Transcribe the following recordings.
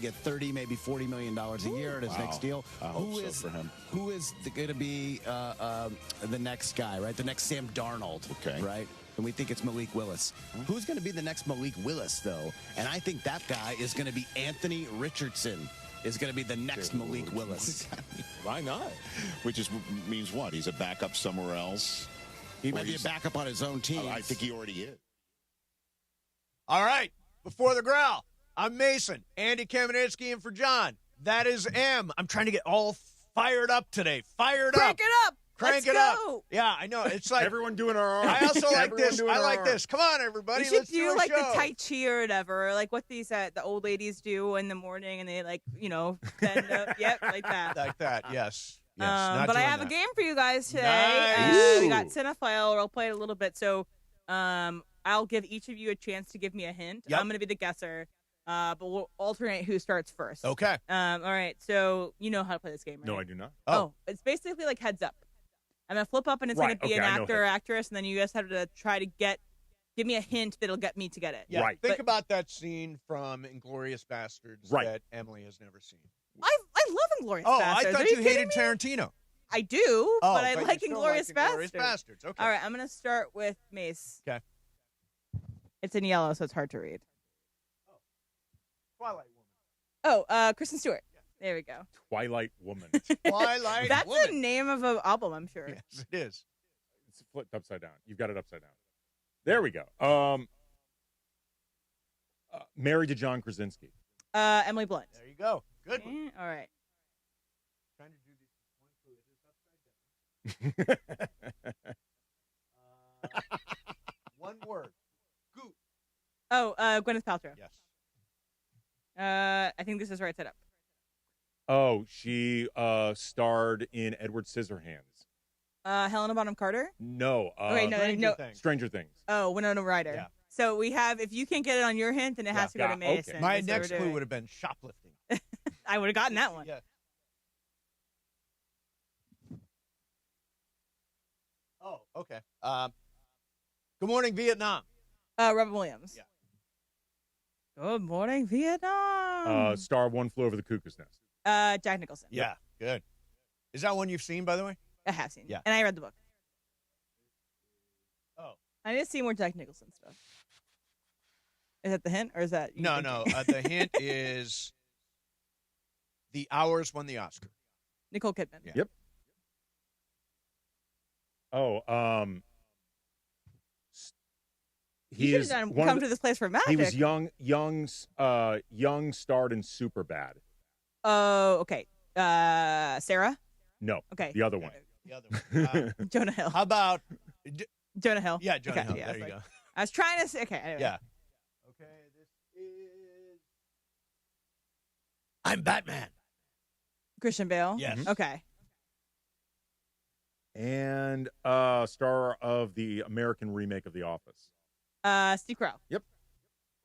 get $30, maybe $40 million a year at his next deal. I hope so for him. Who is going to be the next guy, right? The next Sam Darnold, right? And we think it's Malik Willis. Who's going to be the next Malik Willis, though? And I think that guy is going to be Anthony Richardson. Is going to be the next Malik Willis. Why not? Which means what? He's a backup somewhere else? He might be a backup on his own team. I think he already is. All right. Before the growl, I'm Mason. Andy Kamenetzky in for John. That is M. I'm trying to get all fired up today. Crank it up. Crank it up. Yeah, I know. It's like everyone doing our arms. I also like this. I like this. Come on, everybody. You should Let's do like a show. the Tai Chi or whatever, or like what these the old ladies do in the morning, and they bend up. Yep, like that. Like that. Yes. But I have a game for you guys today. Nice. We got Cinephile. I'll play it a little bit. So, I'll give each of you a chance to give me a hint. Yep. I'm going to be the guesser. But we'll alternate who starts first. Okay. All right. So you know how to play this game, right? No, I do not. Oh, it's basically like Heads Up. I'm going to flip up, and it's going to be an actor or actress, and then you guys have to try to give me a hint that'll get me to get it. Yeah, think about that scene from Inglourious Bastards that Emily has never seen. I love Inglourious Bastards. I thought you hated Tarantino. I do, but I like Inglourious Bastards. Okay. All right, I'm going to start with Mace. Okay. It's in yellow, so it's hard to read. Twilight Woman. Oh, Kristen Stewart. There we go. Twilight Woman. Twilight That's Woman. the name of an album, I'm sure. Yes, it is. It's flipped upside down. You've got it upside down. There we go. Married to John Krasinski. Emily Blunt. There you go. Good one. All right. Trying to do these one word. Goop. Oh, Gwyneth Paltrow. Yes. I think this is right side up. Oh, she starred in Edward Scissorhands. Helena Bonham Carter? No. No. Stranger Things. Oh, Winona Ryder. Yeah. So we have, if you can't get it on your hint, then it has to go to Mason. Okay. My next clue would have been shoplifting. I would have gotten that one. Yeah. Oh, okay. Good Morning, Vietnam. Robin Williams. Yeah. Good Morning, Vietnam. Star of One Flew Over the Cuckoo's Nest. Jack Nicholson. Yeah, good. Is that one you've seen, by the way? I have seen. Yeah. And I read the book. Oh. I need to see more Jack Nicholson stuff. Is that the hint, or is that you No. thinking? The hint is The Hours won the Oscar. Nicole Kidman. Yeah. Yep. Oh, he is come to this place for magic. He was young, starred in Superbad. Oh, okay. Sarah? No. Okay. The other one. The other one. Jonah Hill. How about Jonah Hill? Yeah, Jonah Hill. Yeah, There you go. I was trying to say, okay. Anyway. Yeah. Okay, this is I'm Batman. Christian Bale? Yes. Okay. And star of the American remake of The Office. Steve Carell. Yep.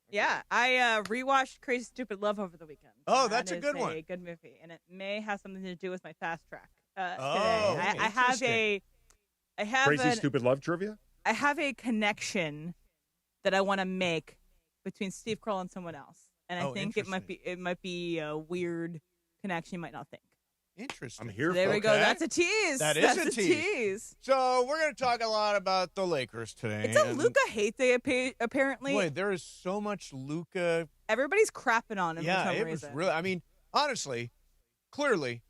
Yeah, I rewatched Crazy Stupid Love over the weekend. Oh, that's a That good is one. A good movie, and it may have something to do with my fast track. Oh, today. I have Crazy Stupid Love trivia? I have a connection that I want to make between Steve Carell and someone else, and I think it might be a weird connection you might not think. Interesting. I'm here There for we go. That's a tease. That is That's a tease. So we're going to talk a lot about the Lakers today. It's a Luka hate day, apparently. Boy, there is so much Luka. Everybody's crapping on him for some it reason. was really. I mean, honestly, clearly,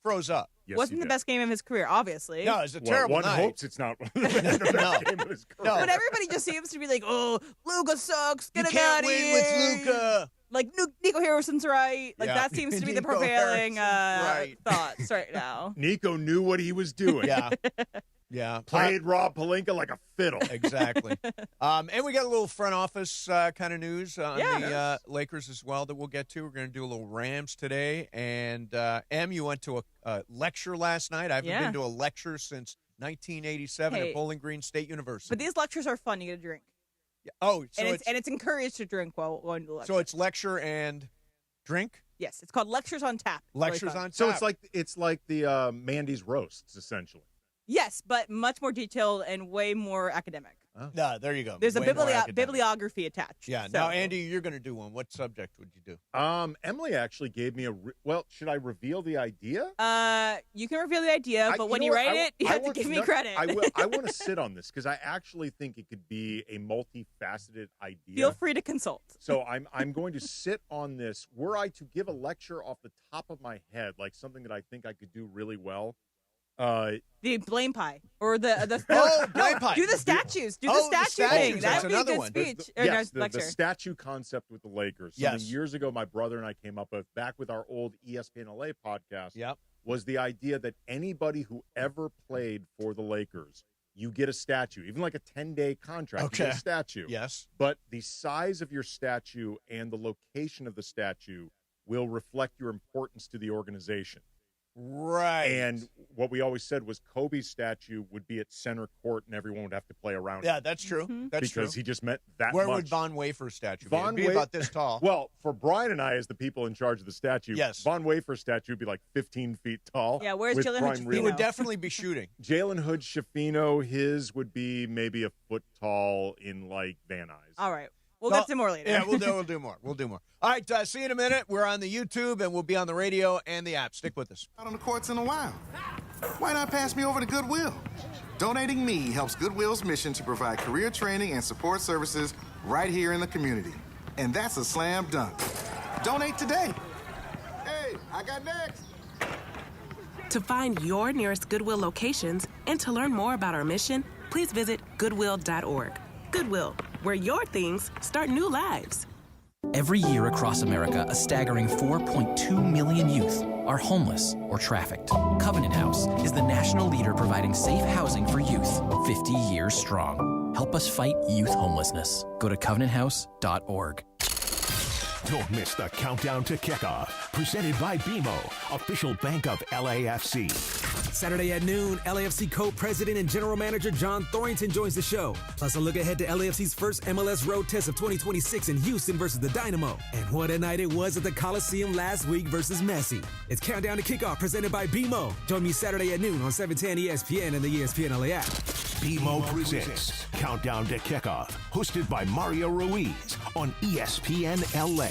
froze up. Yes, Wasn't the best game of his career, obviously. No, it's a terrible one night. hopes it's not the best game of his career. But everybody just seems to be like, "Oh, Luka sucks. Get You him out can't of win here." with Luka. Like Nico Harrison's right. Like Yeah. that seems to be the Nico prevailing Harrison's right. thoughts right now. Nico knew what he was doing. Yeah. Yeah. Played Rob Pelinka like a fiddle. Exactly. And we got a little front office kind of news on the Lakers as well that we'll get to. We're going to do a little Rams today. And, Em, you went to a lecture last night. I haven't been to a lecture since 1987 at Bowling Green State University. But these lectures are fun. You get a drink. Yeah. Oh, so it's encouraged to drink while going to the lecture. So it's lecture and drink? Yes, it's called Lectures on Tap. It's Lectures really fun. on Tap. So it's like the Mandy's roasts, essentially. Yes, but much more detailed and way more academic. Oh. No, there you go. There's a bibliography attached. Yeah. So. Now, Andy, you're going to do one. What subject would you do? Emily actually gave me should I reveal the idea? You can reveal the idea, but when you write it, you have to give me credit. I will. I want to sit on this because I actually think it could be a multifaceted idea. Feel free to consult. So I'm going to sit on this. Were I to give a lecture off the top of my head, like something that I think I could do really well, the blame pie or the blame pie. Do the statues. Do the statue thing. That would be a good speech. The statue concept with the Lakers. Something years ago my brother and I came up with back with our old ESPN LA podcast. Yep. Was the idea that anybody who ever played for the Lakers, you get a statue, even like a 10-day contract. Okay. You get a statue. Yes. But the size of your statue and the location of the statue will reflect your importance to the organization. Right. And what we always said was Kobe's statue would be at center court and everyone would have to play around him. Yeah, it. that's true. Mm-hmm. That's because true. he just meant that Where much. would Von Wafer's statue be? It'd be about this tall. Well, for Brian and I as the people in charge of the statue, yes. Von Wafer's statue would be like 15 feet tall. Yeah, where's Jalen Hood-Schifino? He would definitely be shooting. Jalen Hood-Schifino, his would be maybe a foot tall in like Van Nuys. All right. We'll get to more later. Yeah, we'll do more. We'll do more. All right, see you in a minute. We're on the YouTube, and we'll be on the radio and the app. Stick with us. Out on the courts in a while. Why not pass me over to Goodwill? Donating me helps Goodwill's mission to provide career training and support services right here in the community. And that's a slam dunk. Donate today. Hey, I got next. To find your nearest Goodwill locations and to learn more about our mission, please visit Goodwill.org. Goodwill, where your things start new lives. Every year across America, a staggering 4.2 million youth are homeless or trafficked. Covenant House is the national leader providing safe housing for youth, 50 years strong. Help us fight youth homelessness. Go to covenanthouse.org. Don't miss the countdown to kickoff. Presented by BMO, official bank of LAFC. Saturday at noon, LAFC co-president and general manager John Thornton joins the show. Plus a look ahead to LAFC's first MLS road test of 2026 in Houston versus the Dynamo. And what a night it was at the Coliseum last week versus Messi. It's Countdown to Kickoff presented by BMO. Join me Saturday at noon on 710 ESPN and the ESPN LA app. BMO presents Countdown to Kickoff, hosted by Mario Ruiz on ESPN LA.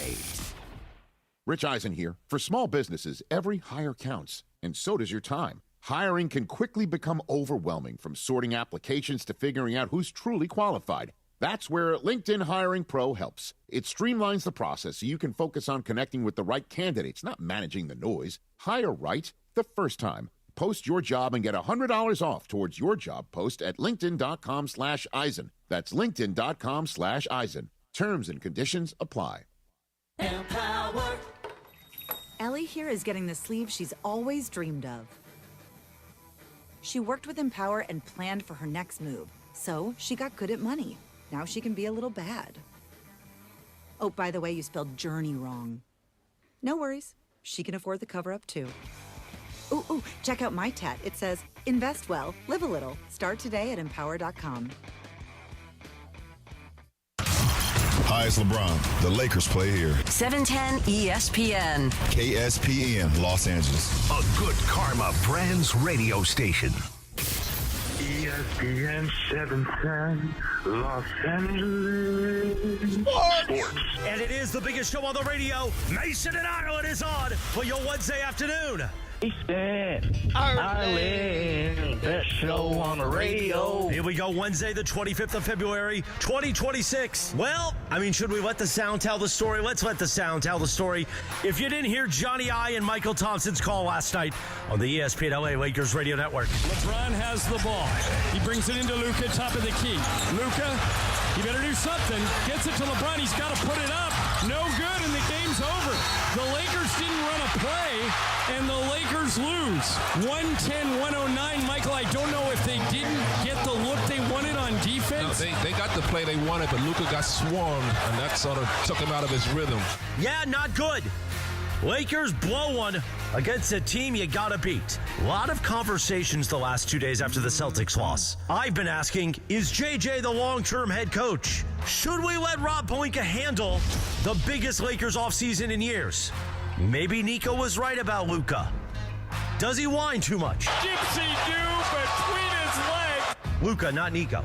Rich Eisen here. For small businesses, every hire counts, and so does your time. Hiring can quickly become overwhelming, from sorting applications to figuring out who's truly qualified. That's where LinkedIn Hiring Pro helps. It streamlines the process so you can focus on connecting with the right candidates, not managing the noise. Hire right the first time. Post your job and get $100 off towards your job post at linkedin.com/Eisen. That's linkedin.com/Eisen. Terms and conditions apply. Empower. Ellie here is getting the sleeve she's always dreamed of. She worked with Empower and planned for her next move, so she got good at money. Now she can be a little bad. Oh, by the way, you spelled journey wrong. No worries. She can afford the cover-up, too. Ooh, check out my tat. It says, invest well, live a little. Start today at empower.com. Hi, it's LeBron. The Lakers play here. 710 ESPN. KSPN, Los Angeles. A Good Karma Brands radio station. ESPN 710, Los Angeles. Sports. And it is the biggest show on the radio. Mason and Ireland is on for your Wednesday afternoon. Ireland, best show on the radio. Here we go, Wednesday, the 25th of February, 2026. Well, I mean, should we let the sound tell the story? Let's let the sound tell the story. If you didn't hear Johnny I and Michael Thompson's call last night on the ESPN LA Lakers radio network. LeBron has the ball. He brings it into Luca, top of the key. Luca, you better do something. Gets it to LeBron. He's got to put it up. No good, and the game's over. The Lakers didn't run a play, and the Lakers lose. 110-109. Michael, I don't know if they didn't get the look they wanted on defense. No, they got the play they wanted, but Luca got swarmed, and that sort of took him out of his rhythm. Yeah, not good. Lakers blow one against a team you gotta beat. A lot of conversations the last 2 days after the Celtics loss. I've been asking, is JJ the long-term head coach? Should we let Rob Pelinka handle the biggest Lakers offseason in years? Maybe Nico was right about Luca. Does he whine too much? Gypsy do between his legs. Luca, not Nico.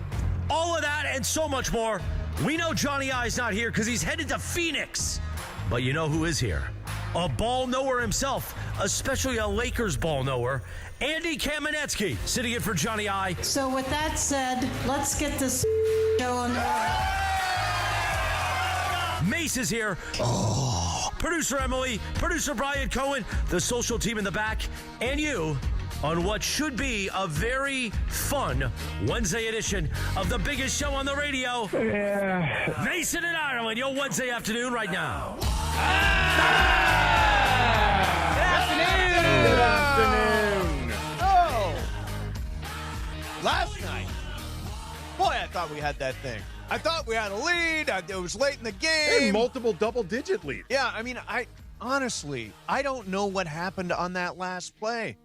All of that and so much more. We know Johnny I's not here because he's headed to Phoenix. But you know who is here? A ball knower himself, especially a Lakers ball knower, Andy Kamenetzky, sitting in for Johnny I. So with that said, let's get this show on. Mace is here. Oh. Producer Emily, producer Brian Cohen, the social team in the back, and you on what should be a very fun Wednesday edition of the biggest show on the radio. Yeah. Mason and Ireland, your Wednesday afternoon right now. Good afternoon. Oh. Last night, boy, I thought we had that thing. I thought we had a lead. It was late in the game. And multiple double-digit leads. Yeah, I mean, honestly, I don't know what happened on that last play.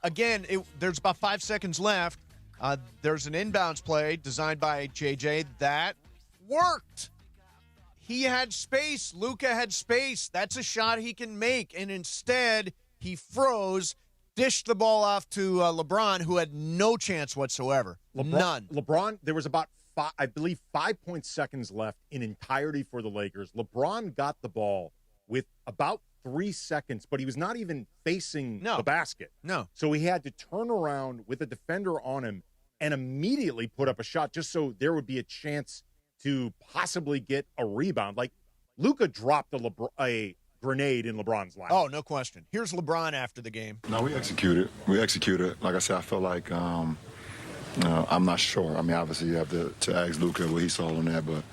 Again, there's about 5 seconds left. There's an inbounds play designed by JJ that worked. He had space. Luca had space. That's a shot he can make. And instead, he froze, dished the ball off to LeBron, who had no chance whatsoever. None. LeBron, there was about, I believe, 5 seconds left in entirety for the Lakers. LeBron got the ball with about 3 seconds, but he was not even facing the basket. No. So he had to turn around with a defender on him and immediately put up a shot just so there would be a chance to possibly get a rebound. Like, Luca dropped a grenade in LeBron's lap. Oh, no question. Here's LeBron after the game. No, we executed. Like I said, I feel like I'm not sure. I mean, obviously you have to ask Luca what he saw on that, but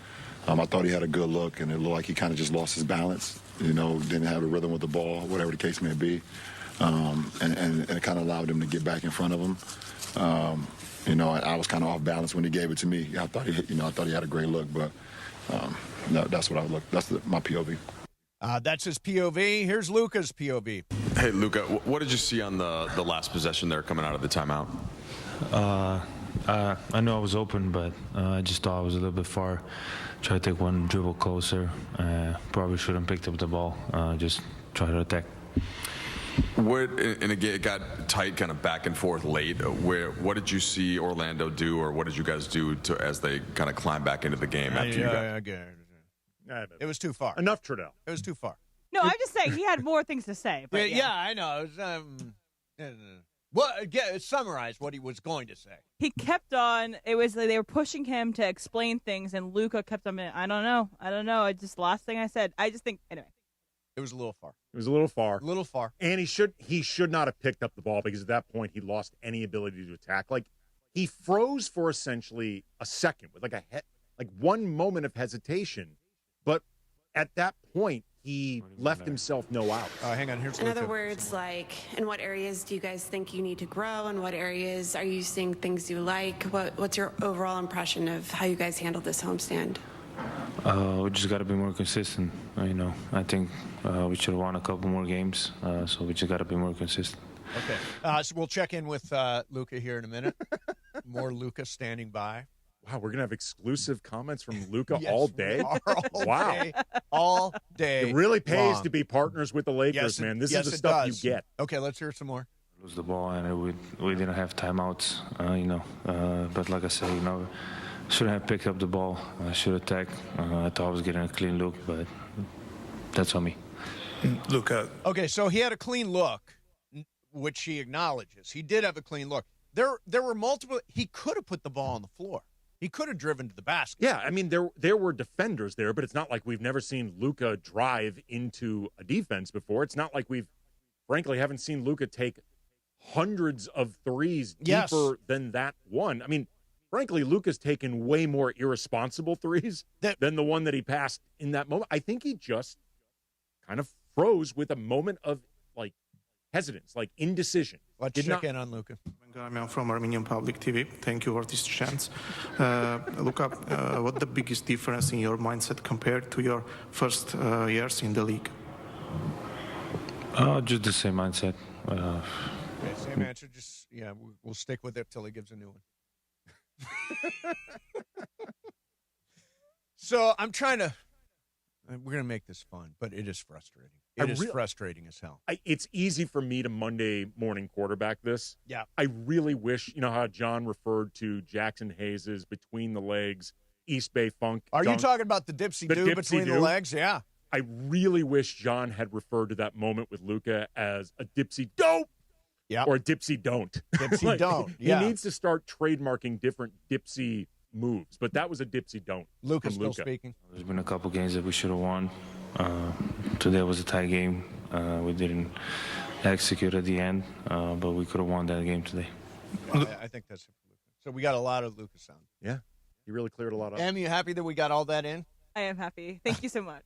I thought he had a good look, and it looked like he kind of just lost his balance, didn't have a rhythm with the ball, whatever the case may be, and it kind of allowed him to get back in front of him. I was kind of off balance when he gave it to me. I thought he had a great look, but that's what I looked. That's my POV. That's his POV. Here's Luca's POV. Hey, Luca, what did you see on the last possession there coming out of the timeout? I know I was open, but I just thought I was a little bit far. Try to take one dribble closer. Probably shouldn't picked up the ball. Just try to attack. And again, it got tight, kind of back and forth late. What did you see Orlando do, or what did you guys do as they kind of climb back into the game after you got? It was too far. Enough, Trudell. It was too far. No, I'm just saying he had more things to say. But yeah, I know. It was, summarize what he was going to say. He kept on. It was like they were pushing him to explain things, and Luca kept on. I don't know. I just last thing I said. I just think anyway. It was a little far. It was a little far. A little far. And he should not have picked up the ball because at that point he lost any ability to attack. Like, he froze for essentially a second with like one moment of hesitation. But at that point, he left himself no out. Hang on, here's In other words, like, in what areas do you guys think you need to grow? In what areas are you seeing things you like? What's your overall impression of how you guys handled this homestand? We just got to be more consistent. I think we should have won a couple more games, so we just got to be more consistent. Okay. So we'll check in with Luca here in a minute. More Luca standing by. Wow, we're going to have exclusive comments from Luca Yes, all day? All day. It really pays long. to be partners with the Lakers, man. This is the stuff you get. Okay, let's hear some more. Lose the ball, and we didn't have timeouts, But like I said, shouldn't have picked up the ball. I should attack. I thought I was getting a clean look, but that's on me. Luca. Okay, so he had a clean look, which he acknowledges. He did have a clean look. There were multiple. He could have put the ball on the floor. He could have driven to the basket. Yeah, I mean, there were defenders there, but it's not like we've never seen Luka drive into a defense before. It's not like frankly, haven't seen Luka take hundreds of threes deeper than that one. I mean, frankly, Luka's taken way more irresponsible threes than the one that he passed in that moment. I think he just kind of froze with a moment of, hesitance, indecision. Let's check in on Luka. I'm from Armenian Public TV. Thank you for this chance. Luka, what's the biggest difference in your mindset compared to your first years in the league? Just the same mindset. Okay, same answer. We'll stick with it till he gives a new one. So I'm trying to. We're going to make this fun, but it is frustrating. It is frustrating as hell. It's easy for me to Monday morning quarterback this. Yeah. I really wish, you know how John referred to Jackson Hayes's between the legs, East Bay Funk. Are you talking about the dipsy-do between the legs? Yeah. I really wish John had referred to that moment with Luca as a dipsy-dope. Yeah. Or a dipsy-don't. Dipsy-don't, yeah. He needs to start trademarking different dipsy moves, but that was a dipsy-don't. Luca still speaking. There's been a couple games that we should have won. Today was a tie game. We didn't execute at the end, but we could have won that game today. I think that's it for Luca. So we got a lot of Luca sound. Yeah. He really cleared a lot up. Em, you happy that we got all that in? I am happy. Thank you so much.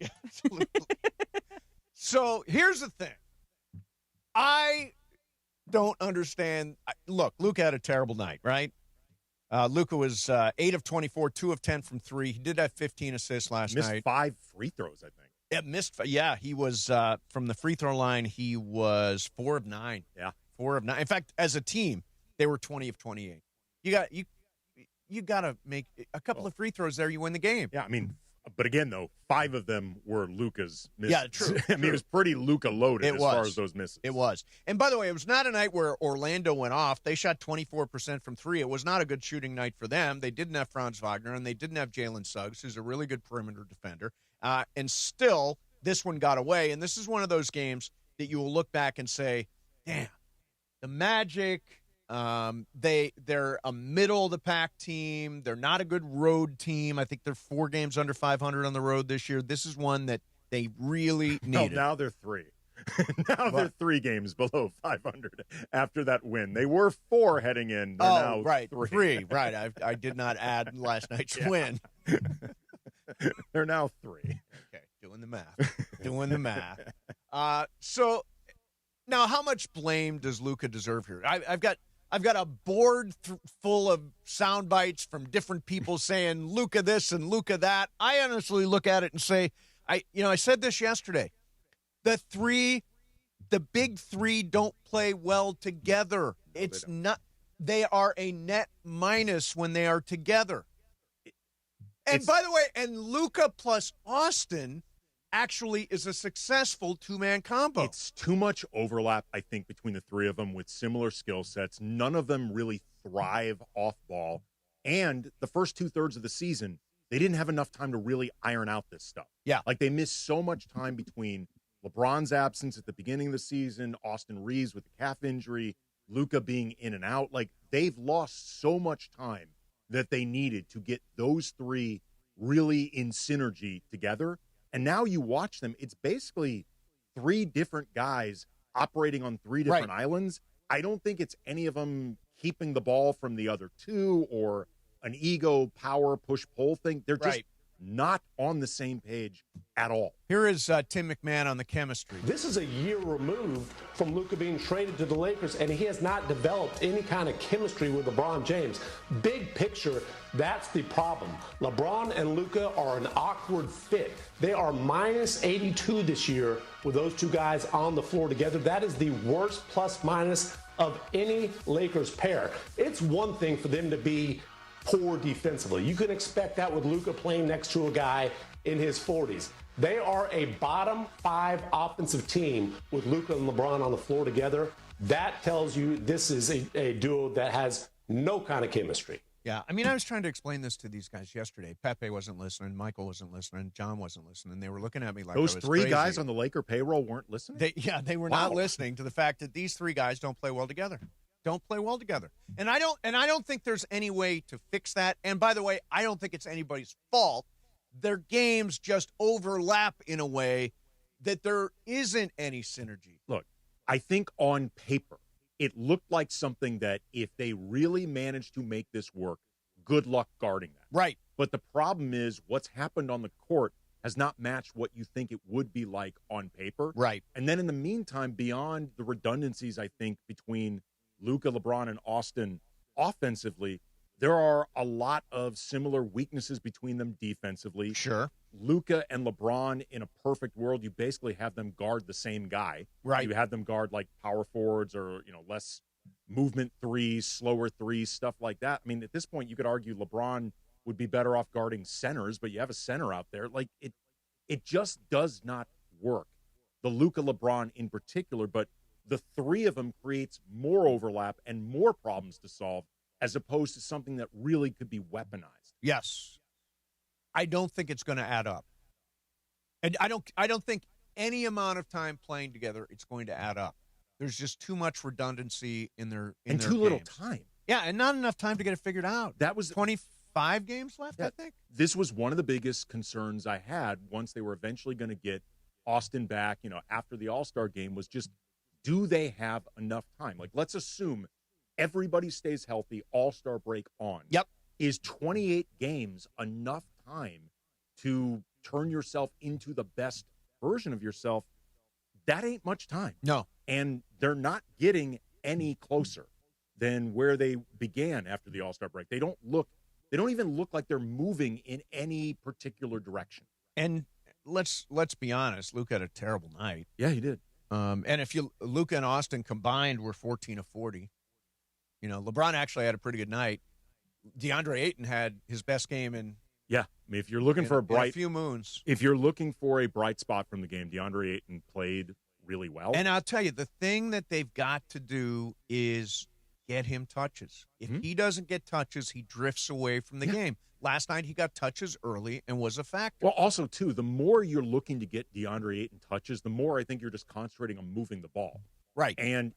So here's the thing. I don't understand. Look, Luca had a terrible night, right? Luca was 8 of 24, 2 of 10 from 3. He did have 15 assists last night. Missed 5 free throws, I think. Yeah, he was from the free throw line. He was 4 of 9. Yeah, 4 of 9. In fact, as a team, they were 20 of 28. You got to make a couple of free throws there. You win the game. Yeah, I mean, but again, though, 5 of them were Luca's misses. Yeah, true. I mean, it was pretty Luca loaded far as those misses. It was. And by the way, it was not a night where Orlando went off. They shot 24% from 3. It was not a good shooting night for them. They didn't have Franz Wagner, and they didn't have Jalen Suggs, who's a really good perimeter defender. And still, this one got away. And this is one of those games that you will look back and say, damn, the Magic, they're a middle-of-the-pack team. They're not a good road team. I think they're 4 games under 500 on the road this year. This is one that they really needed. Now they're 3. They're 3 games below 500 after that win. They were 4 heading in. They're now right. 3. 3, right. I did not add last night's win. They're now 3. Okay, doing the math. So now how much blame does Luca deserve here? I've got a board full of sound bites from different people saying Luca this and Luca that. I honestly look at it and say, I said this yesterday. The big 3 don't play well together. It's not. They are a net minus when they are together. And by the way, and Luca plus Austin actually is a successful 2-man combo. It's too much overlap, I think, between the 3 of them with similar skill sets. None of them really thrive off ball. And the first 2/3 of the season, they didn't have enough time to really iron out this stuff. Yeah. Like they missed so much time between LeBron's absence at the beginning of the season, Austin Reeves with the calf injury, Luca being in and out. Like they've lost so much time that they needed to get those 3 really in synergy together. And now you watch them, it's basically 3 different guys operating on 3 different islands. I don't think it's any of them keeping the ball from the other 2 or an ego, power, push-pull thing. They're just not on the same page at all. Here is Tim McMahon on the chemistry. This is a year removed from Luka being traded to the Lakers, and he has not developed any kind of chemistry with LeBron James. Big picture, that's the problem. LeBron and Luka are an awkward fit. They are minus 82 this year with those 2 guys on the floor together. That is the worst plus-minus of any Lakers pair. It's one thing for them to be poor defensively. You can expect that with Luka playing next to a guy in his 40s. They are a bottom 5 offensive team with Luka and LeBron on the floor together. That tells you this is a duo that has no kind of chemistry. Yeah, I mean, I was trying to explain this to these guys yesterday. Pepe wasn't listening. Michael wasn't listening. John wasn't listening. They were looking at me like those I was 3 crazy. guys on the Laker payroll weren't listening? They were not listening to the fact that these 3 guys don't play well together. Don't play well together. And I don't think there's any way to fix that. And by the way, I don't think it's anybody's fault. Their games just overlap in a way that there isn't any synergy. Look, I think on paper, it looked like something that if they really managed to make this work, good luck guarding that. Right. But the problem is what's happened on the court has not matched what you think it would be like on paper. Right. And then in the meantime, beyond the redundancies, I think, between Luka, LeBron, and Austin offensively, there are a lot of similar weaknesses between them defensively. Sure. Luka and LeBron, in a perfect world, you basically have them guard the same guy. Right. You have them guard like power forwards or, less movement 3s, slower 3s, stuff like that. I mean, at this point, you could argue LeBron would be better off guarding centers, but you have a center out there. Like, it just does not work. the Luka LeBron in particular, but the three of them creates more overlap and more problems to solve as opposed to something that really could be weaponized. Yes. I don't think it's going to add up. And I don't think any amount of time playing together it's going to add up. There's just too much redundancy in their and too little time. Yeah, and not enough time to get it figured out. That was 25 games left, I think. This was one of the biggest concerns I had once they were eventually going to get Austin back, after the All-Star game, was just, do they have enough time? Like, let's assume everybody stays healthy, All-Star break on. Yep. Is 28 games enough time to turn yourself into the best version of yourself? That ain't much time. No. And they're not getting any closer than where they began after the All-Star break. They don't even look like they're moving in any particular direction. And let's be honest, Luka had a terrible night. Yeah, he did. And if Luka and Austin combined were 14 of 40. LeBron actually had a pretty good night. DeAndre Ayton had his best game in. Yeah, I mean, if you're looking for a few moons, if you're looking for a bright spot from the game, DeAndre Ayton played really well. And I'll tell you, the thing that they've got to do is get him touches. If he doesn't get touches, he drifts away from the game. Last night, he got touches early and was a factor. Well, also, too, the more you're looking to get DeAndre Ayton touches, the more I think you're just concentrating on moving the ball. Right. And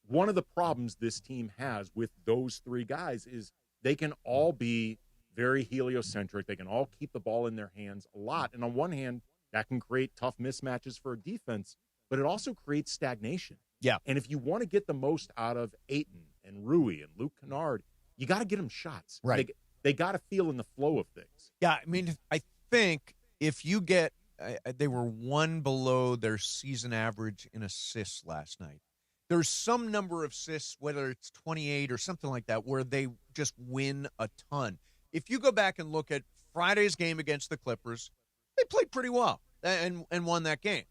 one of the problems this team has with those three guys is they can all be very heliocentric. They can all keep the ball in their hands a lot. And on one hand, that can create tough mismatches for a defense, but it also creates stagnation. Yeah. And if you want to get the most out of Ayton and Rui and Luke Kennard, you got to get them shots. Right. They got to feel in the flow of things. Yeah, I mean, I think if you get they were one below their season average in assists last night. There's some number of assists, whether it's 28 or something like that, where they just win a ton. If you go back and look at Friday's game against the Clippers, they played pretty well and won that game.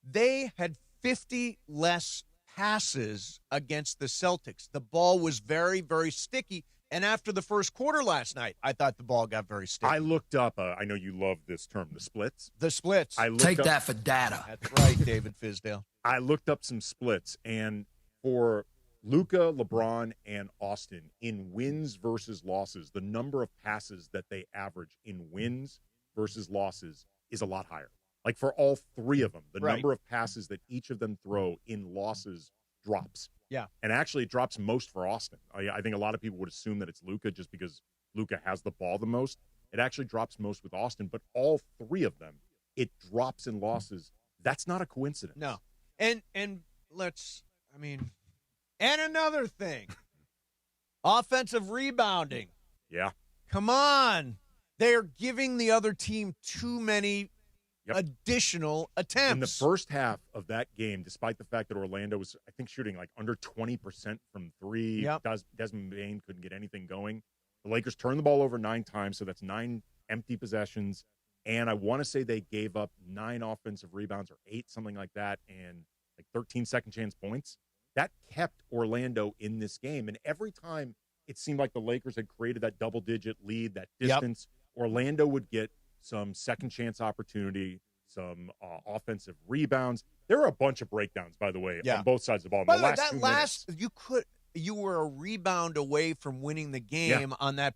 They had 50 less passes against the Celtics. The ball was very, very sticky. And after the first quarter last night, I thought the ball got very sticky. I looked up, I know you love this term, the splits. The splits. Take that for data. That's right, David Fizdale. I looked up some splits, and for Luka, LeBron, and Austin, in wins versus losses, the number of passes that they average in wins versus losses is a lot higher. Like for all three of them, the number of passes that each of them throw in losses drops. Yeah. And actually it drops most for Austin. I think a lot of people would assume that it's Luka just because Luka has the ball the most. It actually drops most with Austin, but all three of them, it drops in losses. That's not a coincidence. No. And another thing, offensive rebounding. Yeah. Come on. They're giving the other team too many additional attempts. In the first half of that game, despite the fact that Orlando was, I think, shooting like under 20% from three, Desmond Bain couldn't get anything going. The Lakers turned the ball over 9 times, so that's 9 empty possessions. And I want to say they gave up 9 offensive rebounds or 8, something like that, and like 13 second chance points. That kept Orlando in this game. And every time it seemed like the Lakers had created that double-digit lead, that distance, Orlando would get some second chance opportunity, some offensive rebounds. There were a bunch of breakdowns, by the way, on both sides of the ball. By the way, that last you were a rebound away from winning the game on that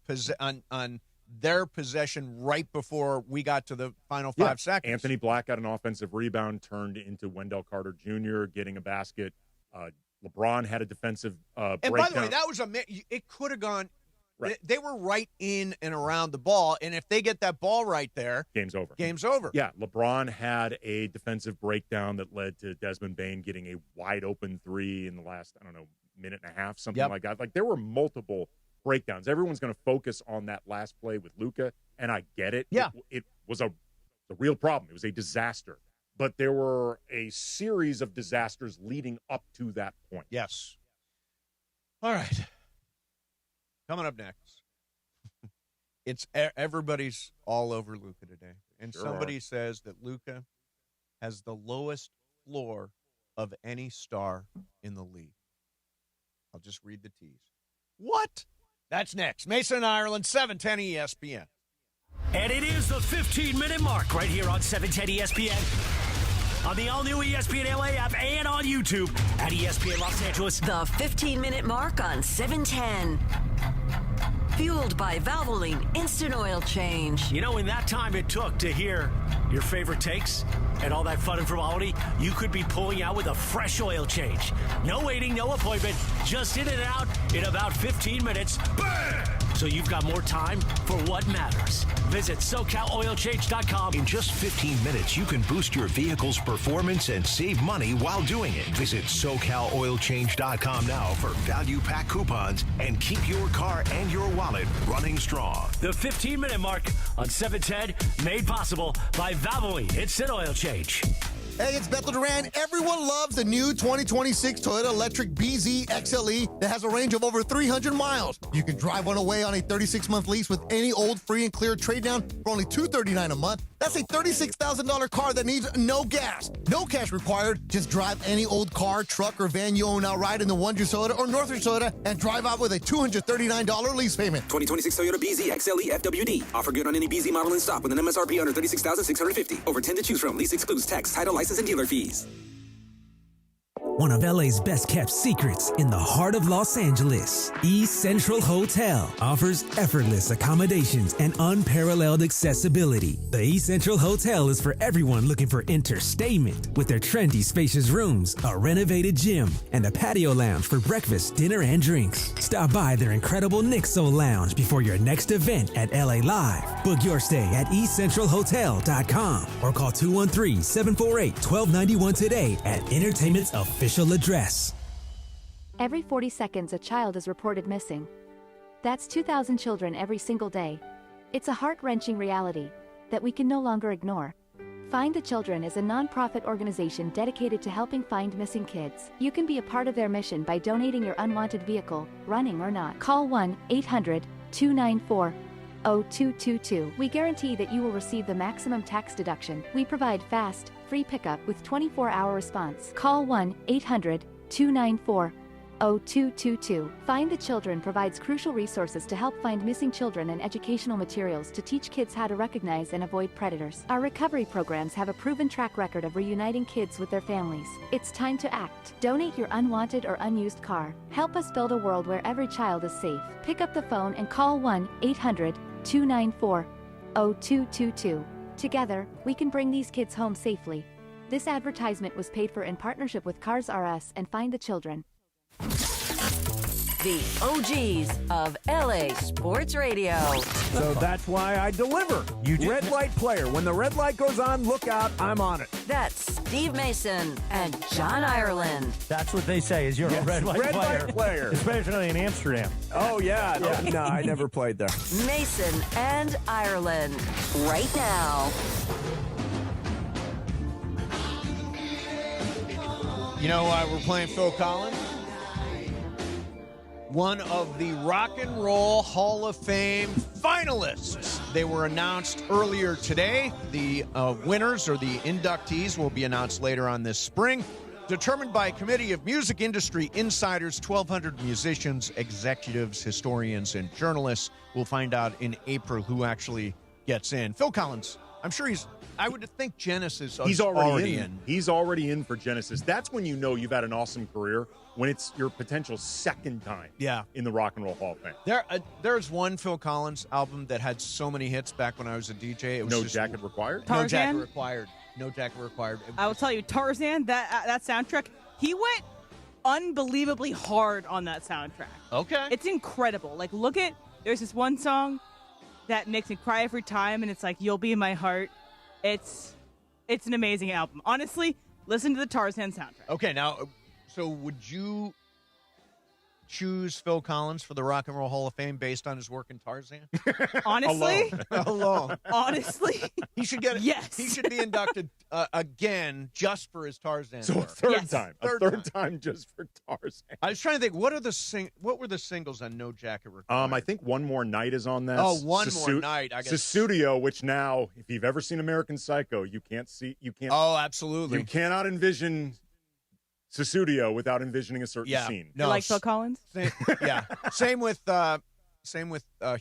on their possession right before we got to the final 5 seconds. Anthony Black got an offensive rebound, turned into Wendell Carter Jr. getting a basket. LeBron had a defensive breakdown. And by the way, that was it could have gone. Right. They were right in and around the ball, and if they get that ball right there, game's over. Game's over. Yeah, LeBron had a defensive breakdown that led to Desmond Bain getting a wide-open 3 in the last, minute and a half, something like that. Like, there were multiple breakdowns. Everyone's going to focus on that last play with Luka, and I get it. Yeah. It was a real problem. It was a disaster. But there were a series of disasters leading up to that point. Yes. All right. Coming up next, it's everybody's all over Luka today. And somebody says that Luka has the lowest floor of any star in the league. I'll just read the tease. What? That's next. Mason, Ireland, 710 ESPN. And it is the 15-minute mark right here on 710 ESPN. on the all-new ESPN LA app and on YouTube at ESPN Los Angeles. The 15-minute mark on 710. Fueled by Valvoline Instant Oil Change. You know, in that time it took to hear your favorite takes and all that fun and frivolity, you could be pulling out with a fresh oil change. No waiting, no appointment, just in and out in about 15 minutes. Bam! So you've got more time for what matters. Visit SoCalOilChange.com. In just 15 minutes, you can boost your vehicle's performance and save money while doing it. Visit SoCalOilChange.com now for value pack coupons and keep your car and your wallet running strong. The 15-minute mark on 710, made possible by Valvoline Instant Oil Change. Hey, it's Bethel Duran. Everyone loves the new 2026 Toyota Electric BZ XLE that has a range of over 300 miles. You can drive one away on a 36-month lease with any old free and clear trade-down for only $239 a month. That's a $36,000 car that needs no gas. No cash required. Just drive any old car, truck, or van you own outright in the Wonder Soda or Northern Soda and drive out with a $239 lease payment. 2026 Toyota BZ XLE FWD. Offer good on any BZ model in stock with an MSRP under $36,650. Over 10 to choose from. Lease excludes tax, title, license, and dealer fees. One of LA's best kept secrets in the heart of Los Angeles, East Central Hotel offers effortless accommodations and unparalleled accessibility. The East Central Hotel is for everyone looking for entertainment with their trendy, spacious rooms, a renovated gym, and a patio lounge for breakfast, dinner, and drinks. Stop by their incredible Nixo Lounge before your next event at LA Live. Book your stay at eastcentralhotel.com or call 213-748-1291 today at Entertainment's official address. Every 40 seconds, a child is reported missing. That's 2,000 children every single day. It's a heart-wrenching reality that we can no longer ignore. Find the Children is a non-profit organization dedicated to helping find missing kids. You can be a part of their mission by donating your unwanted vehicle, running or not. Call 1-800-294-0222. We guarantee that you will receive the maximum tax deduction. We provide fast, free pickup with 24-hour response. Call 1-800-294-0222. Find the Children provides crucial resources to help find missing children and educational materials to teach kids how to recognize and avoid predators. Our recovery programs have a proven track record of reuniting kids with their families. It's time to act. Donate your unwanted or unused car. Help us build a world where every child is safe. Pick up the phone and call 1-800-294-0222. Together, we can bring these kids home safely. This advertisement was paid for in partnership with Cars R Us and Find the Children. The OGs of LA Sports Radio. So that's why I deliver. Red light player. When the red light goes on, look out, I'm on it. That's Steve Mason and John Ireland. That's what they say is you're a red light player. Red light player. Especially in Amsterdam. Oh, yeah. No, I never played there. Mason and Ireland. Right now. You know why we're playing Phil Collins? One of the Rock and Roll Hall of Fame finalists. They were announced earlier today. The winners or the inductees will be announced later on this spring. Determined by a committee of music industry insiders, 1,200 musicians, executives, historians, and journalists. We'll find out in April who actually gets in. Phil Collins, I'm sure I would think Genesis is already in. He's already in for Genesis. That's when you know you've had an awesome career, when it's your potential second time in the Rock and Roll Hall of Fame. There's one Phil Collins album that had so many hits back when I was a DJ. It was No Jacket Required? No Jacket Required. No Jacket Required. I will tell you, Tarzan, that soundtrack, he went unbelievably hard on that soundtrack. Okay. It's incredible. Like, there's this one song that makes me cry every time, and it's like, You'll Be in My Heart. It's an amazing album. Honestly, listen to the Tarzan soundtrack. Okay, now, so would you choose Phil Collins for the Rock and Roll Hall of Fame based on his work in Tarzan? Honestly? Alone. Honestly? He should get it. Yes. He should be inducted again just for his Tarzan So work. a third time. A third time just for Tarzan. I was trying to think, what were the singles on No Jacket Required? I think One More Night is on this. Oh, One More Night, I guess. Sussudio, which now, if you've ever seen American Psycho, you can't. Oh, absolutely. You cannot envision Sussudio without envisioning a certain scene. No, like Phil Collins? Same with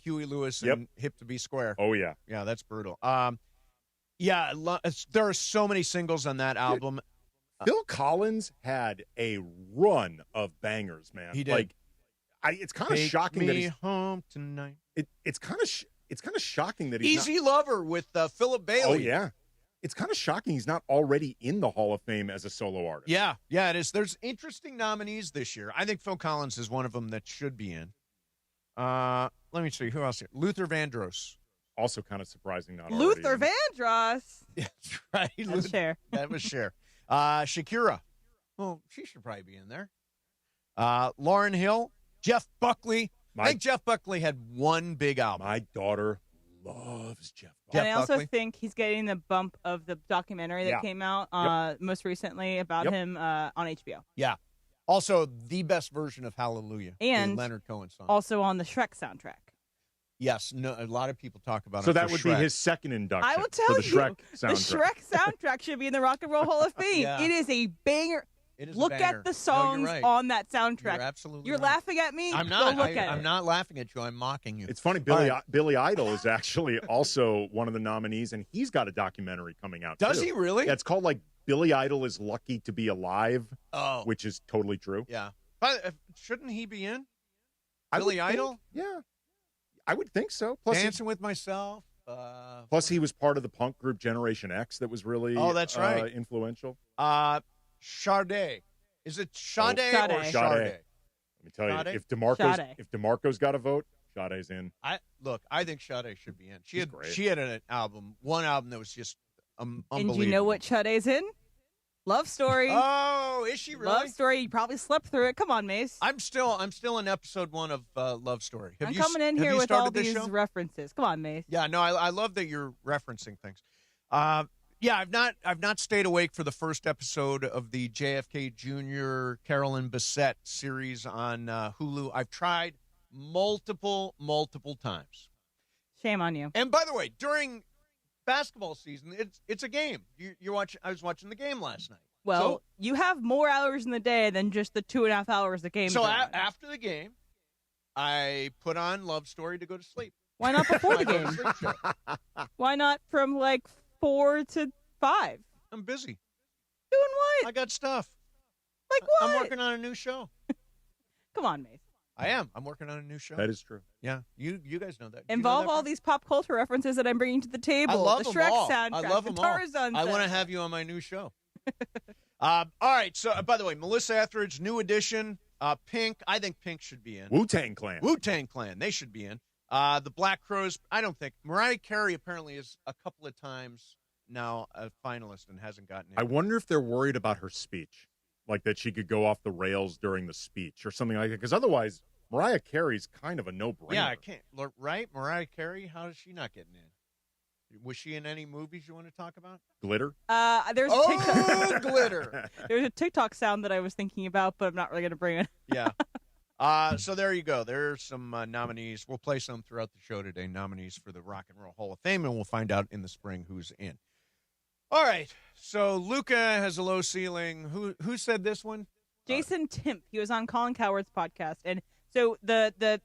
Huey Lewis and Hip to Be Square. Oh, yeah. Yeah, that's brutal. Yeah, there are so many singles on that album. Phil Collins had a run of bangers, man. He did. Like, it's kind of shocking that he's home tonight. It's kind of shocking that he's Easy Lover with Philip Bailey. Oh yeah, it's kind of shocking he's not already in the Hall of Fame as a solo artist. Yeah, it is. There's interesting nominees this year. I think Phil Collins is one of them that should be in. Let me see who else here. Luther Vandross. Also kind of surprising, not Luther Vandross. That's right. That's Cher. That was Cher. Shakira. Well, she should probably be in there. Lauryn Hill. Jeff Buckley. I think Jeff Buckley had one big album. My daughter loves Jeff Buckley. And I also think he's getting the bump of the documentary that came out most recently about him on HBO. Yeah. Also, the best version of Hallelujah. And the Leonard Cohen song. Also on the Shrek soundtrack. Yes, a lot of people talk about it. So that would Shrek. be his second induction. I will tell for the you, Shrek soundtrack. the Shrek soundtrack should be in the Rock and Roll Hall of Fame. Yeah. It is a banger. It is Look a banger. at the songs No, you're right. on that soundtrack. You're absolutely You're right. laughing at me? I'm not. Go look at I'm it. not laughing at you. I'm mocking you. It's funny. Billy Idol is actually also one of the nominees, and he's got a documentary coming out. Does too. he really? Yeah, it's called like Billy Idol is Lucky to Be Alive. Oh, which is totally true. Yeah, but shouldn't he be in? I Billy would Idol? think, yeah, I would think so. Plus, Dancing with Myself. Plus, he was part of the punk group Generation X that was really that's right. Influential. Sade. Is it Sade or Sade? Let me tell you, Sade? if DeMarco's got a vote, Sade's in. I think Sade should be in. Great. She had one album that was just unbelievable. And you know what Sade's in? Love Story. Oh, is she really? Love Story. You probably slept through it. Come on, Mace. I'm still in episode 1 of Love Story. I'm coming in here with all these references. Come on, Mace. Yeah, no, I love that you're referencing things. Yeah, I've not stayed awake for the first episode of the JFK Jr. Carolyn Bessette series on Hulu. I've tried multiple times. Shame on you. And by the way, during basketball season, it's a game. I was watching the game last night. Well, you have more hours in the day than just the 2.5 hours the game. So after the game, I put on Love Story to go to sleep. Why not before the game? Why not from like 4 to 5? I'm busy. Doing what? I got stuff. Like what? I'm working on a new show. Come on, Mace. I am. I'm working on a new show. That is true. Yeah, you guys know that. Involve all these pop culture references that I'm bringing to the table. I love the them Shrek all. soundtrack. I love the them Tarzan all. I want to soundtrack. have you on my new show. All right. So, by the way, Melissa Etheridge, new edition. Pink. I think Pink should be in. Wu-Tang Clan. Wu-Tang Clan. They should be in. The Black Crowes. I don't think. Mariah Carey apparently is a couple of times now a finalist and hasn't gotten in. I wonder if they're worried about her speech, like that she could go off the rails during the speech or something like that. Because otherwise, Mariah Carey's kind of a no-brainer. Yeah, I can't. Right? Mariah Carey, how is she not getting in? Was she in any movies you want to talk about? Glitter? There's TikTok. Glitter. There's a TikTok sound that I was thinking about, but I'm not really going to bring it. Yeah. So there you go. There's some nominees. We'll play some throughout the show today, nominees for the Rock and Roll Hall of Fame, and we'll find out in the spring who's in. All right. So Luca has a low ceiling. Who said this one? Jason Timp. He was on Colin Cowherd's podcast. And so the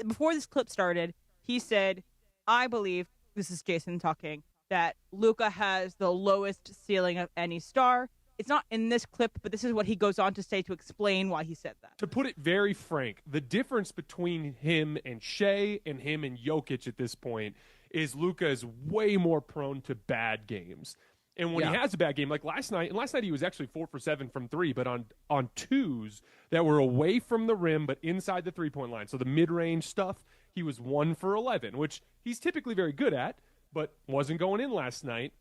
before this clip started, he said, I believe, this is Jason talking, that Luca has the lowest ceiling of any star. It's not in this clip, but this is what he goes on to say to explain why he said that. To put it very frank, the difference between him and Shea and him and Jokic at this point is Luca is way more prone to bad games. And when he has a bad game, like last night he was actually 4 for 7 from 3, but on twos that were away from the rim but inside the three-point line. So the mid-range stuff, he was 1 for 11, which he's typically very good at, but wasn't going in last night.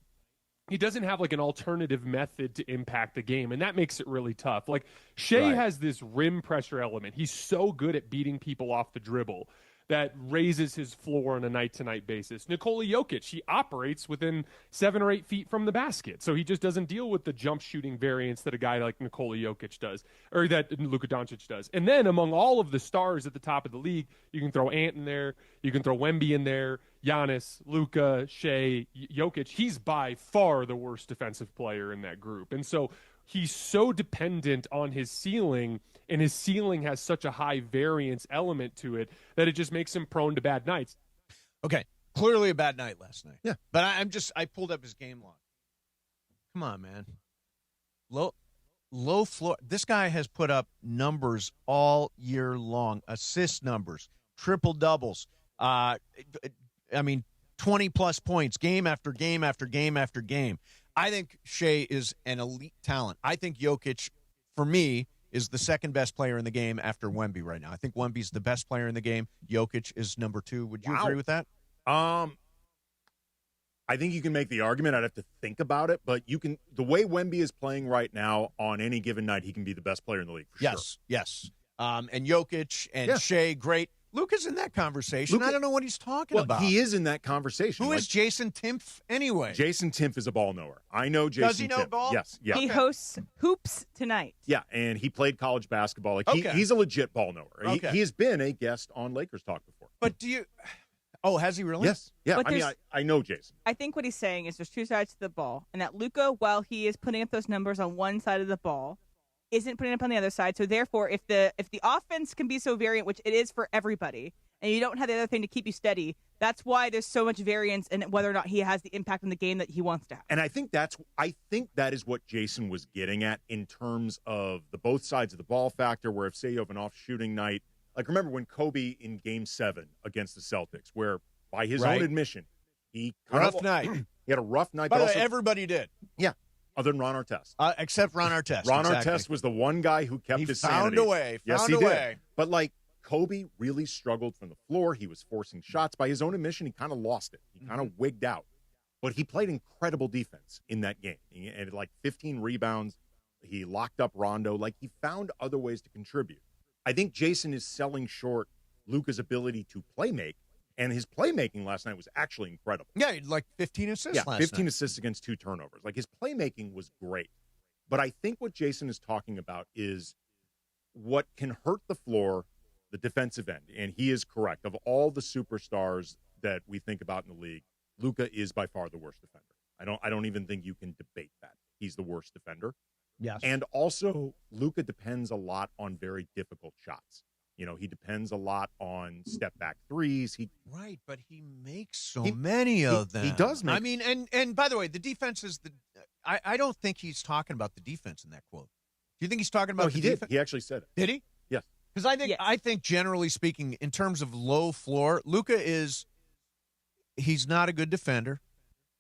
He doesn't have like an alternative method to impact the game, and that makes it really tough. Like Shea has this rim pressure element. He's so good at beating people off the dribble that raises his floor on a night-to-night basis. Nikola Jokic, he operates within 7 or 8 feet from the basket, so he just doesn't deal with the jump shooting variance that a guy like Nikola Jokic does, or that Luka Dončić does. And then among all of the stars at the top of the league, you can throw Ant in there, you can throw Wemby in there, Giannis, Luka, Shea, Jokic. He's by far the worst defensive player in that group. And so he's so dependent on his ceiling, and his ceiling has such a high variance element to it that it just makes him prone to bad nights. Okay. Clearly a bad night last night. Yeah. But I pulled up his game log. Come on, man. Low floor. This guy has put up numbers all year long. Assist numbers, triple doubles. 20-plus points, game after game after game after game. I think Shea is an elite talent. I think Jokic, for me, is the second best player in the game after Wemby right now. I think Wemby's the best player in the game. Jokic is number 2. Would you agree with that? I think you can make the argument. I'd have to think about it, but you can. The way Wemby is playing right now, on any given night, he can be the best player in the league. For sure. Yes. And Jokic and Shea, great. Luka's in that conversation. Luka, I don't know what he's talking about. He is in that conversation. Who is Jason Timpf anyway? Jason Timpf is a ball knower. I know Jason Timpf. Does he know ball? Yes. Yeah. He hosts Hoops Tonight. Yeah, and he played college basketball. He's a legit ball knower. Okay. He has been a guest on Lakers Talk before. But do you... Oh, has he really? Yes. Yeah, But I know Jason. I think what he's saying is there's two sides to the ball, and that Luka, while he is putting up those numbers on one side of the ball, isn't putting up on the other side. So therefore, if the offense can be so variant, which it is for everybody, and you don't have the other thing to keep you steady, that's why there's so much variance in whether or not he has the impact in the game that he wants to have. And I think that is what Jason was getting at in terms of the both sides of the ball factor, where if, say, you have an off shooting night, like remember when Kobe in Game 7 against the Celtics, where by his own admission, he had a rough night. By the way, everybody did. Yeah. Other than Ron Artest. Except Ron Artest. Ron Artest was the one guy who kept his sanity. Yes, he did. But like Kobe really struggled from the floor. He was forcing shots. By his own admission, he kind of lost it. He kind of wigged out. But he played incredible defense in that game. He had like 15 rebounds. He locked up Rondo. Like he found other ways to contribute. I think Jason is selling short Luka's ability to play make. And his playmaking last night was actually incredible. Yeah, like 15 assists last 15 night. assists against 2 turnovers. Like his playmaking was great. But I think what Jason is talking about is what can hurt the floor, the defensive end. And he is correct. Of all the superstars that we think about in the league, Luka is by far the worst defender. I don't even think you can debate that. He's the worst defender. Yes. And also, Luka depends a lot on very difficult shots. You know, he depends a lot on step-back threes. Right, but he makes so many of them. He does make. I mean, and by the way, the defense is I don't think he's talking about the defense in that quote. Do you think he's talking about the defense? He did. He actually said it. Did he? Yes. Because I think generally speaking, in terms of low floor, Luka he's not a good defender.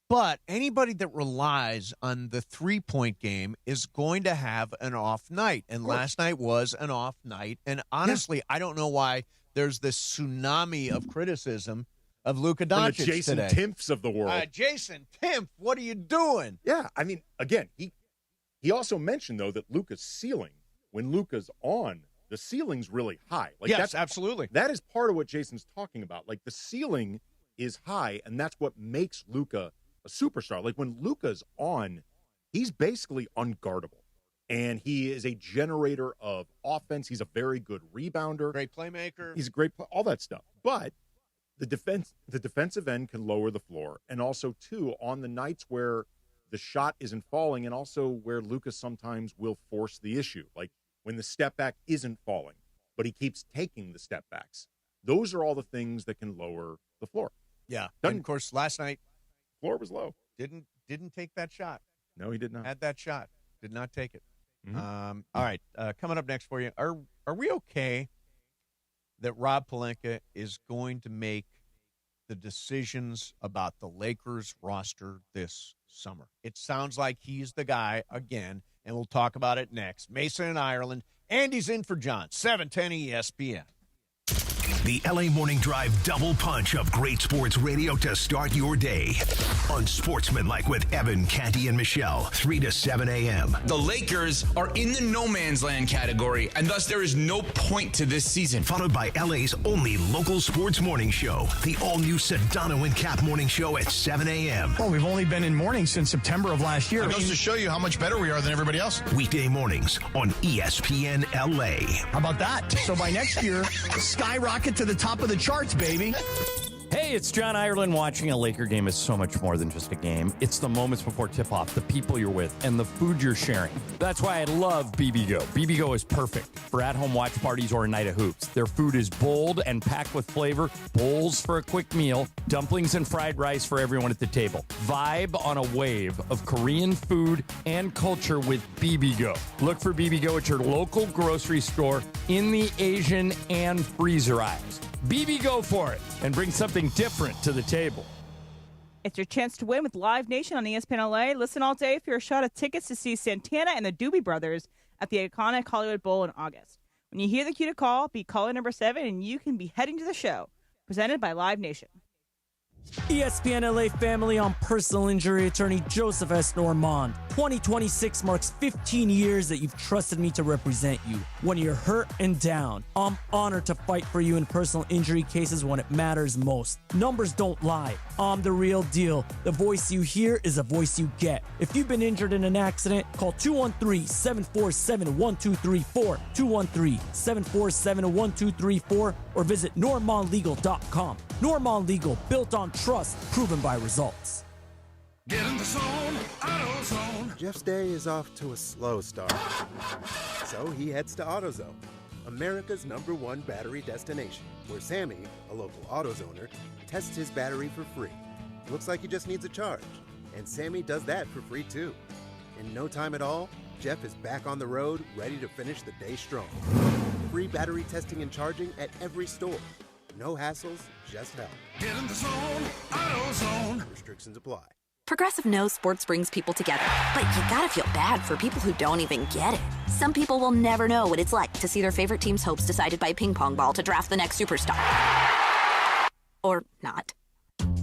But anybody that relies on the three-point game is going to have an off night. And last night was an off night. And honestly, I don't know why there's this tsunami of criticism of Luka Dončić the Jason today. Timpfs of the world. Jason Timpf, what are you doing? Yeah, I mean, again, he also mentioned, though, that Luka's ceiling, when Luka's on, the ceiling's really high. Like yes, absolutely. That is part of what Jason's talking about. Like, the ceiling is high, and that's what makes Luka a superstar. Like when Luka's on, he's basically unguardable. And he is a generator of offense. He's a very good rebounder. Great playmaker. He's a great all that stuff. But the defensive end can lower the floor. And also, too, on the nights where the shot isn't falling and also where Luka sometimes will force the issue. Like when the step back isn't falling, but he keeps taking the step backs. Those are all the things that can lower the floor. Yeah. And of course, last night, floor was low. Didn't take that shot. No, he did not. Had that shot. Did not take it. Mm-hmm. All right. Coming up next for you. Are we okay that Rob Pelinka is going to make the decisions about the Lakers roster this summer? It sounds like he's the guy again, and we'll talk about it next. Mason in Ireland. Andy's in for John. 710 ESPN. The LA Morning Drive double punch of great sports radio to start your day. Unsportsmanlike with Evan, Canty, and Michelle, 3 to 7 a.m. The Lakers are in the no man's land category, and thus there is no point to this season. Followed by LA's only local sports morning show, the all-new Sedano and Cap morning show at 7 a.m. Well, we've only been in morning since September of last year. It goes to show you how much better we are than everybody else. Weekday mornings on ESPN LA. How about that? So by next year, skyrocket to the top of the charts, baby. Hey, it's John Ireland. Watching a Laker game is so much more than just a game. It's the moments before tip-off, the people you're with, and the food you're sharing. That's why I love BBGO. BBGO is perfect for at-home watch parties or a night of hoops. Their food is bold and packed with flavor, bowls for a quick meal, dumplings and fried rice for everyone at the table. Vibe on a wave of Korean food and culture with BBGO. Look for BBGO at your local grocery store in the Asian and freezer aisles. BB, go for it and bring something different to the table. It's your chance to win with Live Nation on ESPN LA. Listen all day for your shot at tickets to see Santana and the Doobie Brothers at the iconic Hollywood Bowl in August. When you hear the cue to call, be caller number 7 and you can be heading to the show. Presented by Live Nation. ESPN LA family, on personal injury attorney Joseph S. Normand. 2026 marks 15 years that you've trusted me to represent you when you're hurt and down. I'm honored to fight for you in personal injury cases when it matters most. Numbers don't lie. I'm the real deal. The voice you hear is a voice you get. If you've been injured in an accident, call 213-747-1234, 213-747-1234, or visit normandlegal.com. Normand Legal, built on trust, proven by results. Get in the zone, AutoZone. Jeff's day is off to a slow start. So he heads to AutoZone, America's #1 battery destination, where Sammy, a local AutoZoner, tests his battery for free. Looks like he just needs a charge. And Sammy does that for free too. In no time at all, Jeff is back on the road, ready to finish the day strong. Free battery testing and charging at every store. No hassles, just help. Get in the zone, AutoZone. Restrictions apply. Progressive knows sports brings people together, but you gotta feel bad for people who don't even get it. Some people will never know what it's like to see their favorite team's hopes decided by a ping pong ball to draft the next superstar. Or not.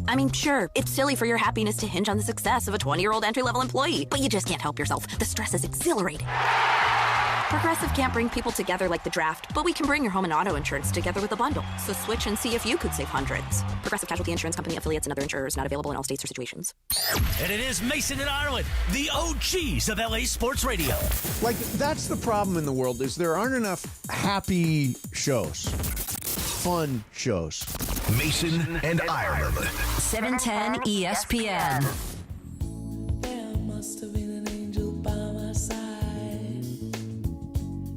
I mean, sure, it's silly for your happiness to hinge on the success of a 20-year-old entry-level employee, but you just can't help yourself. The stress is exhilarating. Progressive can't bring people together like the draft, but we can bring your home and auto insurance together with a bundle. So switch and see if you could save hundreds. Progressive Casualty Insurance Company, affiliates, and other insurers not available in all states or situations. And it is Mason and Ireland, the OGs of LA Sports Radio. Like, that's the problem in the world, is there aren't enough happy shows, fun shows. Mason and Ireland. 710 ESPN. There must have been an angel by my side.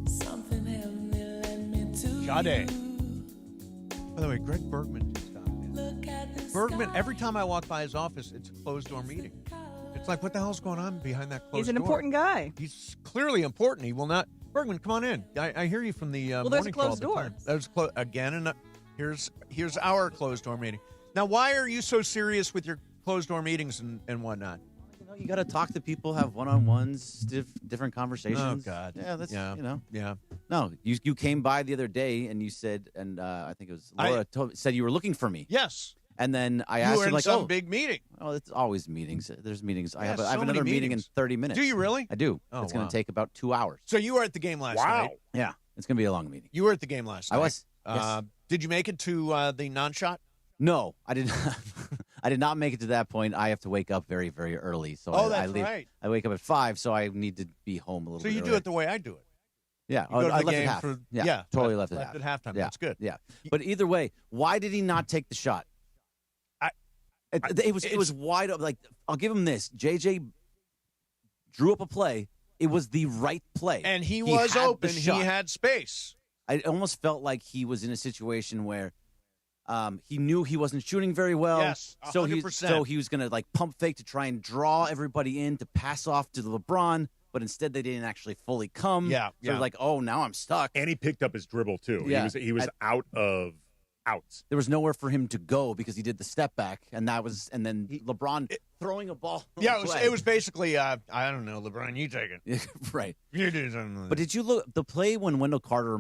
Something heavenly led me to Sade. By the way, Greg Bergman just stopped in. Bergman, every time I walk by his office, it's a closed-door meeting. It's like, what the hell's going on behind that closed door? He's an important guy. He's clearly important. He will not... Bergman, come on in. I hear you from the there's morning a closed call. door. There's again, and here's our closed-door meeting. Now, why are you so serious with your closed-door meetings and whatnot? You got to talk to people, have one-on-ones, different conversations. Oh, God. Yeah, that's, Yeah. Yeah. No, you came by the other day and you said, and I think it was Laura said you were looking for me. Yes. And then I You asked were her, in like, some big meeting. Oh, it's always meetings. There's meetings. I Yeah, have so another many meeting in meetings. 30 minutes. Do you really? I do. Oh, it's going wow. to take about 2 hours. So you were at the game last night. Yeah, it's going to be a long meeting. You were at the game last night. I was. Yes. Did you make it to the non-shot? No, I did not. I did not make it to that point. I have to wake up very, very early. So Oh, I that's leave. right. I wake up at 5, so I need to be home a little So bit you do early. it the way I do it. Yeah, You go to I the left game at half. for- yeah, totally left left at halftime. Yeah, That's good. Yeah, but either way, why did he not take the shot? It was wide open. Like, I'll give him this. JJ drew up a play. It was the right play, And he was had the open. He shot. had space. I almost felt like he was in a situation where he knew he wasn't shooting very well. Yes, so 100%. he was going to like pump fake to try and draw everybody in to pass off to LeBron, but instead they didn't actually fully come. Yeah, so yeah. like, oh, now I'm stuck. And he picked up his dribble too. Yeah. He was out of outs. There was nowhere for him to go because he did the step back, and then LeBron throwing a ball. Yeah, it was basically, I don't know, LeBron, you take it. Right. You do something. But did you look the play when Wendell Carter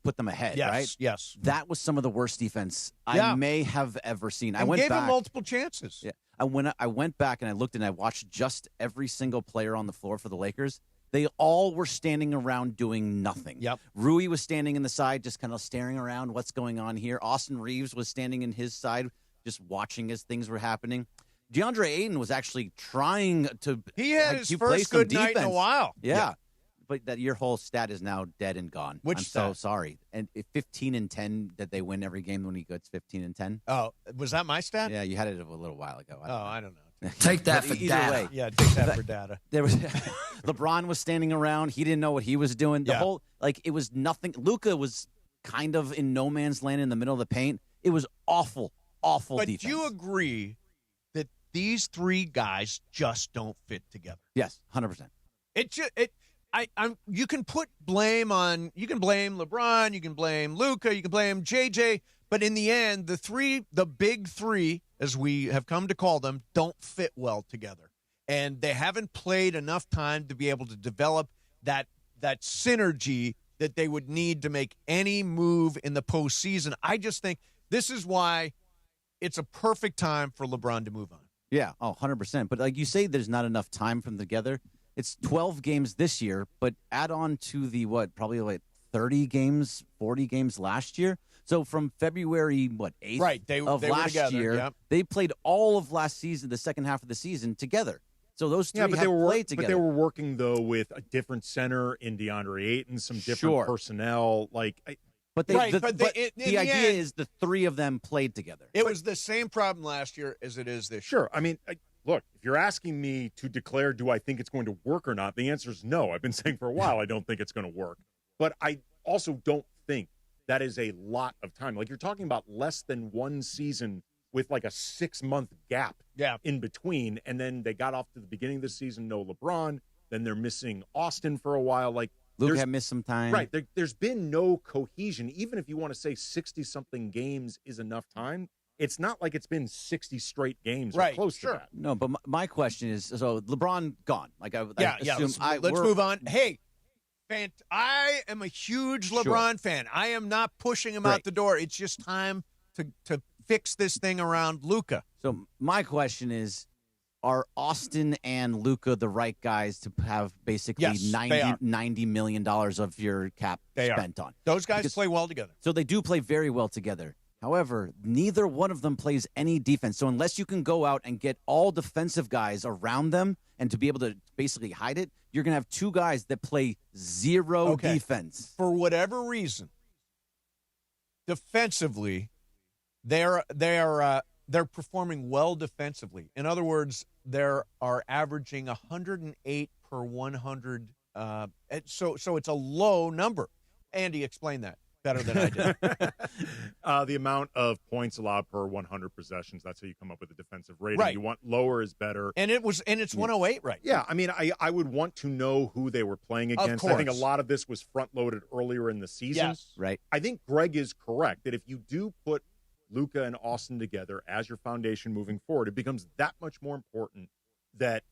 put them ahead? Yes, right. yes. That was some of the worst defense Yeah. I may have ever seen. I And went gave back. him multiple chances. Yeah. I went back and I looked and I watched just every single player on the floor for the Lakers. They all were standing around doing nothing. Yep. Rui was standing in the side, just kind of staring around what's going on here. Austin Reeves was standing in his side, just watching as things were happening. DeAndre Ayton was actually trying to He had his play first some good night in a defense. while. Yeah. but that your whole stat is now dead and gone. Which I'm so sorry. And 15-10, that they win every game when he gets 15-10. Oh, was that my stat? Yeah, you had it a little while ago. I don't know. Take that for either data. way, Yeah, take that for data. there was LeBron was standing around. He didn't know what he was doing. The whole it was nothing. Luca was kind of in no man's land in the middle of the paint. It was awful But defense. do you agree that these three guys just don't fit together? Yes, 100%. You can put blame on. You can blame LeBron. You can blame Luca. You can blame JJ. But in the end, the big three, as we have come to call them, don't fit well together, and they haven't played enough time to be able to develop that synergy that they would need to make any move in the postseason. I just think this is why it's a perfect time for LeBron to move on. Yeah, 100%. But like you say, there's not enough time from together. It's 12 games this year, but add on to the, probably like 30 games, 40 games last year. So from February, 8th of they last together, year, yep. they played all of last season, the second half of the season, together. So those three but they were played together. But they were working, though, with a different center in DeAndre Ayton, some different personnel. But the idea is the three of them played together. It was the same problem last year as it is this year. Sure. I mean, look, if you're asking me to declare do I think it's going to work or not, the answer is no. I've been saying for a while I don't think it's going to work. But I also don't think that is a lot of time. Like, you're talking about less than one season with like a 6-month gap in between. And then they got off to the beginning of the season, no LeBron. Then they're missing Austin for a while. Like, Luke had missed some time. Right. There's been no cohesion. Even if you want to say 60-something games is enough time, it's not like it's been 60 straight games or close to that. No, but my question is, so LeBron gone. Like I assume let's move on. Hey, I am a huge LeBron fan. I am not pushing him out the door. It's just time to fix this thing around Luca. So my question is, are Austin and Luca the right guys to have basically $90 million of your cap spent on? Those guys play well together. So they do play very well together. However, neither one of them plays any defense. So unless you can go out and get all defensive guys around them and to be able to basically hide it, you're going to have two guys that play zero defense. For whatever reason, defensively, they're performing well defensively. In other words, they are averaging 108 per 100. So it's a low number. Andy, explain that better than I did. The amount of points allowed per 100 possessions. That's how you come up with a defensive rating. Right. You want lower is better. And it's 108 right now. Yeah, I mean, I would want to know who they were playing against. I think a lot of this was front-loaded earlier in the season. Yes. Right. I think Greg is correct that if you do put Luca and Austin together as your foundation moving forward, it becomes that much more important that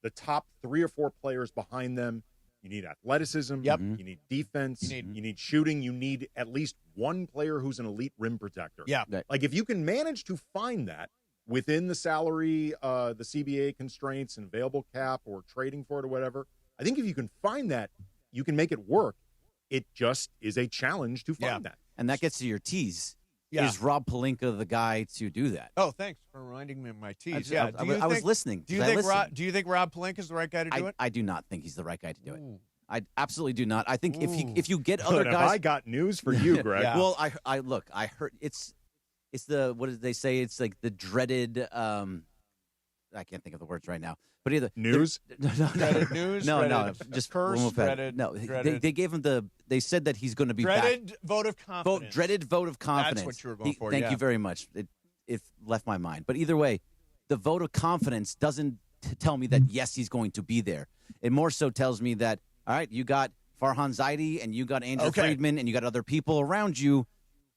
the top 3 or 4 players behind them, you need athleticism, you need defense, you need shooting, you need at least one player who's an elite rim protector. Yeah. Like, if you can manage to find that within the salary, the CBA constraints and available cap or trading for it or whatever, I think if you can find that, you can make it work. It just is a challenge to find that. And that gets to your tease. Yeah. Is Rob Pelinka the guy to do that? Oh, I for reminding me of my tease. I was listening. Do you think Rob Pelinka is the right guy to do it? I do not think he's the right guy to do it. I absolutely do not. I think if you get other guys, I got news for you, Greg. Well, I heard it's the, what did they say? It's like the dreaded. I can't think of the words right now. But either news, dreaded news, no, just curse, dreaded. No, dreaded. They gave him they said that he's going to be dreaded back. vote of confidence. Dreaded vote of confidence. That's what you were going for. Thank you very much. It left my mind, but either way, the vote of confidence doesn't tell me that yes, he's going to be there. It more so tells me that all right, you got Farhan Zaidi and you got Andrew Friedman and you got other people around you.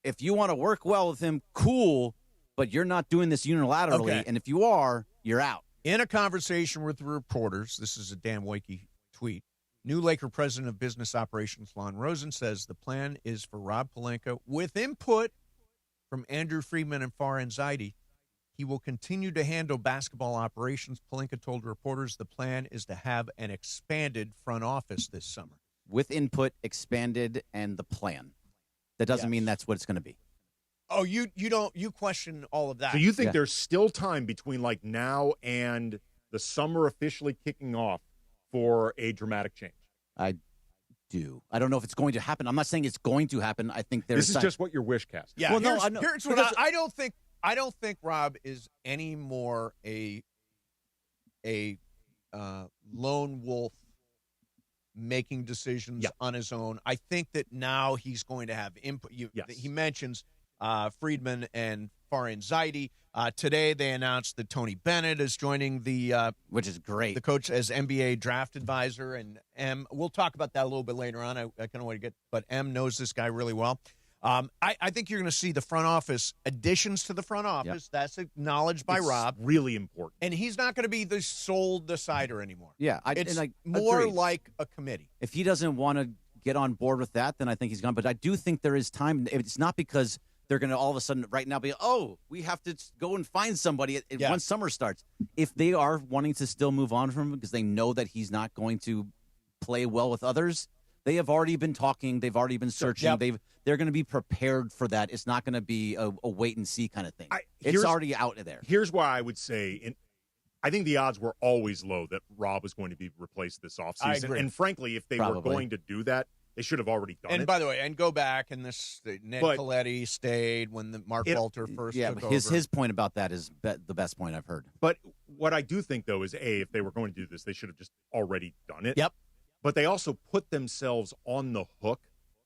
If you want to work well with him, cool, but you're not doing this unilaterally. Okay. And if you are, you're out. In a conversation with reporters, this is a Dan Wakey tweet, new Laker president of business operations, Lon Rosen, says the plan is for Rob Pelinka, with input from Andrew Friedman and Farhan Zaidi, he will continue to handle basketball operations. Pelinka told reporters the plan is to have an expanded front office this summer. With input, expanded, and the plan. That doesn't mean that's what it's going to be. Oh, you question all of that. So you think there's still time between like now and the summer officially kicking off for a dramatic change? do. I don't know if it's going to happen. I'm not saying it's going to happen. I think there's This is just what your wish cast. Yeah. Well, Here's what I don't think Rob is any more a lone wolf making decisions on his own. I think that now he's going to have input. He mentions Friedman and Farhan Zaidi. Today they announced that Tony Bennett is joining which is great, the coach as NBA draft advisor. And M, we'll talk about that a little bit later on. I kind of want to get, but M knows this guy really well. I think you're going to see the front office additions to the front office. Yep. That's acknowledged by Rob. Really important. And he's not going to be the sole decider anymore. Yeah, it's more like a committee. If he doesn't want to get on board with that, then I think he's gone. But I do think there is time. It's not because they're going to all of a sudden right now be, we have to go and find somebody once summer starts. If they are wanting to still move on from him because they know that he's not going to play well with others, they have already been talking. They've already been searching. They're going to be prepared for that. It's not going to be a wait and see kind of thing. It's already out there. Here's why I would say, I think the odds were always low that Rob was going to be replaced this offseason. I agree. And frankly, if they were going to do that, they should have already done it. And by the way, and go back, and Ned Coletti stayed when the Mark Walter first took over. His point about that is the best point I've heard. But what I do think, though, is, if they were going to do this, they should have just already done it. Yep. But they also put themselves on the hook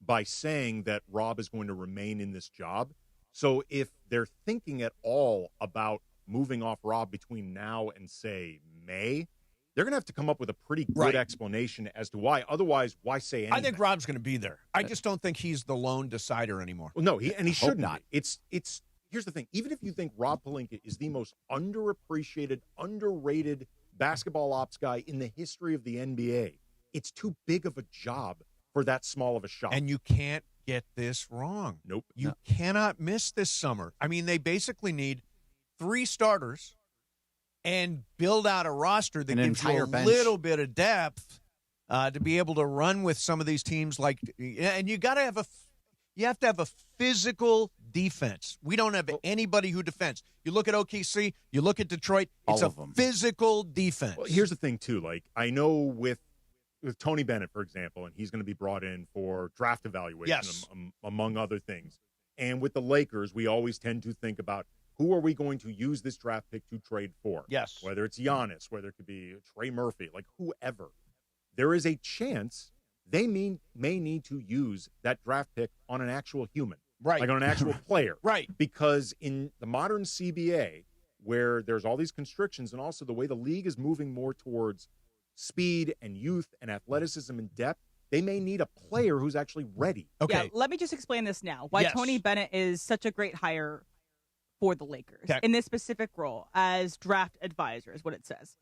by saying that Rob is going to remain in this job. So if they're thinking at all about moving off Rob between now and, say, May, they're going to have to come up with a pretty good explanation as to why. Otherwise, why say anything? I think Rob's going to be there. I just don't think he's the lone decider anymore. Well, no, he should not. It's here's the thing. Even if you think Rob Pelinka is the most underappreciated, underrated basketball ops guy in the history of the NBA, it's too big of a job for that small of a shop. And you can't get this wrong. Nope. You cannot miss this summer. I mean, they basically need 3 starters and build out a roster that gives you a little bit of depth to be able to run with some of these teams. And you got to have you have to have a physical defense. We don't have anybody who defends. You look at OKC, you look at Detroit, it's a physical defense. Well, here's the thing, too. I know with Tony Bennett, for example, and he's going to be brought in for draft evaluation, among other things. And with the Lakers, we always tend to think about who are we going to use this draft pick to trade for? Yes. Whether it's Giannis, whether it could be Trey Murphy, whoever. There is a chance they may need to use that draft pick on an actual human. Right. On an actual player. Right. Because in the modern CBA, where there's all these constrictions and also the way the league is moving more towards speed and youth and athleticism and depth, they may need a player who's actually ready. Okay. Yeah, let me just explain this now. Why Tony Bennett is such a great hire for the Lakers in this specific role as draft advisor is what it says.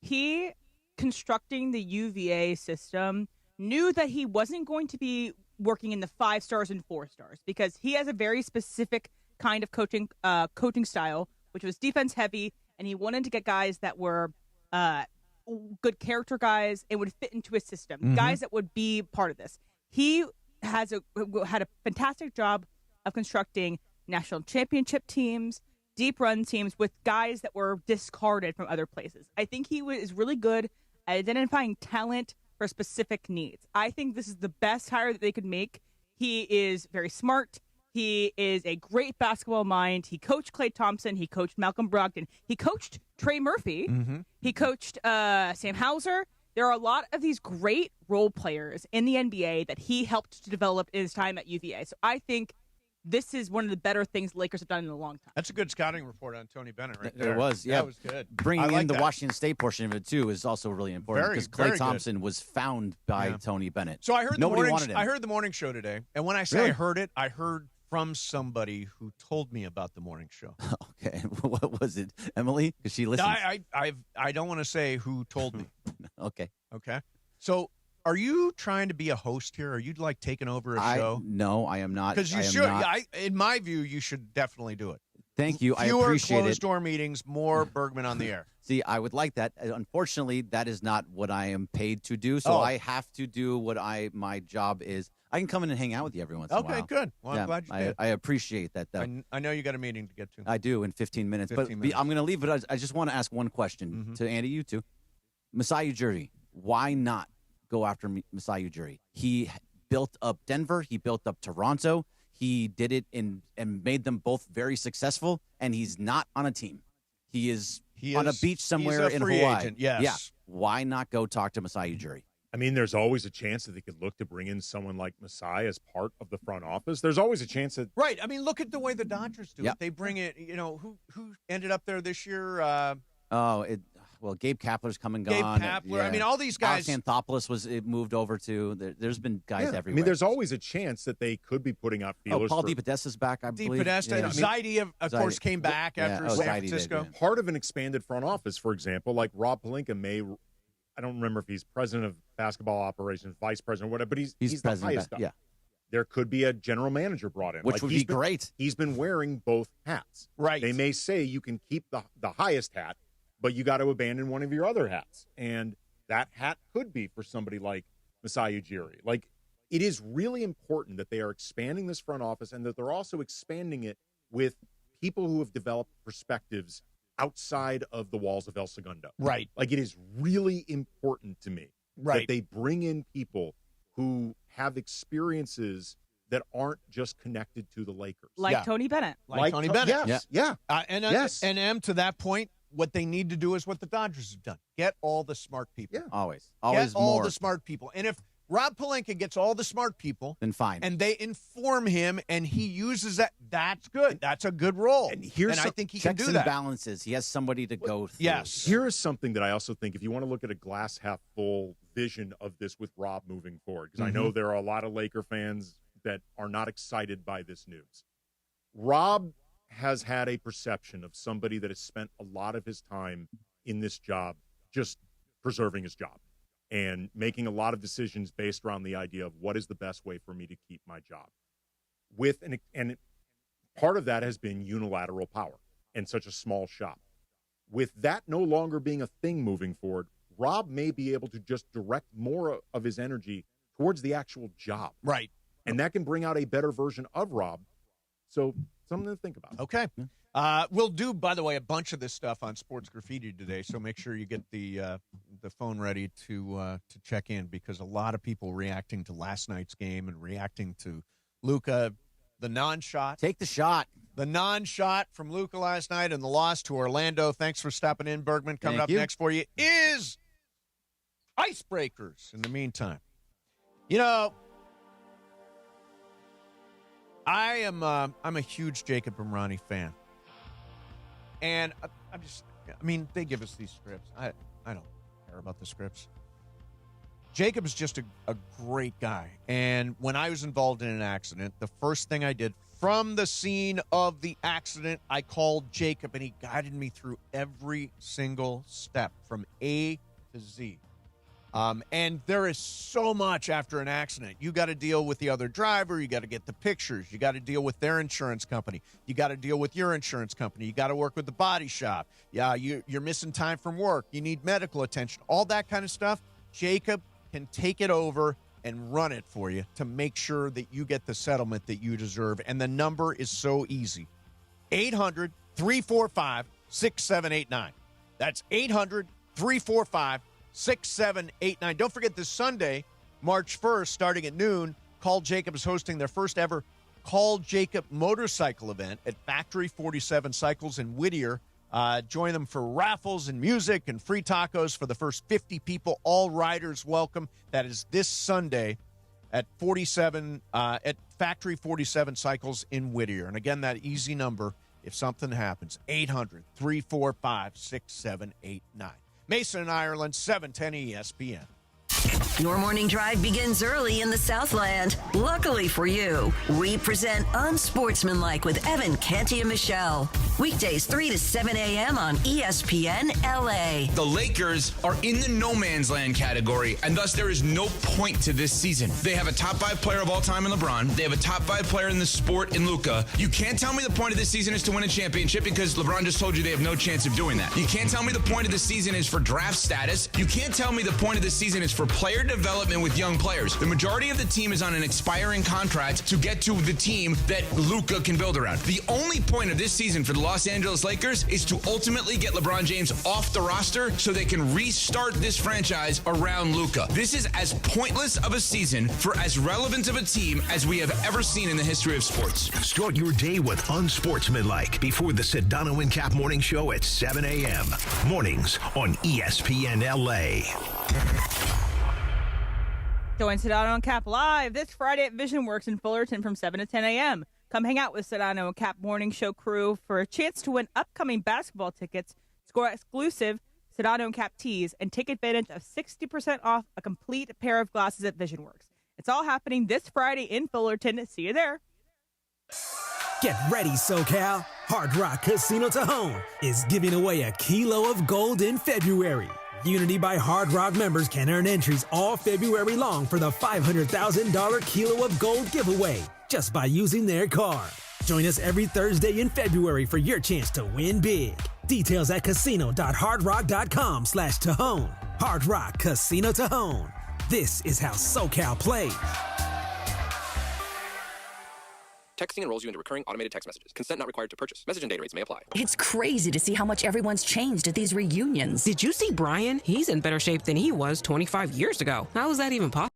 He, constructing the UVA system, knew that he wasn't going to be working in the 5 stars and 4 stars because he has a very specific kind of coaching style, which was defense heavy, and he wanted to get guys that were good character guys and would fit into his system, guys that would be part of this. He had a fantastic job of constructing national championship teams, deep run teams with guys that were discarded from other places. I think he is really good at identifying talent for specific needs. I think this is the best hire that they could make. He is very smart. He is a great basketball mind. He coached Klay Thompson. He coached Malcolm Brogdon. He coached Trey Murphy. He coached Sam Hauser. There are a lot of these great role players in the NBA that he helped to develop in his time at UVA. So I think this is one of the better things the Lakers have done in a long time. That's a good scouting report on Tony Bennett right there. It was, yeah. That was good. Bringing in the Washington State portion of it, too, is also really important because Klay Thompson was found by Tony Bennett. So I heard Nobody wanted him. I heard the morning show today, and when I say I heard it, I heard from somebody who told me about the morning show. Okay. What was it? Emily? Because she listens. I don't want to say who told me. Okay. So are you trying to be a host here? Are you taking over a show? No, I am not. Because you should. In my view, you should definitely do it. Thank you. I Fewer appreciate it. closed-door meetings, more Bergman on the air. See, I would like that. Unfortunately, that is not what I am paid to do, so I have to do what my job is. I can come in and hang out with you every once in a while. Okay, good. Well, I'm glad you did. I appreciate that, though. I know you got a meeting to get to. I do in 15 minutes. 15 minutes. I'm going to leave, but I just want to ask one question to Andy, you too. Masai Ujiri, why not go after Masai Ujiri. He built up Denver. He built up Toronto. He did it and made them both very successful, and he's not on a team. He is on a beach somewhere in Hawaii. Agent, yes. Yeah. Why not go talk to Masai Ujiri? I mean, there's always a chance that they could look to bring in someone like Masai as part of the front office. There's always a chance that... Right. I mean, look at the way the Dodgers do it. They bring it, who ended up there this year? Gabe Kapler's come and gone. Gabe Kapler. Yeah. I mean, all these guys... Alex Anthopoulos moved over to... There's been guys everywhere. I mean, there's always a chance that they could be putting out feelers. Paul DePodesta's back, I believe. DePodesta. Zaidi, of course, came back after San Francisco. Part of an expanded front office, for example, like Rob Pelinka may... I don't remember if he's president of basketball operations, vice president, or whatever, but he's the highest up. Yeah. There could be a general manager brought in. Which would be great. He's been wearing both hats. Right. They may say you can keep the highest hat, but you got to abandon one of your other hats. And that hat could be for somebody like Masai Ujiri. Like, it is really important that they are expanding this front office and that they're also expanding it with people who have developed perspectives outside of the walls of El Segundo. Right. Like, it is really important to me that they bring in people who have experiences that aren't just connected to the Lakers. Like Tony Bennett. Like Tony Bennett. Yes. Yeah. And to that point, what they need to do is what the Dodgers have done. Get all the smart people. Yeah. Always Get all more. the smart people. And if Rob Pelinka gets all the smart people, then fine. And they inform him, and he uses that. That's good. That's a good role. And I think he can do and that. balances. He has somebody to go through. Yes. Here is something that I also think, if you want to look at a glass half full vision of this with Rob moving forward, because I know there are a lot of Laker fans that are not excited by this news. Rob has had a perception of somebody that has spent a lot of his time in this job just preserving his job and making a lot of decisions based around the idea of what is the best way for me to keep my job. And part of that has been unilateral power and such a small shop. With that no longer being a thing moving forward, Rob may be able to just direct more of his energy towards the actual job. Right. And that can bring out a better version of Rob. So something to think about. Okay. We'll do, by the way, a bunch of this stuff on Sports Graffiti today, so make sure you get the phone ready to check in, because a lot of people reacting to last night's game and reacting to Luka, the non-shot. Take the shot. The non-shot from Luka last night and the loss to Orlando. Thanks for stopping in, Bergman. Coming up next for you is Icebreakers. In the meantime, I'm a huge Jacob Imrani fan. And they give us these scripts. I don't care about the scripts. Jacob's just a great guy. And when I was involved in an accident, the first thing I did from the scene of the accident, I called Jacob, and he guided me through every single step from A to Z. And there is so much after an accident. You got to deal with the other driver. You got to get the pictures. You got to deal with their insurance company. You got to deal with your insurance company. You got to work with the body shop. Yeah, you're missing time from work. You need medical attention. All that kind of stuff. Jacob can take it over and run it for you to make sure that you get the settlement that you deserve. And the number is so easy. 800-345-6789. That's 800-345-6789. Don't forget this Sunday, March 1st, starting at noon, Call Jacob is hosting their first ever Call Jacob motorcycle event at Factory 47 Cycles in Whittier. Join them for raffles and music and free tacos for the first 50 people. All riders welcome. That is this Sunday at Factory 47 Cycles in Whittier. And again, that easy number, if something happens, 800-345-6789. Mason in Ireland, 710 ESPN. Your morning drive begins early in the Southland. Luckily for you, we present Unsportsmanlike with Evan, Canty, and Michelle. Weekdays 3 to 7 a.m. on ESPN LA. The Lakers are in the no man's land category, and thus there is no point to this season. They have a top 5 player of all time in LeBron. They have a top 5 player in the sport in Luca. You can't tell me the point of this season is to win a championship, because LeBron just told you they have no chance of doing that. You can't tell me the point of the season is for draft status. You can't tell me the point of the season is for player development with young players. The majority of the team is on an expiring contract to get to the team that Luka can build around. The only point of this season for the Los Angeles Lakers is to ultimately get LeBron James off the roster so they can restart this franchise around Luka. This is as pointless of a season for as relevant of a team as we have ever seen in the history of sports. Start your day with unsportsmanlike before the Sedano and Cap Morning Show at 7 a.m. Mornings on ESPN LA. Join Sedano and Cap live this Friday at Vision Works in Fullerton from 7 to 10 a.m. Come hang out with Sedano and Cap Morning Show crew for a chance to win upcoming basketball tickets, score exclusive Sedano and Cap tees, and take advantage of 60% off a complete pair of glasses at Vision Works. It's all happening this Friday in Fullerton. See you there. Get ready, SoCal. Hard Rock Casino Tajon is giving away a kilo of gold in February. Unity by Hard Rock members can earn entries all February long for the $500,000 kilo of gold giveaway just by using their card. Join us every Thursday in February for your chance to win big. Details at casino.hardrock.com/Tajon. Hard Rock Casino Tajon. This is how SoCal plays. Texting enrolls you into recurring automated text messages. Consent not required to purchase. Message and data rates may apply. It's crazy to see how much everyone's changed at these reunions. Did you see Brian? He's in better shape than he was 25 years ago. How is that even possible?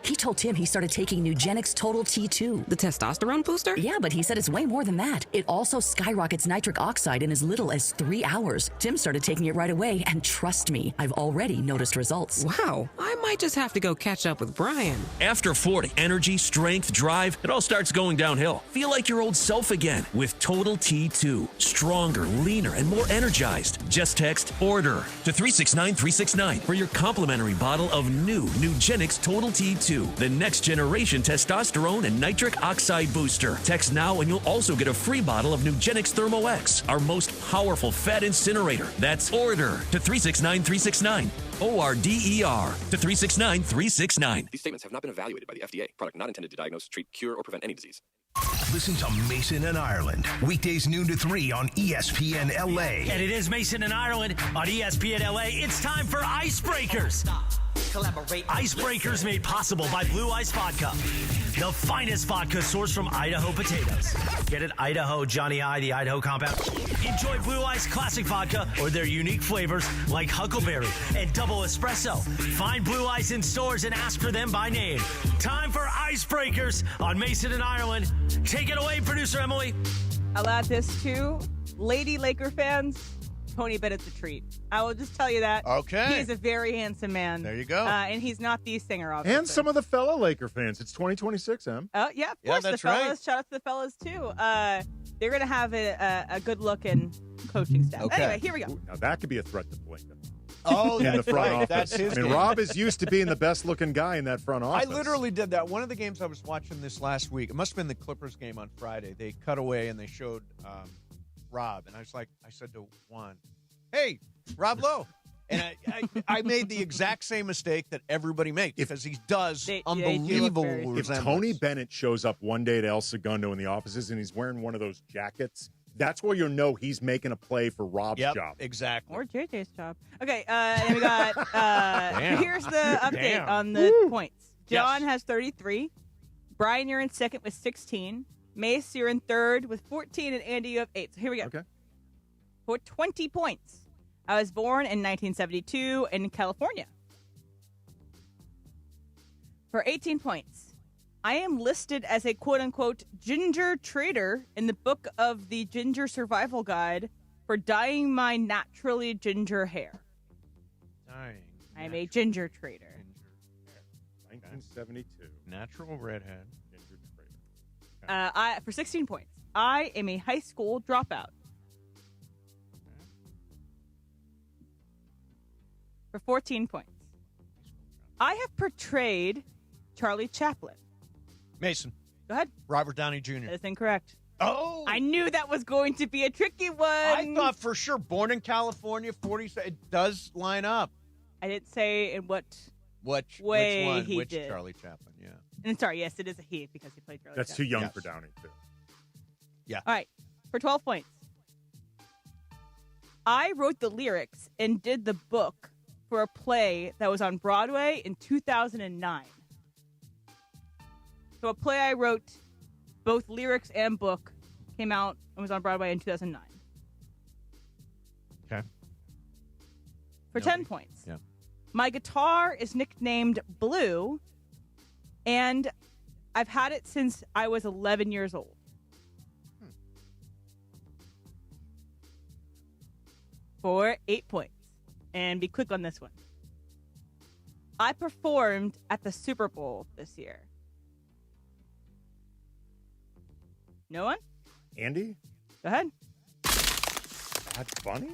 He told Tim he started taking Nugenix Total T2. The testosterone booster? Yeah, but he said it's way more than that. It also skyrockets nitric oxide in as little as 3 hours. Tim started taking it right away, and trust me, I've already noticed results. Wow, I might just have to go catch up with Brian. After 40, energy, strength, drive, it all starts going downhill. Feel like your old self again with Total T2. Stronger, leaner, and more energized. Just text ORDER to 369-369 for your complimentary bottle of new Nugenix Total T2. The next generation testosterone and nitric oxide booster. Text now and you'll also get a free bottle of Nugenix Thermo X, our most powerful fat incinerator. That's ORDER to 369-369. ORDER to 369-369. These statements have not been evaluated by the FDA. Product not intended to diagnose, treat, cure, or prevent any disease. Listen to Mason and Ireland. Weekdays noon to 3 on ESPN LA. And it is Mason and Ireland on ESPN LA. It's time for Icebreakers. Icebreakers made possible by Blue Ice Vodka, the finest vodka sourced from Idaho potatoes. Get it? Idaho, Johnny I, the Idaho compound. Enjoy Blue Ice Classic Vodka or their unique flavors like Huckleberry and Double Espresso. Find Blue Ice in stores and ask for them by name. Time for Icebreakers on Mason and Ireland. Take it away, producer Emily. I'll add this too. Lady Laker fans, Tony Bennett's a treat. I will just tell you that. Okay. He is a very handsome man. There you go. And he's not the singer, obviously. And some of the fellow Laker fans. It's 2026, Em. Oh, yeah, of course. that's the fellas. right. Shout out to the fellas, too. They're going to have a good look in coaching staff. Okay. Anyway, here we go. Now, that could be a threat to Blinken. Oh, in the that's front right. office. That's his game. Rob is used to being the best-looking guy in that front office. I literally did that. One of the games I was watching this last week, it must have been the Clippers game on Friday. They cut away and they showed Rob. And I said to Juan, hey, Rob Lowe. And I made the exact same mistake that everybody makes because he does unbelievable If Tony Bennett shows up one day at El Segundo in the offices and he's wearing one of those jackets, that's where you'll know he's making a play for Rob's job. Exactly. Or JJ's job. Okay, and we got here's the update on the points. John has 33. Brian, you're in second with 16. Mace, you're in third with 14. And Andy, you have 8. So here we go. Okay. For 20 points. I was born in 1972 in California. For 18 points, I am listed as a quote-unquote ginger trader in the book of the Ginger Survival Guide for dyeing my naturally ginger hair. I am a ginger trader. 1972. Natural redhead. Ginger trader. For 16 points, I am a high school dropout. For 14 points, I have portrayed Charlie Chaplin. Mason. Go ahead. Robert Downey Jr. That's incorrect. Oh. I knew that was going to be a tricky one. I thought for sure, born in California, 40. It does line up. I didn't say in what way which one? he Which did. Charlie Chaplin, yeah. And sorry, yes, it is a he because he played Charlie That's Chaplin. too young for Downey, too. Yeah. All right. For 12 points, I wrote the lyrics and did the book for a play that was on Broadway in 2009. So a play I wrote, both lyrics and book, came out and was on Broadway in 2009. Okay. For 10 points. Yeah. My guitar is nicknamed Blue, and I've had it since I was 11 years old. For 8 points. And be quick on this one. I performed at the Super Bowl this year. No one? Andy? Go ahead. That's funny.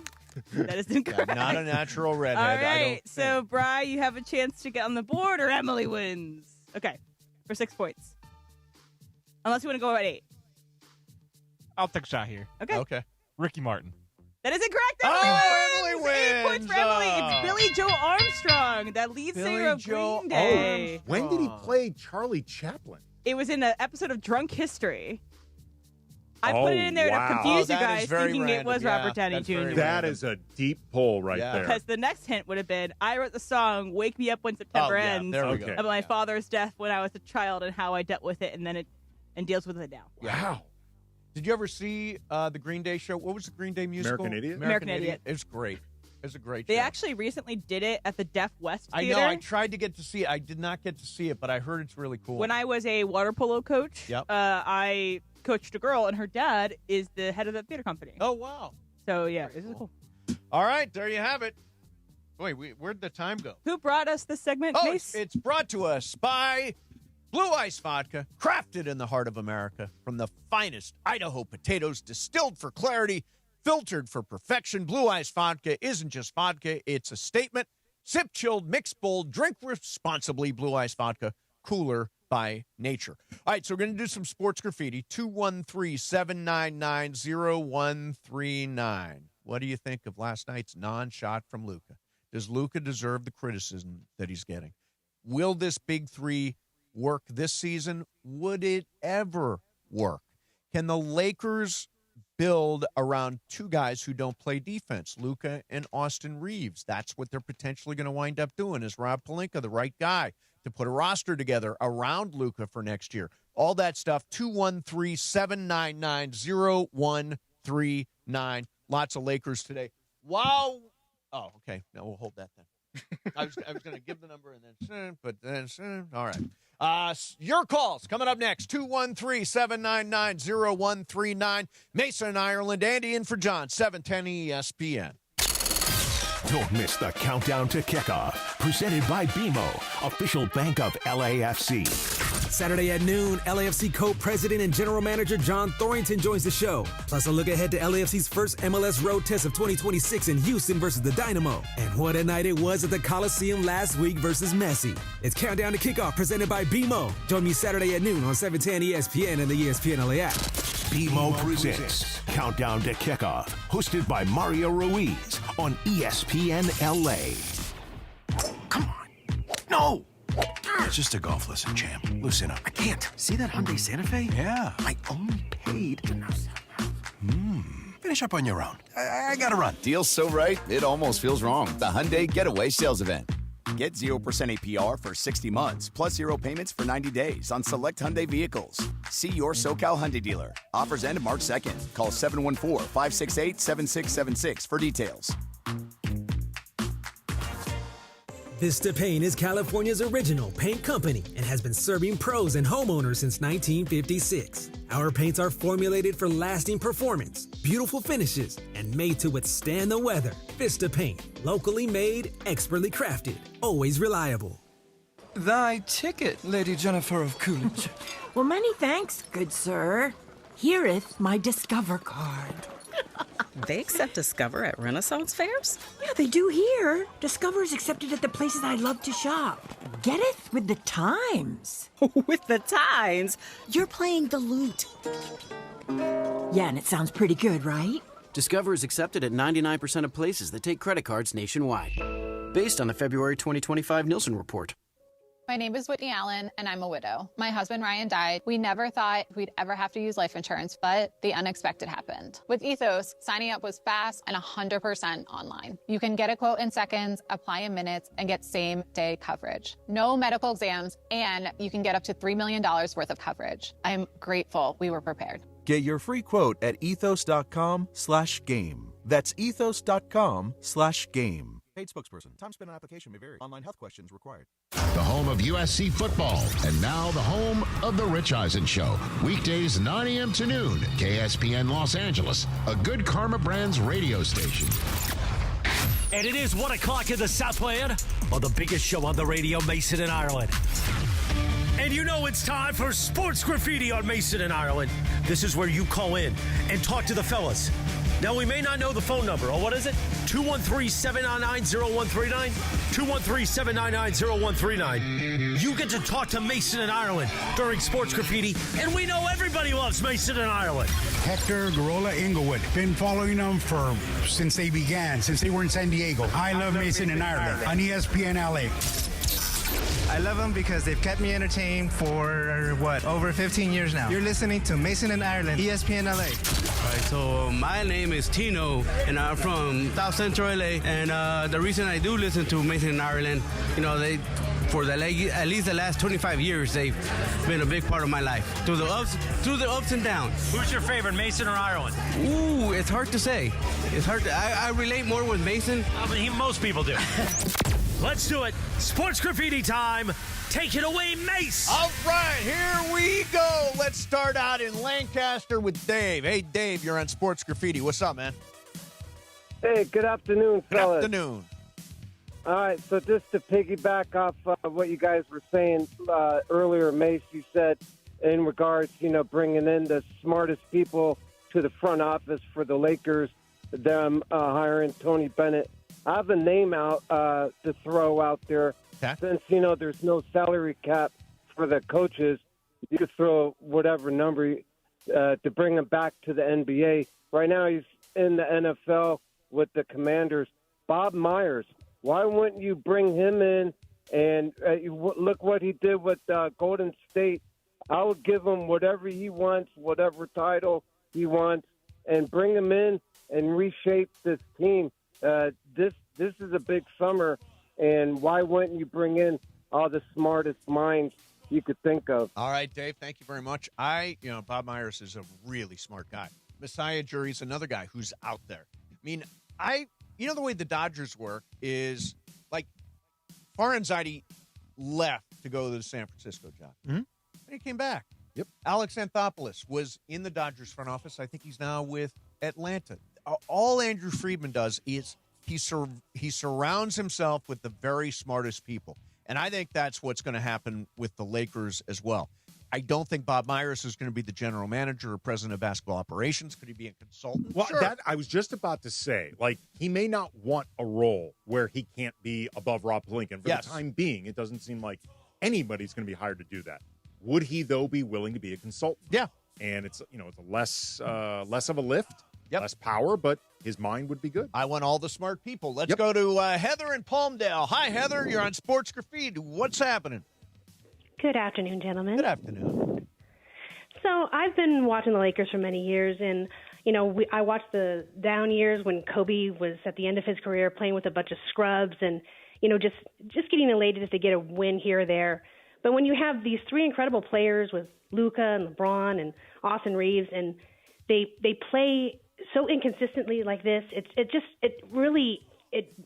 That is incorrect. Yeah, not a natural redhead. All right. So, Bri, you have a chance to get on the board, or Emily wins. Okay. For 6 points. Unless you want to go at 8. I'll take a shot here. Okay. Ricky Martin. That is incorrect. Emily wins. 8 points for Emily. It's Billy Joe Armstrong, that lead singer of Green Day. When did he play Charlie Chaplin? It was in an episode of Drunk History. I put it in there to confuse you guys, thinking it was Robert Downey Jr. That is a deep pull right there. Because the next hint would have been, I wrote the song "Wake Me Up When September Ends" there we go. about my father's death when I was a child and how I dealt with it, and then deals with it now. Wow. Did you ever see the Green Day show? What was the Green Day musical? American Idiot? American Idiot. It's great. It's a great They show. actually recently did it at the Deaf West I Theater. know. I tried to get to see it. I did not get to see it, but I heard it's really cool. When I was a water polo coach, I coached a girl, and her dad is the head of the theater company. Oh, wow. So, yeah, this is cool. All right, there you have it. Boy, where'd the time go? Who brought us this segment, Oh, Mace? it's brought to us by Blue Ice Vodka, crafted in the heart of America from the finest Idaho potatoes, distilled for clarity, filtered for perfection. Blue Ice Vodka isn't just vodka, it's a statement. Sip chilled, mix bold, drink responsibly. Blue Ice Vodka, cooler by nature. All right, so we're going to do some sports graffiti. 213-799-0139. What do you think of last night's non-shot from Luca? Does Luca deserve the criticism that he's getting? Will this big three work this season? Would it ever work? Can the Lakers build around two guys who don't play defense, Luca and Austin Reeves? That's what they're potentially going to wind up doing. Is Rob Pelinka the right guy to put a roster together around Luca for next year? All that stuff, 213-799-0139. Lots of Lakers today. Wow. Oh, okay. No, we'll hold that then. I was going to give the number and then, but then, all right. Your calls coming up next. 213-799-0139. Mason, Ireland, Andy in for John, 710 ESPN. Don't miss the countdown to kickoff. Presented by BMO, official bank of LAFC. Saturday at noon, LAFC co-president and general manager John Thornton joins the show. Plus a look ahead to LAFC's first MLS road test of 2026 in Houston versus the Dynamo. And what a night it was at the Coliseum last week versus Messi. It's Countdown to Kickoff presented by BMO. Join me Saturday at noon on 710 ESPN and the ESPN LA app. BMO presents Countdown to Kickoff, hosted by Mario Ruiz on ESPN LA. Come on. No! It's just a golf lesson, champ. Loosen up. I can't. See that Hyundai Santa Fe? Yeah. I only paid. Finish up on your own. I gotta run. Deal's so right, it almost feels wrong. The Hyundai Getaway Sales Event. Get 0% APR for 60 months, plus 0 payments for 90 days on select Hyundai vehicles. See your SoCal Hyundai dealer. Offers end March 2nd. Call 714-568-7676 for details. Vista Paint is California's original paint company and has been serving pros and homeowners since 1956. Our paints are formulated for lasting performance, beautiful finishes, and made to withstand the weather. Vista Paint, locally made, expertly crafted, always reliable. Thy ticket, Lady Jennifer of Coolidge. Well, many thanks, good sir. Here'th my Discover card. They accept Discover at Renaissance fairs? Yeah, they do here. Discover's accepted at the places I love to shop. Getteth with the times. With the times? You're playing the lute. Yeah, and it sounds pretty good, right? Discover is accepted at 99% of places that take credit cards nationwide. Based on the February 2025 Nielsen report. My name is Whitney Allen, and I'm a widow. My husband, Ryan, died. We never thought we'd ever have to use life insurance, but the unexpected happened. With Ethos, signing up was fast and 100% online. You can get a quote in seconds, apply in minutes, and get same-day coverage. No medical exams, and you can get up to $3 million worth of coverage. I'm grateful we were prepared. Get your free quote at ethos.com/game. That's ethos.com/game. Paid spokesperson. Time spent on application may vary. Online health questions required. The home of USC football, and now the home of The Rich Eisen Show. Weekdays 9 a.m. to noon, KSPN Los Angeles, a Good Karma Brands radio station. And it is 1 o'clock in the Southland on the biggest show on the radio, Mason and Ireland. And you know it's time for Sports Graffiti on Mason and Ireland. This is where you call in and talk to the fellas. Now, we may not know the phone number. Oh, what is it? 213-799-0139? 213-799-0139. You get to talk to Mason and Ireland during Sports Graffiti, and we know everybody loves Mason and Ireland. Hector Garola Inglewood. Been following them since they began, since they were in San Diego. I love Mason and Ireland on ESPN LA. I love them because they've kept me entertained for, over 15 years now. You're listening to Mason and Ireland, ESPN LA. All right, so my name is Tino, and I'm from South Central LA. And the reason I do listen to Mason and Ireland, for at least the last 25 years, they've been a big part of my life. Through the ups and downs. Who's your favorite, Mason or Ireland? Ooh, it's hard to say. It's hard to, I relate more with Mason. Most people do. Let's do it. Sports Graffiti time. Take it away, Mace. All right, here we go. Let's start out in Lancaster with Dave. Hey, Dave, you're on Sports Graffiti. What's up, man? Hey, good afternoon, fellas. Good afternoon. All right, so just to piggyback off what you guys were saying earlier, Mace, you said in regards, bringing in the smartest people to the front office for the Lakers, them hiring Tony Bennett. I have a name out to throw out there. Okay. Since, there's no salary cap for the coaches, you could throw whatever number to bring him back to the NBA. Right now he's in the NFL with the Commanders. Bob Myers, why wouldn't you bring him in? And look what he did with Golden State. I would give him whatever he wants, whatever title he wants, and bring him in and reshape this team. This is a big summer, and why wouldn't you bring in all the smartest minds you could think of? All right, Dave, thank you very much. Bob Myers is a really smart guy. Messiah Jury's another guy who's out there. The way the Dodgers work is like Faranzati left to go to the San Francisco job. Mm-hmm. And he came back. Yep. Alex Anthopoulos was in the Dodgers front office. I think he's now with Atlanta. All Andrew Friedman does is he surrounds himself with the very smartest people. And I think that's what's going to happen with the Lakers as well. I don't think Bob Myers is going to be the general manager or president of basketball operations. Could he be a consultant? Well, Sure. I was just about to say, he may not want a role where he can't be above Rob Pelinka. For the time being, it doesn't seem like anybody's going to be hired to do that. Would he, though, be willing to be a consultant? Yeah. And it's a less of a lift, less power, but his mind would be good. I want all the smart people. Let's go to Heather in Palmdale. Hi, Heather. You're on Sports Graffiti. What's happening? Good afternoon, gentlemen. Good afternoon. So I've been watching the Lakers for many years, and I watched the down years when Kobe was at the end of his career playing with a bunch of scrubs, and just getting elated if they get a win here or there. But when you have these three incredible players with Luca and LeBron and Austin Reeves, and they play so inconsistently like this, it really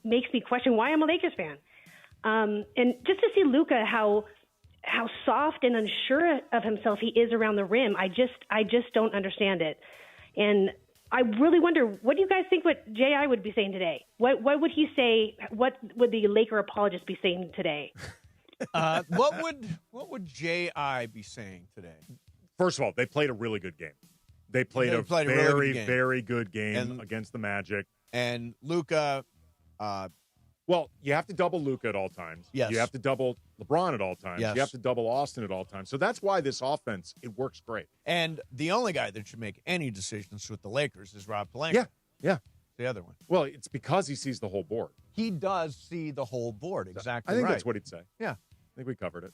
makes me question why I'm a Lakers fan. And just to see Luca, how soft and unsure of himself he is around the rim, I just don't understand it. And I really wonder, what do you guys think what J.I. would be saying today? What would he say? What would the Laker apologist be saying today? What would J.I. be saying today? First of all, they played a really good game. They played a very, very good game against the Magic. And Luca, well, you have to double Luca at all times. Yes. You have to double LeBron at all times. Yes. You have to double Austin at all times. So that's why this offense, it works great. And the only guy that should make any decisions with the Lakers is Rob Pelinka. Yeah. The other one. Well, it's because he sees the whole board. He does see the whole board. Exactly I think right. that's what he'd say. Yeah. think we covered it.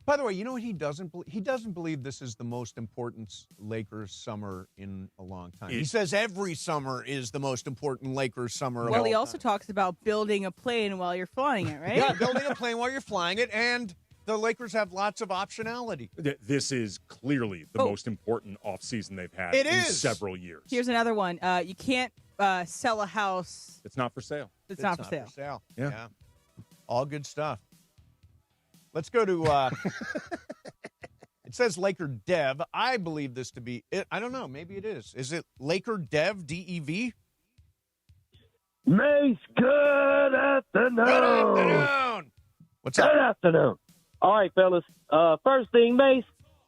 By the way, you know what he doesn't believe? He doesn't believe this is the most important Lakers summer in a long time. He says every summer is the most important Lakers summer of all time. Well, he also talks about building a plane while you're flying it, right? Yeah, building a plane while you're flying it, and the Lakers have lots of optionality. This is clearly the most important offseason they've had in several years. Here's another one. You can't sell a house. It's not for sale. It's not for sale. Yeah. All good stuff. Let's go to, it says Laker Dev. I believe this to be it. I don't know. Maybe it is. Is it Laker Dev, D-E-V? Mace, good afternoon. Good afternoon. What's up? Good afternoon. All right, fellas. First thing, Mace,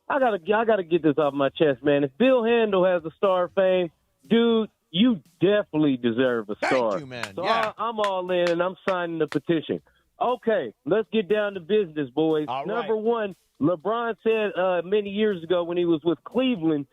I gotta get this off my chest, man. If Bill Handel has a star of fame, dude, you definitely deserve a star. Thank you, man. So yeah. I'm all in, and I'm signing the petition. Okay, let's get down to business, boys. All Number right. one, LeBron said many years ago when he was with Cleveland,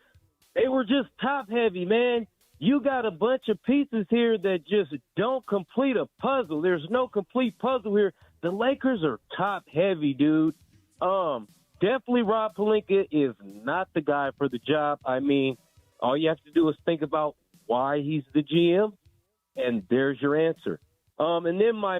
they were just top-heavy, man. You got a bunch of pieces here that just don't complete a puzzle. There's no complete puzzle here. The Lakers are top-heavy, dude. Definitely Rob Pelinka is not the guy for the job. I mean, all you have to do is think about why he's the GM, and there's your answer. And then my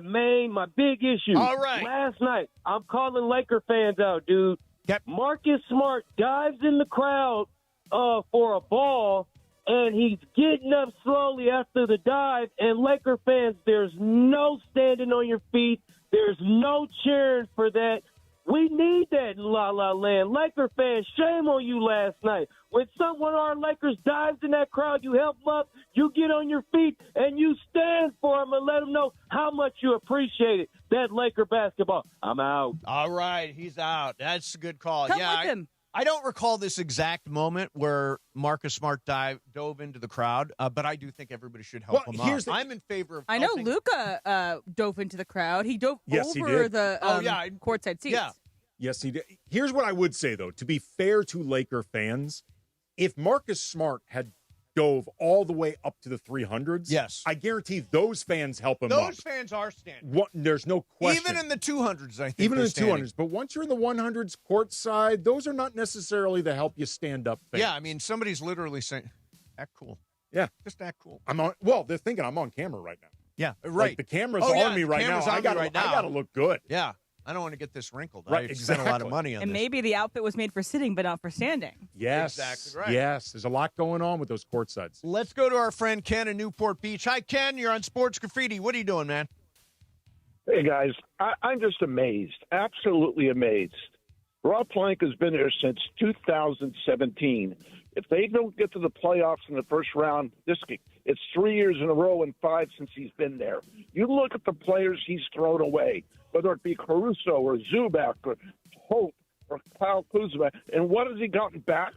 big issue. All right. Last night, I'm calling Laker fans out, dude. Yep. Marcus Smart dives in the crowd for a ball, and he's getting up slowly after the dive. And Laker fans, there's no standing on your feet. There's no cheering for that. We need that in La La Land. Laker fans, shame on you last night. When someone of our Lakers dives in that crowd, you help them up, you get on your feet, and you stand for them and let them know how much you appreciate it. That Laker basketball. I'm out. All right, he's out. That's a good call. Come with him. I don't recall this exact moment where Marcus Smart dove into the crowd, but I do think everybody should help him out. I'm in favor of I know helping. Luca dove into the crowd. He dove Yes, he over did. the courtside seats. Yeah. Yes, he did. Here's what I would say, though. To be fair to Laker fans, if Marcus Smart had dove all the way up to the 300s, yes, I guarantee those fans help him up. Those fans are standing. There's no question. Even in the 200s, I think. Even in the standing. 200s. But once you're in the 100s courtside, those are not necessarily the help you stand up fans. Yeah, I mean, somebody's literally saying, act cool. Yeah. Just act cool. They're thinking I'm on camera right now. Yeah, right. Like the camera's on me right now. I gotta look good. Yeah. I don't want to get this wrinkled. Right, I spent a lot of money on And this. maybe the outfit was made for sitting, but not for standing. Yes. Exactly right. Yes. There's a lot going on with those courtsides. Let's go to our friend Ken in Newport Beach. Hi, Ken. You're on Sports Graffiti. What are you doing, man? Hey, guys. I'm just amazed, absolutely amazed. Rob Pelinka's been there since 2017. If they don't get to the playoffs in the first round, it's 3 years in a row and 5 since he's been there. You look at the players he's thrown away, whether it be Caruso or Zubac or Hope or Kyle Kuzma, and what has he gotten back?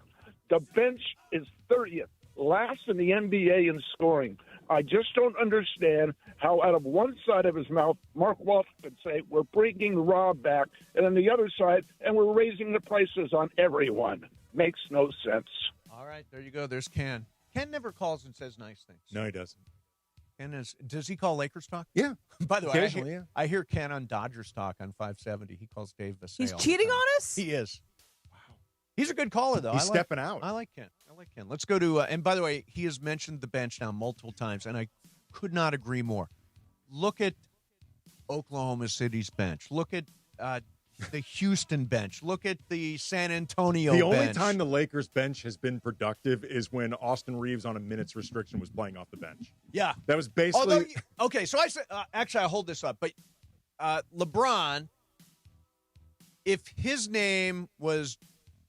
The bench is 30th, last in the NBA in scoring. I just don't understand how out of one side of his mouth, Mark Walsh could say, we're bringing Rob back, and on the other side, and we're raising the prices on everyone. Makes no sense. All right, there you go. There's Ken. Ken never calls and says nice things. No, he doesn't. Ken does he call Lakers talk? Yeah. By the way, occasionally, I hear Ken on Dodgers talk on 570. He calls Dave Vassell. He's cheating on us? He is. Wow. He's a good caller, though. He's stepping out. I like Ken. Let's go to, and by the way, he has mentioned the bench now multiple times, and I could not agree more. Look at Oklahoma City's bench. Look at the Houston bench. Look at the San Antonio bench. The only time the Lakers bench has been productive is when Austin Reeves on a minutes restriction was playing off the bench. Yeah. That was basically... okay, so I said, actually, I'll hold this up, but LeBron, if his name was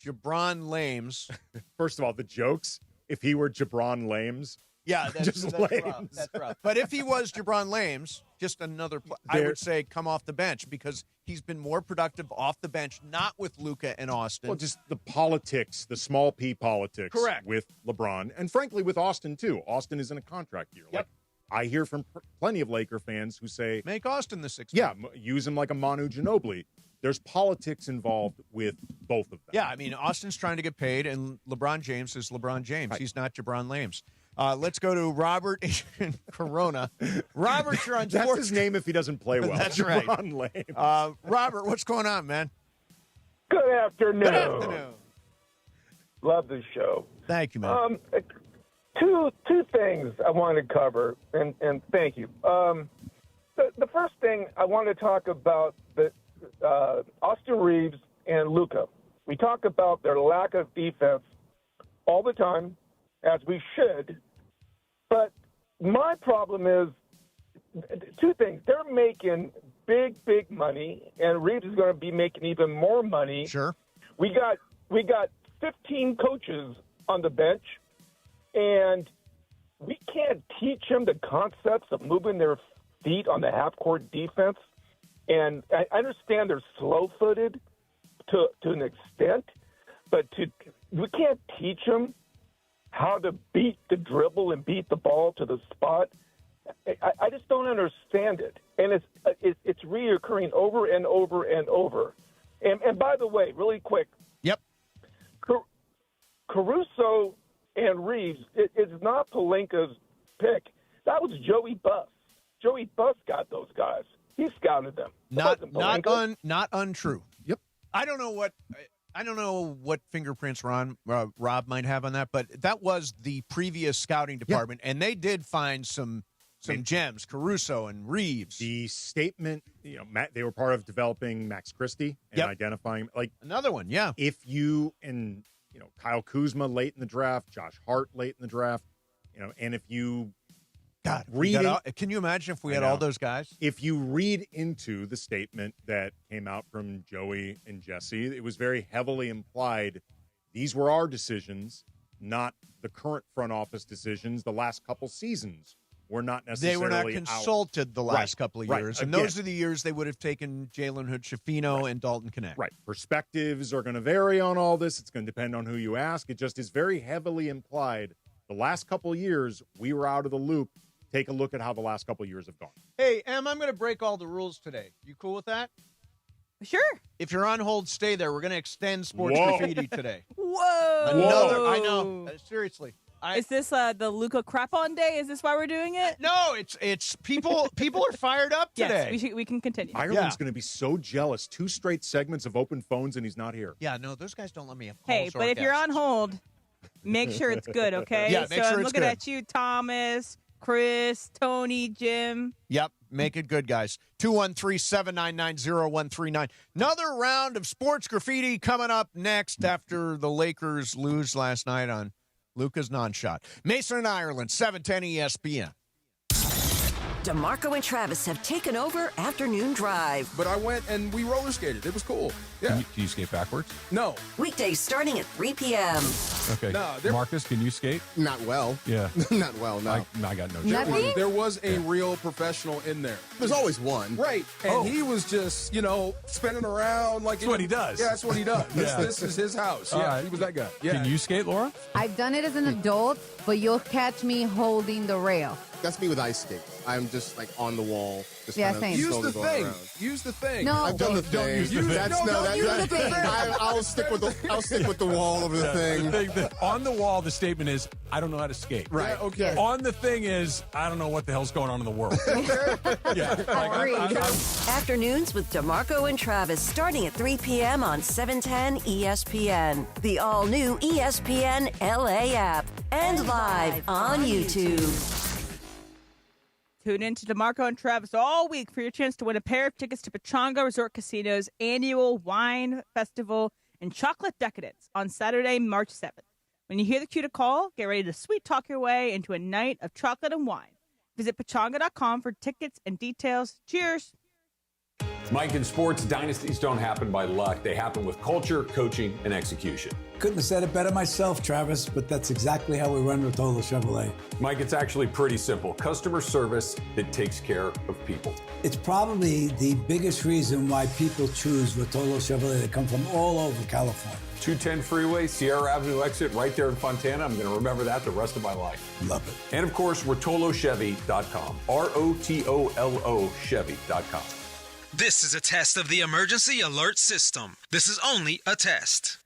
Jabron Lames... First of all, the jokes, if he were Jabron Lames... Yeah, that's rough. That's rough. But if he was Jabron Lames, just another I would say come off the bench because he's been more productive off the bench, not with Luca and Austin. Well, just the politics, the small P politics Correct. With LeBron, and frankly with Austin, too. Austin is in a contract year. Yep. Like, I hear from plenty of Laker fans who say... Make Austin the sixth. Yeah, use him like a Manu Ginobili. There's politics involved with both of them. Yeah, I mean, Austin's trying to get paid, and LeBron James is LeBron James. Right. He's not Jabron Lames. Let's go to Robert in Corona. Robert, you're on That's Sports. his name if he doesn't play well. That's right. Jabron Lames. Robert, what's going on, man? Good afternoon. Good afternoon. Love the show. Thank you, man. Two things I want to cover, and thank you. The first thing I want to talk about the Austin Reeves and Luca. We talk about their lack of defense all the time, as we should. But my problem is two things. They're making big money, and Reeves is going to be making even more money. Sure. We got 15 coaches on the bench, and we can't teach them the concepts of moving their feet on the half-court defense. And I understand they're slow-footed to an extent, but we can't teach them how to beat the dribble and beat the ball to the spot. I just don't understand it, and it's reoccurring over and over and over. And by the way, really quick. Yep. Caruso and Reeves is not Pelinka's pick. That was Joey Buss. Joey Buss got those guys. He scouted them. Not untrue. Yep. I don't know what fingerprints Rob might have on that, but that was the previous scouting department, and they did find some gems, Caruso and Reeves. The statement, they were part of developing Max Christie and identifying another one. Yeah. If you and Kyle Kuzma late in the draft, Josh Hart late in the draft, and if you can you imagine if we had all those guys? If you read into the statement that came out from Joey and Jesse, it was very heavily implied these were our decisions, not the current front office decisions. The last couple seasons were not necessarily They were not consulted the last couple of years, and Again, those are the years they would have taken Jalen Hood-Schifino and Dalton Knecht. Right. Perspectives are going to vary on all this. It's going to depend on who you ask. It just is very heavily implied the last couple of years we were out of the loop. Take a look at how the last couple of years have gone. Hey, Em, I'm going to break all the rules today. You cool with that? Sure. If you're on hold, stay there. We're going to extend sports graffiti today. Whoa. I know. Seriously. Is this the Luca crap-on day? Is this why we're doing it? No, it's people are fired up today. Yes, we can continue. Ireland's going to be so jealous. 2 straight segments of open phones, and he's not here. Yeah, no, those guys don't let me have calls. Hey, but if you're on hold, make sure it's good, okay? Yeah, make sure I'm it's looking good. at you, Thomas, Chris, Tony, Jim. Yep, make it good, guys. 213-799-0139. Another round of sports graffiti coming up next after the Lakers lose last night on Luca's nonshot. Mason and Ireland, 710 ESPN. DeMarco and Travis have taken over Afternoon Drive. But I went and we roller skated. It was cool. Yeah. Can you skate backwards? No. Weekdays starting at 3 p.m. Okay. No, Marcus, can you skate? Not well. Yeah. Not well, no. I got no joke. There was a real professional in there. There's always one. Right. And he was just, spinning around like... That's what he does. Yeah, that's what he does. Yeah. This is his house. All Yeah, right. he was that guy. Yeah. Can you skate, Laura? I've done it as an adult, but you'll catch me holding the rail. That's me with ice skates. I'm just on the wall. Just Yeah, same. Use the thing. Use the thing. No. I've done the thing. Don't use the thing. Don't use the thing. I'll stick with the wall over the thing. On the wall, the statement is, I don't know how to skate. Right. Yeah, okay. On the thing is, I don't know what the hell's going on in the world. Yeah. Agreed. Afternoons with DeMarco and Travis starting at 3 p.m. on 710 ESPN. The all-new ESPN LA app. And live on YouTube. Tune in to DeMarco and Travis all week for your chance to win a pair of tickets to Pechanga Resort Casino's annual wine festival and chocolate decadence on Saturday, March 7th. When you hear the cue to call, get ready to sweet talk your way into a night of chocolate and wine. Visit pechanga.com for tickets and details. Cheers. Mike, in sports, dynasties don't happen by luck. They happen with culture, coaching, and execution. Couldn't have said it better myself, Travis, but that's exactly how we run Rotolo Chevrolet. Mike, it's actually pretty simple. Customer service that takes care of people. It's probably the biggest reason why people choose Rotolo Chevrolet. They come from all over California. 210 freeway, Sierra Avenue exit, right there in Fontana. I'm going to remember that the rest of my life. Love it. And of course, RotoloChevy.com. ROTOLO Chevy.com. This is a test of the emergency alert system. This is only a test.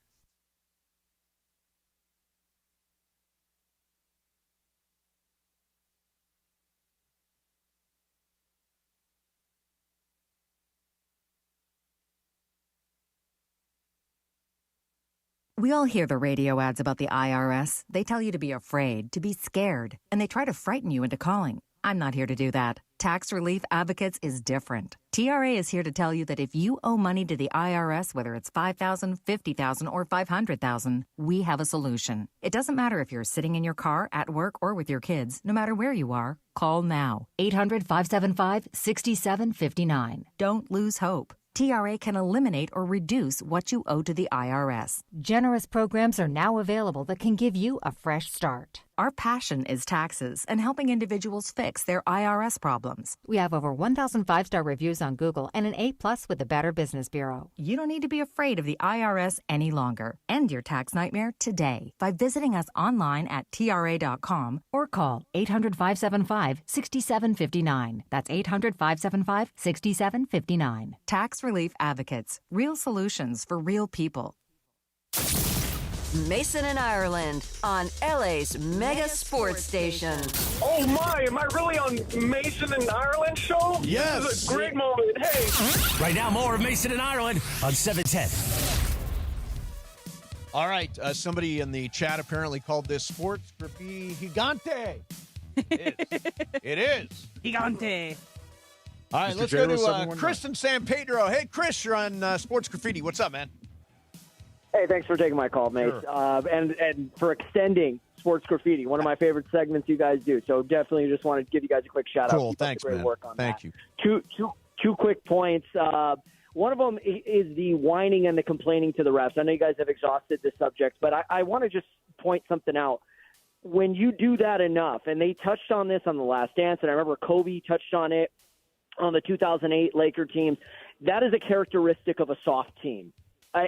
We all hear the radio ads about the IRS. They tell you to be afraid, to be scared, and they try to frighten you into calling. I'm not here to do that. Tax Relief Advocates is different. TRA is here to tell you that if you owe money to the IRS, whether it's $5,000, $50,000, or $500,000, we have a solution. It doesn't matter if you're sitting in your car, at work, or with your kids. No matter where you are, call now. 800-575-6759. Don't lose hope. TRA can eliminate or reduce what you owe to the IRS. Generous programs are now available that can give you a fresh start. Our passion is taxes and helping individuals fix their IRS problems. We have over 1,000 5-star reviews on Google and an A+ with the Better Business Bureau. You don't need to be afraid of the IRS any longer. End your tax nightmare today by visiting us online at TRA.com or call 800-575-6759. That's 800-575-6759. Tax Relief Advocates. Real solutions for real people. Mason and Ireland on LA's mega sports station. Oh my, am I really on Mason and Ireland show? Yes. This is a great moment. Hey. Right now, more of Mason and Ireland on 710. All right. Somebody in the chat apparently called this sports graffiti gigante. It is. Gigante. All right, let's go to Chris in San Pedro. Hey, Chris, you're on Sports Graffiti. What's up, man? Hey, thanks for taking my call, mate. Sure. And for extending Sports Graffiti, one of my favorite segments you guys do. So definitely just wanted to give you guys a quick shout out. Cool, thanks, great man. Work on Thank that. you. Two quick points. One of them is the whining and the complaining to the refs. I know you guys have exhausted this subject, but I want to just point something out. When you do that enough, and they touched on this on The Last Dance, and I remember Kobe touched on it on the 2008 Laker team, that is a characteristic of a soft team.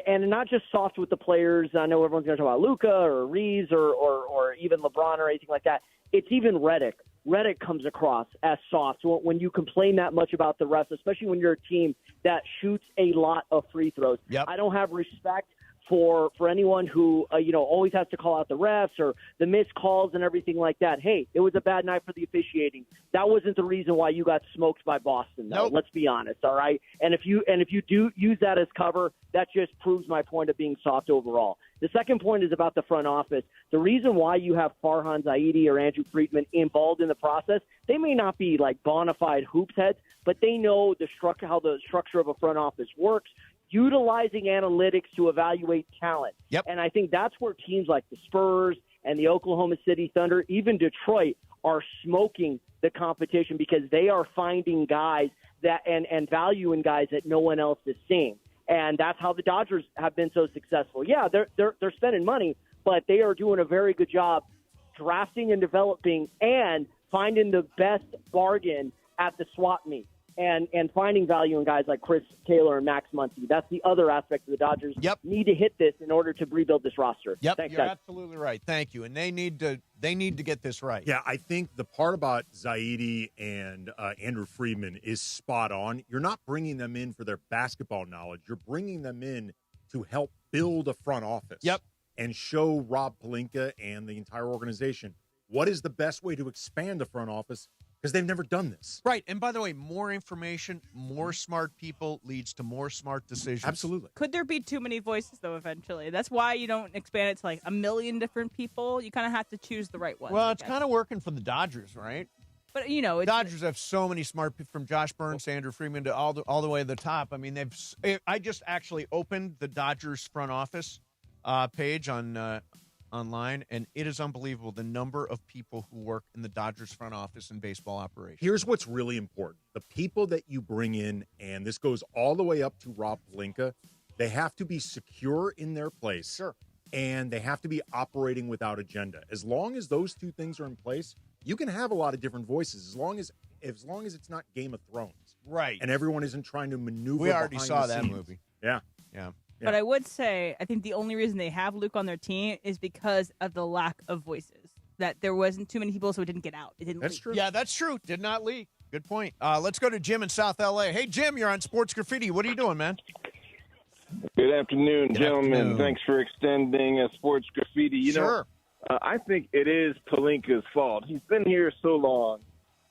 And not just soft with the players. I know everyone's going to talk about Luca or Reeves or even LeBron or anything like that. It's even Redick. Redick comes across as soft. So when you complain that much about the refs, especially when you're a team that shoots a lot of free throws. Yep. I don't have respect for anyone who, always has to call out the refs or the missed calls and everything like that. Hey, it was a bad night for the officiating. That wasn't the reason why you got smoked by Boston, though. Nope. Let's be honest, all right? And if you do use that as cover, that just proves my point of being soft overall. The second point is about the front office. The reason why you have Farhan Zaidi or Andrew Friedman involved in the process, they may not be like bona fide hoops heads, but they know how the structure of a front office works, utilizing analytics to evaluate talent. Yep. And I think that's where teams like the Spurs and the Oklahoma City Thunder, even Detroit, are smoking the competition because they are finding guys that and value in guys that no one else is seeing. And that's how the Dodgers have been so successful. Yeah, they're spending money, but they are doing a very good job drafting and developing and finding the best bargain at the swap meet. And finding value in guys like Chris Taylor and Max Muncy. That's the other aspect of the Dodgers. Yep. Need to hit this in order to rebuild this roster. Yep, Thanks, you're guys. absolutely right. Thank you. And they need to get this right. Yeah, I think the part about Zaidi and Andrew Friedman is spot on. You're not bringing them in for their basketball knowledge. You're bringing them in to help build a front office. Yep. And show Rob Pelinka and the entire organization what is the best way to expand the front office, because they've never done this. Right. And by the way, more information, more smart people leads to more smart decisions. Absolutely. Could there be too many voices, though, eventually? That's why you don't expand it to like a million different people. You kind of have to choose the right one. Well, it's kind of working for the Dodgers, right? But, the Dodgers have so many smart people, from Josh Burns to Andrew Friedman to all the way to the top. I mean, I just actually opened the Dodgers front office page on online, and it is unbelievable the number of people who work in the Dodgers front office and baseball operations. Here's what's really important. The people that you bring in, and this goes all the way up to Rob Pelinka, they have to be secure in their place. Sure. And they have to be operating without agenda. As long as those two things are in place, you can have a lot of different voices, as long as it's not Game of Thrones. Right. And everyone isn't trying to maneuver. We already behind saw the that scenes. movie. Yeah. But I would say, I think the only reason they have Luke on their team is because of the lack of voices. That there wasn't too many people, so it didn't get out. It didn't leak. True. Yeah, that's true. Did not leak. Good point. Let's go to Jim in South L.A. Hey, Jim, you're on Sports Graffiti. What are you doing, man? Good afternoon, Good gentlemen. afternoon. Thanks for extending Sports Graffiti. You know, I think it is Pelinka's fault. He's been here so long,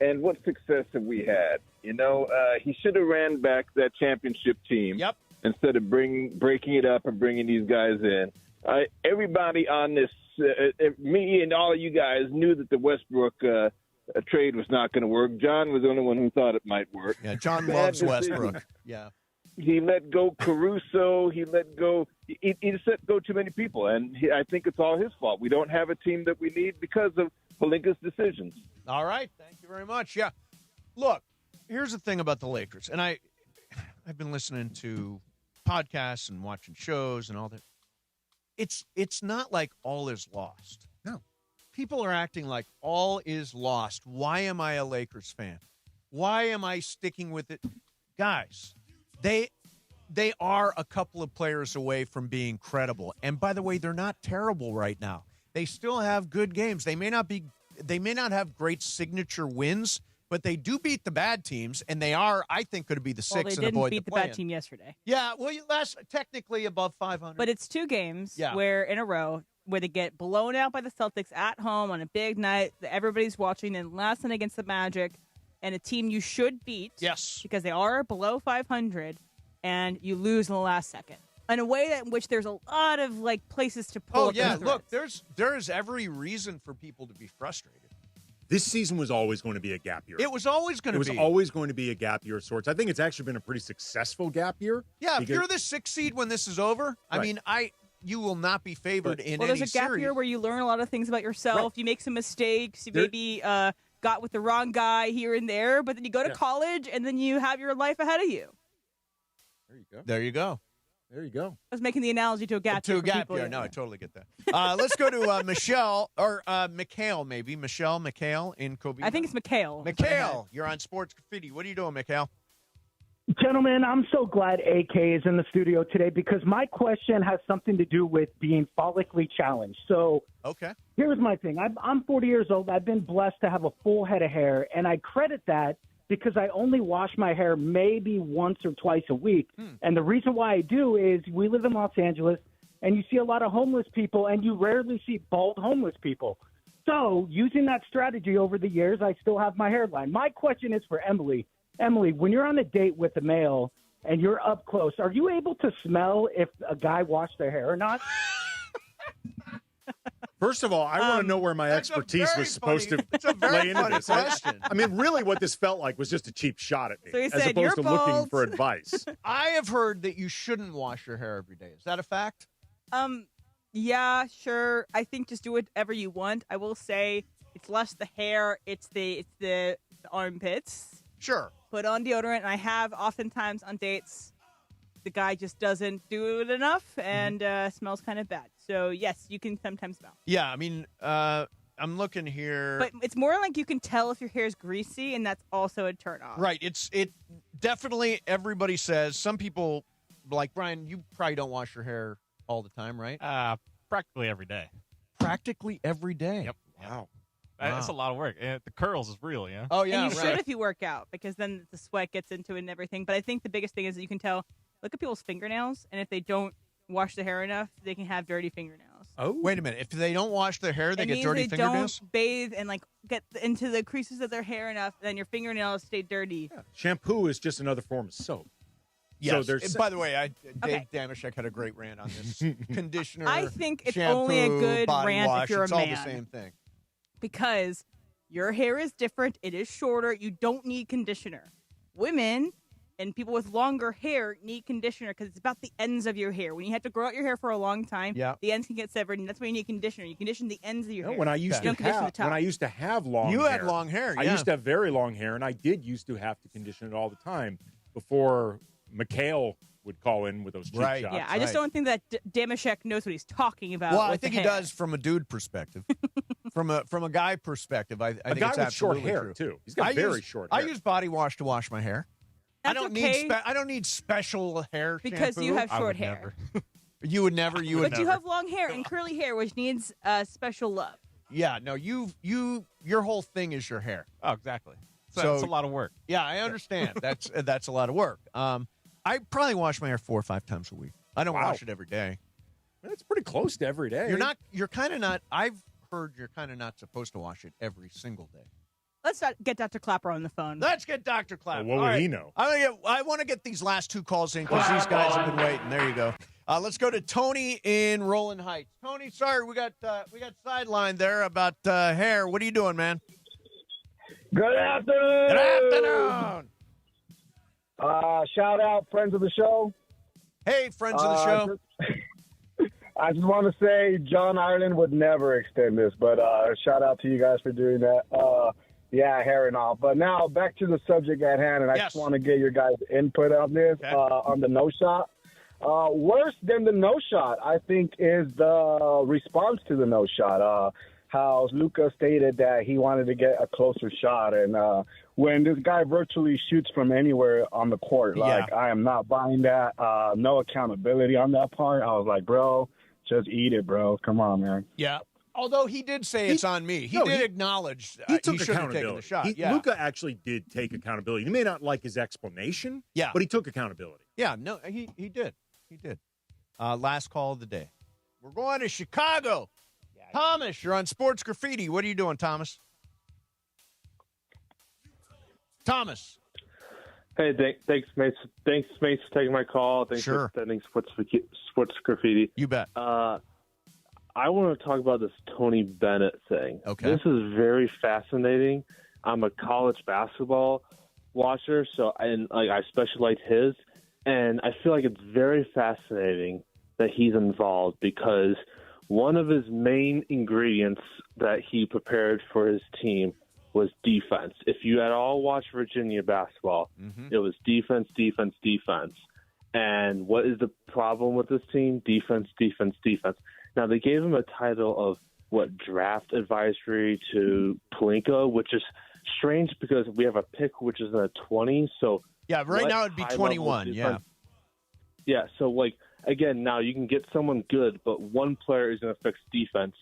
and what success have we had? You know, he should have ran back that championship team. Yep. Instead of breaking it up and bringing these guys in. everybody on this, me and all of you guys, knew that the Westbrook trade was not going to work. John was the only one who thought it might work. Yeah, John loves Westbrook. Yeah. He let go Caruso. He let go. He just let go too many people, and I think it's all his fault. We don't have a team that we need because of Pelinka's decisions. All right, thank you very much. Yeah, look, here's the thing about the Lakers, and I've been listening to podcasts and watching shows and all that. It's not like all is lost. No, people are acting like all is lost. Why am I a Lakers fan? Why am I sticking with it, guys? They are a couple of players away from being credible. And by the way, they're not terrible right now. They still have good games. They may not have great signature wins, but they do beat the bad teams, and they are, I think, going to be the six and avoid the play-in. They didn't beat the bad team yesterday. Yeah, well, technically above 500. But it's 2 games where in a row where they get blown out by the Celtics at home on a big night that everybody's watching, and last night against the Magic, and a team you should beat. Yes. Because they are below 500, and you lose in the last second. In a way in which there's a lot of places to pull. Oh, yeah, look, there's every reason for people to be frustrated. This season was always going to be a gap year. It was always going to be. It was always going to be a gap year of sorts. I think it's actually been a pretty successful gap year. Yeah, if you're the 6th seed when this is over, right. I mean, you will not be favored in any series. There's a gap year where you learn a lot of things about yourself. Right. You make some mistakes. You maybe got with the wrong guy here and there, but then you go to college, and then you have your life ahead of you. There you go. There you go. There you go. I was making the analogy to a gap year. To a gap year. No, I totally get that. Let's go to Michelle, or Mikhail, maybe. Michelle, Mikhail in Kobe. I think it's Mikhail. Mikhail, you're on Sports Graffiti. What are you doing, Mikhail? Gentlemen, I'm so glad AK is in the studio today because my question has something to do with being follically challenged. So okay, here's my thing. I'm 40 years old. I've been blessed to have a full head of hair, and I credit that because I only wash my hair maybe once or twice a week. And the reason why I do is we live in Los Angeles, and you see a lot of homeless people, and you rarely see bald homeless people. So using that strategy over the years, I still have my hairline. My question is for Emily. Emily, when you're on a date with a male and you're up close, are you able to smell if a guy washed their hair or not? First of all, I want to know where my expertise was supposed to lay into this. Question. I mean, really what this felt like was just a cheap shot at me, so as opposed to looking for advice. I have heard that you shouldn't wash your hair every day. Is that a fact? Yeah, sure. I think just do whatever you want. I will say it's less the hair, it's the armpits. Sure. Put on deodorant, and I have oftentimes on dates the guy just doesn't do it enough and smells kind of bad. So, yes, you can sometimes smell. Yeah, I mean, I'm looking here. But it's more like you can tell if your hair is greasy, and that's also a turn-off. Right. It definitely, everybody says, some people, like Brian, you probably don't wash your hair all the time, right? Practically every day. Practically every day? Yep. Wow. That's a lot of work. The curls is real, yeah. Oh, yeah, and you should if you work out, because then the sweat gets into it and everything. But I think the biggest thing is that you can tell, look at people's fingernails, and if they don't wash their hair enough, they can have dirty fingernails. Oh, wait a minute. If they don't wash their hair, they get dirty fingernails? Don't bathe and get into the creases of their hair enough, then your fingernails stay dirty. Yeah. Shampoo is just another form of soap. Yes. So by the way, Dave Damashek had a great rant on this. Conditioner, I think it's shampoo, only a good rant wash, if you're a man. It's all the same thing. Because your hair is different. It is shorter. You don't need conditioner. Women and people with longer hair need conditioner because it's about the ends of your hair. When you have to grow out your hair for a long time, the ends can get severed, and that's why you need conditioner. You condition the ends of your hair. When I used to have long hair. You had long hair, yeah. I used to have very long hair, and I did used to have to condition it all the time before Mikhail would call in with those cheap shots. Yeah, I just don't think that Damashek knows what he's talking about. Well, I think he does from a dude perspective. From a guy perspective, I think guy it's with short absolutely hair true. Too. He's got very short hair. I use body wash to wash my hair. That's I don't need special hair because shampoo. you have short hair. You would never. You would but never. You have long hair and curly hair, which needs special love. Yeah, no, your whole thing is your hair. Oh, exactly. So it's a lot of work. Yeah, I understand. That's a lot of work. I probably wash my hair 4 or 5 times a week. I don't wash it every day. That's pretty close to every day. You're kind of not. I've heard you're kind of not supposed to wash it every single day. Let's get Dr. Clapper on the phone. Let's get Dr. Clapper. Well, what would he know? I want to get these last two calls in because these guys have been waiting. There you go. Let's go to Tony in Rolling Heights. Tony, sorry, we got sidelined there about hair. What are you doing, man? Good afternoon. Good afternoon. Shout out, friends of the show. Hey, friends of the show. I just want to say John Ireland would never extend this, but shout out to you guys for doing that. Yeah, hair and all. But now back to the subject at hand, and I just want to get your guys' input on this, on the no shot. Worse than the no shot, I think, is the response to the no shot. How Luca stated that he wanted to get a closer shot, and when this guy virtually shoots from anywhere on the court, like, I am not buying that. No accountability on that part. I was like, bro, just eat it, bro. Come on, man. Yeah. Although he did say it's on me. He did acknowledge he took should have accountability. taken the shot. Luca actually did take accountability. You may not like his explanation, but he took accountability. Yeah, no, he did. He did. Last call of the day. We're going to Chicago. Thomas, you're on Sports Graffiti. What are you doing, Thomas? Thomas. Hey, thanks, Mace. Thanks, Mace, for taking my call. Thanks for sending Sports Graffiti. You bet. I want to talk about this Tony Bennett thing. Okay. This is very fascinating. I'm a college basketball watcher, I especially like his, and I feel like it's very fascinating that he's involved because one of his main ingredients that he prepared for his team was defense. If you at all watched Virginia basketball, it was defense, defense, defense. And what is the problem with this team? Defense, defense, defense. Now, they gave him a title of, draft advisory to Pelinka, which is strange because we have a pick which is in the 20s. So yeah, right now it'd be 21, yeah. Yeah, so, again, now you can get someone good, but one player is going to fix defense.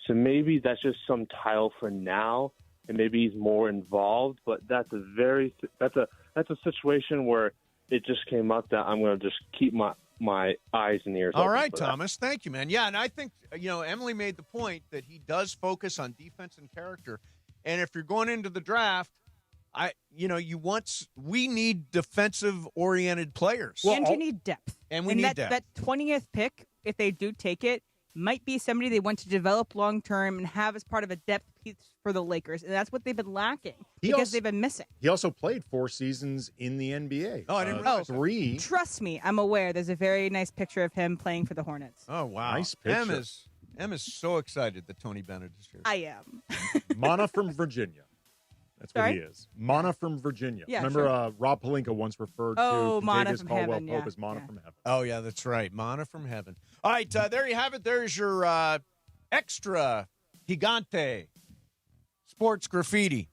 So maybe that's just some title for now, and maybe he's more involved. But that's a situation where it just came up that I'm going to just keep my eyes and ears open. All right, Thomas. Thank you, man. Yeah, and I think, Emily made the point that he does focus on defense and character. And if you're going into the draft, we need defensive-oriented players. And you need depth. And we need depth. That 20th pick, if they do take it, might be somebody they want to develop long-term and have as part of a depth piece for the Lakers. And that's what they've been lacking because they've been missing. He also played 4 seasons in the NBA. Oh, I didn't realize 3. Trust me, I'm aware. There's a very nice picture of him playing for the Hornets. Oh, wow. Nice picture. Em is so excited that Tony Bennett is here. I am. Mana from Virginia. That's what he is. Mana from Virginia. Yeah, Remember, Rob Pelinka once referred to Davis Caldwell Pope as Mana from Heaven. Oh, yeah, that's right. Mana from Heaven. All right, there you have it. There's your extra gigante Sports Graffiti.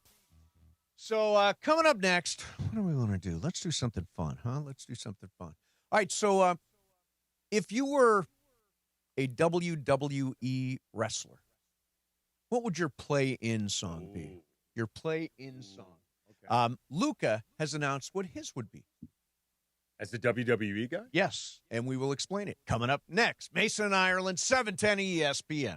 So coming up next, what do we want to do? Let's do something fun, huh? Let's do something fun. All right, so if you were a WWE wrestler, what would your play-in song be? Your play-in song. Okay. Luca has announced what his would be. As the WWE guy? Yes, and we will explain it. Coming up next, Mason, Ireland, 710 ESPN.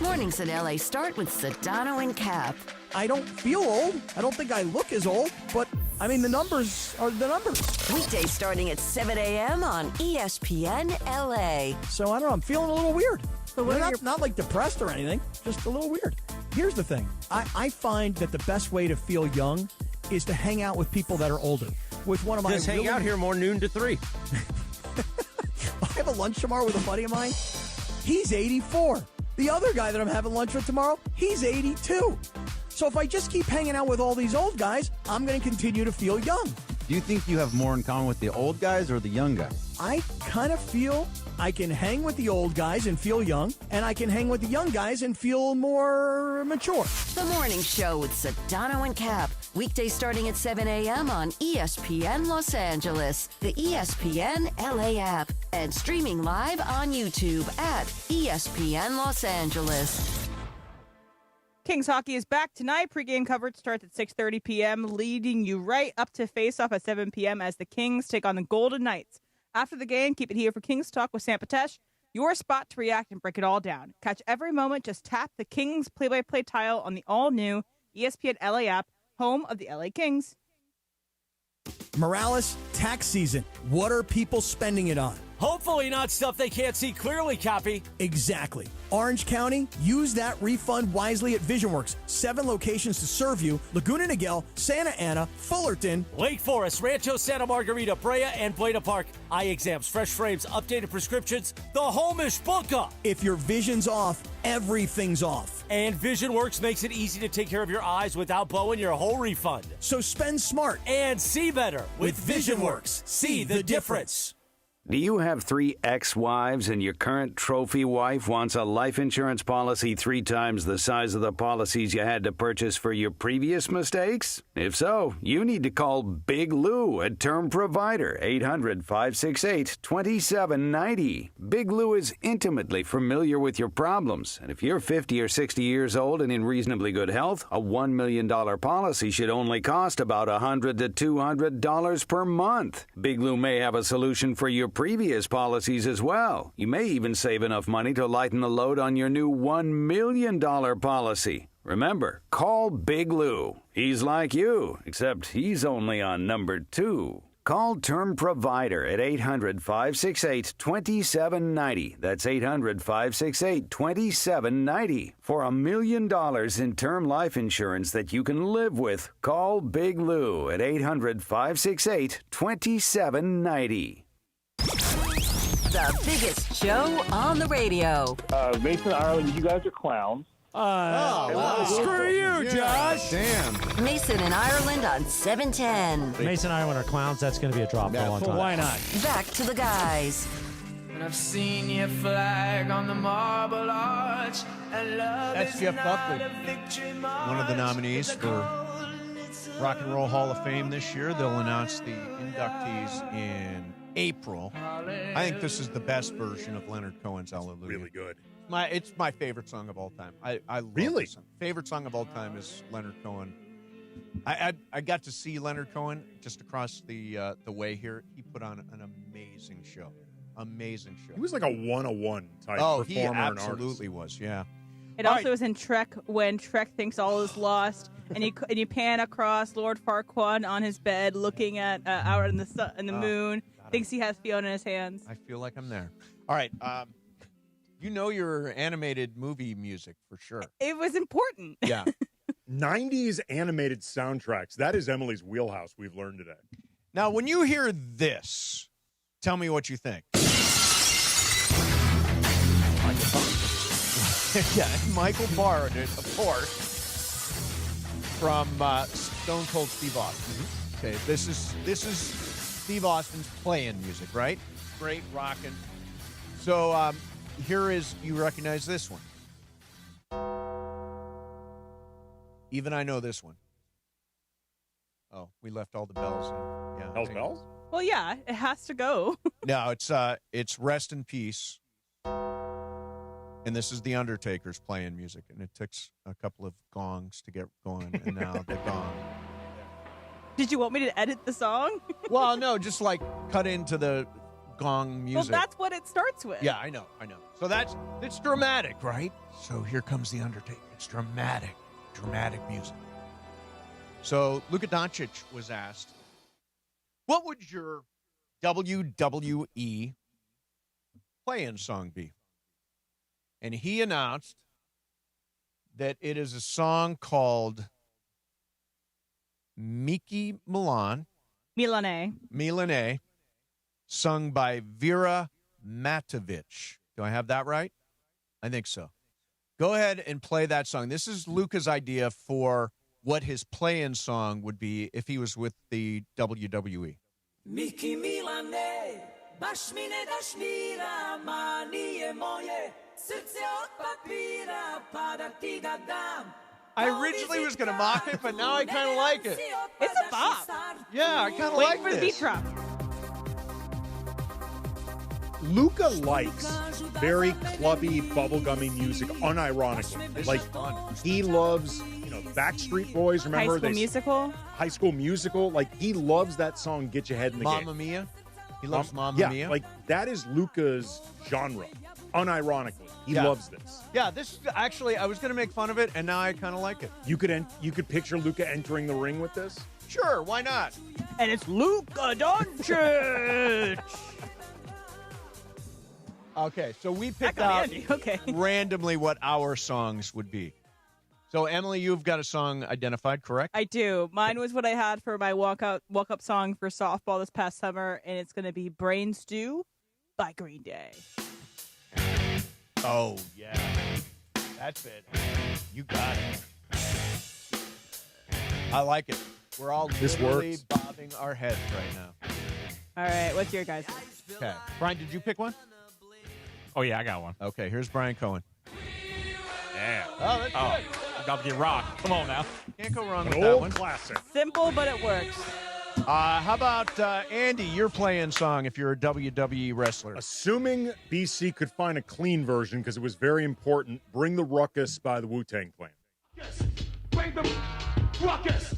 Mornings in LA start with Sedano and Cap. I don't feel old. I don't think I look as old, but, the numbers are the numbers. Weekdays starting at 7 a.m. on ESPN LA. So, I don't know, I'm feeling a little weird. But not like depressed or anything, just a little weird. Here's the thing. I find that the best way to feel young is to hang out with people that are older. With one of my Just hang out here more noon to 3. I have a lunch tomorrow with a buddy of mine. He's 84. The other guy that I'm having lunch with tomorrow, he's 82. So if I just keep hanging out with all these old guys, I'm going to continue to feel young. Do you think you have more in common with the old guys or the young guys? I kind of feel I can hang with the old guys and feel young, and I can hang with the young guys and feel more mature. The Morning Show with Sedano and Cap. Weekdays starting at 7 a.m. on ESPN Los Angeles, the ESPN LA app, and streaming live on YouTube at ESPN Los Angeles. Kings hockey is back tonight. Pre-game coverage starts at 6:30 p.m., leading you right up to face-off at 7 p.m. as the Kings take on the Golden Knights. After the game, keep it here for Kings Talk with Sam Patesh, your spot to react and break it all down. Catch every moment. Just tap the Kings play-by-play tile on the all-new ESPN LA app, home of the LA Kings. Morales, tax season. What are people spending it on? Hopefully not stuff they can't see clearly, Cappy. Exactly. Orange County, use that refund wisely at VisionWorks. 7 locations to serve you. Laguna Niguel, Santa Ana, Fullerton, Lake Forest, Rancho Santa Margarita, Brea, and Buena Park. Eye exams, fresh frames, updated prescriptions. The home is Boca. If your vision's off, everything's off. And VisionWorks makes it easy to take care of your eyes without blowing your whole refund. So spend smart and see better with VisionWorks. See the difference. Do you have 3 ex-wives and your current trophy wife wants a life insurance policy 3 times the size of the policies you had to purchase for your previous mistakes? If so, you need to call Big Lou at Term Provider, 800-568-2790. Big Lou is intimately familiar with your problems, and if you're 50 or 60 years old and in reasonably good health, a $1 million policy should only cost about $100 to $200 per month. Big Lou may have a solution for your previous policies as well. You may even save enough money to lighten the load on your new $1 million policy. Remember, call Big Lou. He's like you, except he's only on number 2. Call Term Provider at 800-568-2790. That's 800-568-2790. For $1 million in term life insurance that you can live with, call Big Lou at 800-568-2790. The biggest show on the radio. Mason, Ireland, you guys are clowns. Screw you, Josh. Damn. Mason and Ireland on 710. Mason and Ireland are clowns. That's going to be a drop for a long time. Why not? Back to the guys. And I've seen your flag on the Marble Arch. And love That's is Jeff not Buckley, a victory one of the nominees for Rock and Roll Hall of Fame this year. They'll announce the inductees in April. I think this is the best version of Leonard Cohen's Hallelujah. Really good. It's my favorite song of all time. I love Really? this song. Favorite song of all time is Leonard Cohen. I got to see Leonard Cohen just across the way here. He put on an amazing show. Amazing show. He was like a 101 type Oh, performer he and artist. absolutely was. Yeah. It also was in Trek when Trek thinks all is lost, and you pan across Lord Farquaad on his bed, looking at out in the sun and the moon. Thinks he has Fiona in his hands. I feel like I'm there. All right. You know your animated movie music for sure. It was important. Yeah. 90s animated soundtracks. That is Emily's wheelhouse, we've learned today. Now, when you hear this, tell me what you think. Yeah, Michael Barr, of course, from Stone Cold Steve Austin. Mm-hmm. Okay, this is Steve Austin's playing music, right? Great, rocking. So here is, you recognize this one. Even I know this one. Oh, we left all the bells in. Yeah, Hell's Bells? Well, yeah, it has to go. No, it's Rest in Peace. And this is The Undertaker's playing music. And it took a couple of gongs to get going. And now the gong. Did you want me to edit the song? Well, no, just like cut into the gong music. Well, that's what it starts with. Yeah, I know. So it's dramatic, right? So here comes The Undertaker. It's dramatic music. So Luka Dončić was asked, what would your WWE play-in song be? And he announced that it is a song called Miki Milan. Milane, sung by Vera Matovic. Do I have that right? I think so. Go ahead and play that song. This is Luca's idea for what his play-in song would be if he was with the WWE. Miki Milane, baš mi ne daš mira, ma nije moje, srce od papira, pa da ti ga dam. I originally was going to mock it, but now I kind of like it. It's a bop. Yeah, I kind of like for the this. beat drop. Luca likes very clubby, bubblegummy music, unironically. Like, he loves, Backstreet Boys. Remember? High School Musical. Like, he loves that song, Get Your Head in the Game. Mamma Mia. He loves Mamma Mia. Like, that is Luca's genre, unironically. He loves this. Yeah, this is actually, I was going to make fun of it, and now I kind of like it. You could picture Luka entering the ring with this? Sure, why not? And it's Luka Dončić. Okay, so we picked got out me, Andy. Okay. randomly what our songs would be. So, Emily, you've got a song identified, correct? I do. Mine was what I had for my walk-up song for softball this past summer, and it's going to be Brain Stew by Green Day. Oh, yeah. That's it. You got it. I like it. We're all literally bobbing our heads right now. All right, what's your guys'? Okay. Brian, did you pick one? Oh, yeah, I got one. Okay, here's Brian Cohen. Yeah. Oh, that's good. Got to get rocked. Come on now. Can't go wrong An with that old one. classic. Simple, but it works. How about Andy, your play-in song if you're a WWE wrestler? Assuming BC could find a clean version, because it was very important, Bring the Ruckus by the Wu-Tang Clan. Yes, bring the ruckus.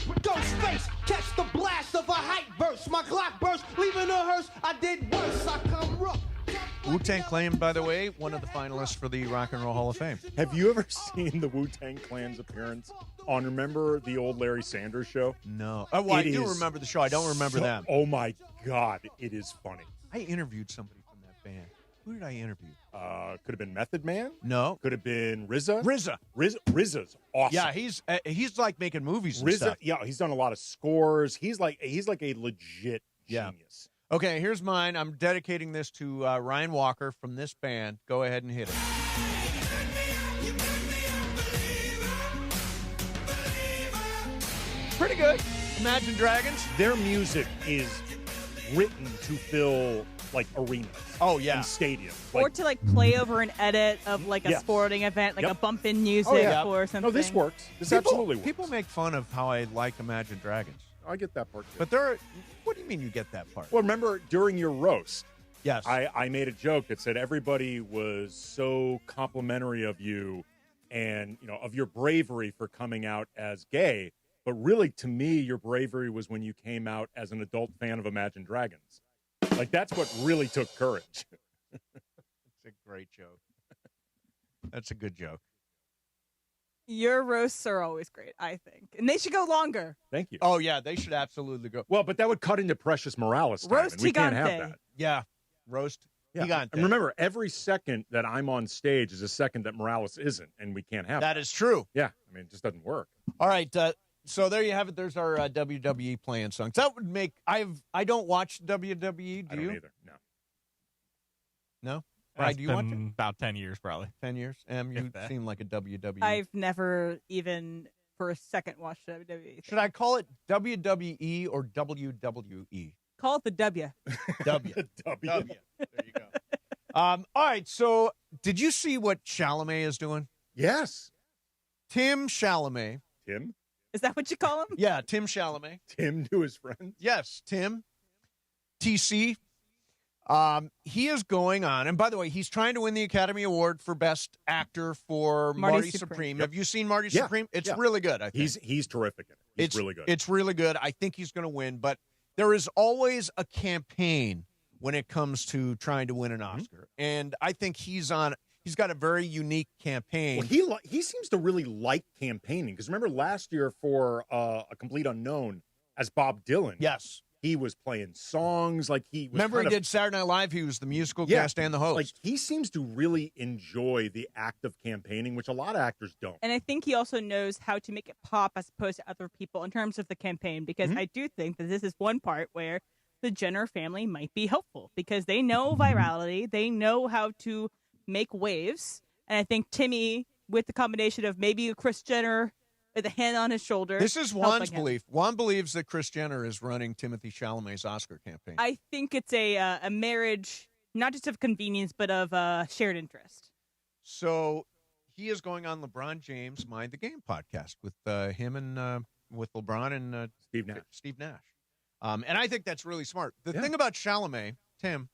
With ghost face, catch the blast of a hype burst. My Glock burst, leaving a hearse. I did worse. I come rough. Wu-Tang Clan, by the way, one of the finalists for the Rock and Roll Hall of Fame. Have you ever seen the Wu-Tang Clan's appearance on, remember the old Larry Sanders show? No. Oh, well, I do remember the show. I don't remember them. Oh, my God. It is funny. I interviewed somebody from that band. Who did I interview? Could have been Method Man. No. Could have been RZA. RZA's awesome. Yeah, he's like making movies and RZA, stuff. yeah, he's done a lot of scores. He's like a legit genius. Okay, here's mine. I'm dedicating this to Ryan Walker from this band. Go ahead and hit it. Pretty good. Imagine Dragons. Their music is written to fill like arenas. Oh yeah, and stadiums. Or to play over an edit of a sporting event, like a bump in music or something. No, this works. This People- absolutely works. People make fun of how I like Imagine Dragons. I get that part too. But there are, what do you mean you get that part? Well, remember during your roast, yes, I made a joke that said everybody was so complimentary of you and of your bravery for coming out as gay. But really, to me, your bravery was when you came out as an adult fan of Imagine Dragons. Like, that's what really took courage. It's a great joke. That's a good joke. Your roasts are always great, I think. And they should go longer. Thank you. Oh, yeah, they should absolutely go. Well, but that would cut into Precious Morales time, Roast and we can't have gigante. that. Yeah, roast gigante. And remember, every second that I'm on stage is a second that Morales isn't, and we can't have That is true. Yeah, I mean, it just doesn't work. All right, so there you have it. There's our WWE playing songs. That would make I don't watch WWE. Do you? I don't either. No. No. That's Do you watch it? been about 10 years, probably. 10 years. You If that. seem like a WWE. I've never even for a second watched WWE. Should I call it WWE or WWE? Call it the W. W. W. There you go. All right. So, did you see what Chalamet is doing? Yes. Tim Chalamet. Tim? Is that what you call him? Yeah, Tim Chalamet. Tim to his friends? Yes, Tim. TC. He is going on, and by the way, he's trying to win the Academy Award for Best Actor for Marty Supreme. Have you seen Marty Supreme? It's really good. I think He's terrific in it. He's really good. It's really good. I think he's going to win, but there is always a campaign when it comes to trying to win an Oscar, and I think he's got a very unique campaign. Well, he seems to really like campaigning, because remember last year for A Complete Unknown as Bob Dylan. Yes. He was playing songs like he was. Remember, he did Saturday Night Live. He was the musical cast and the host. Like, he seems to really enjoy the act of campaigning, which a lot of actors don't. And I think he also knows how to make it pop as opposed to other people in terms of the campaign, because I do think that this is one part where the Jenner family might be helpful, because they know virality, they know how to make waves, and I think Timmy, with the combination of maybe a Kris Jenner with a hand on his shoulder. This is Juan's belief. Juan believes that Kris Jenner is running Timothée Chalamet's Oscar campaign. I think it's a marriage, not just of convenience, but of shared interest. So he is going on LeBron James' Mind the Game podcast with him and with LeBron and Steve Nash. And I think that's really smart. The thing about Chalamet, Tim,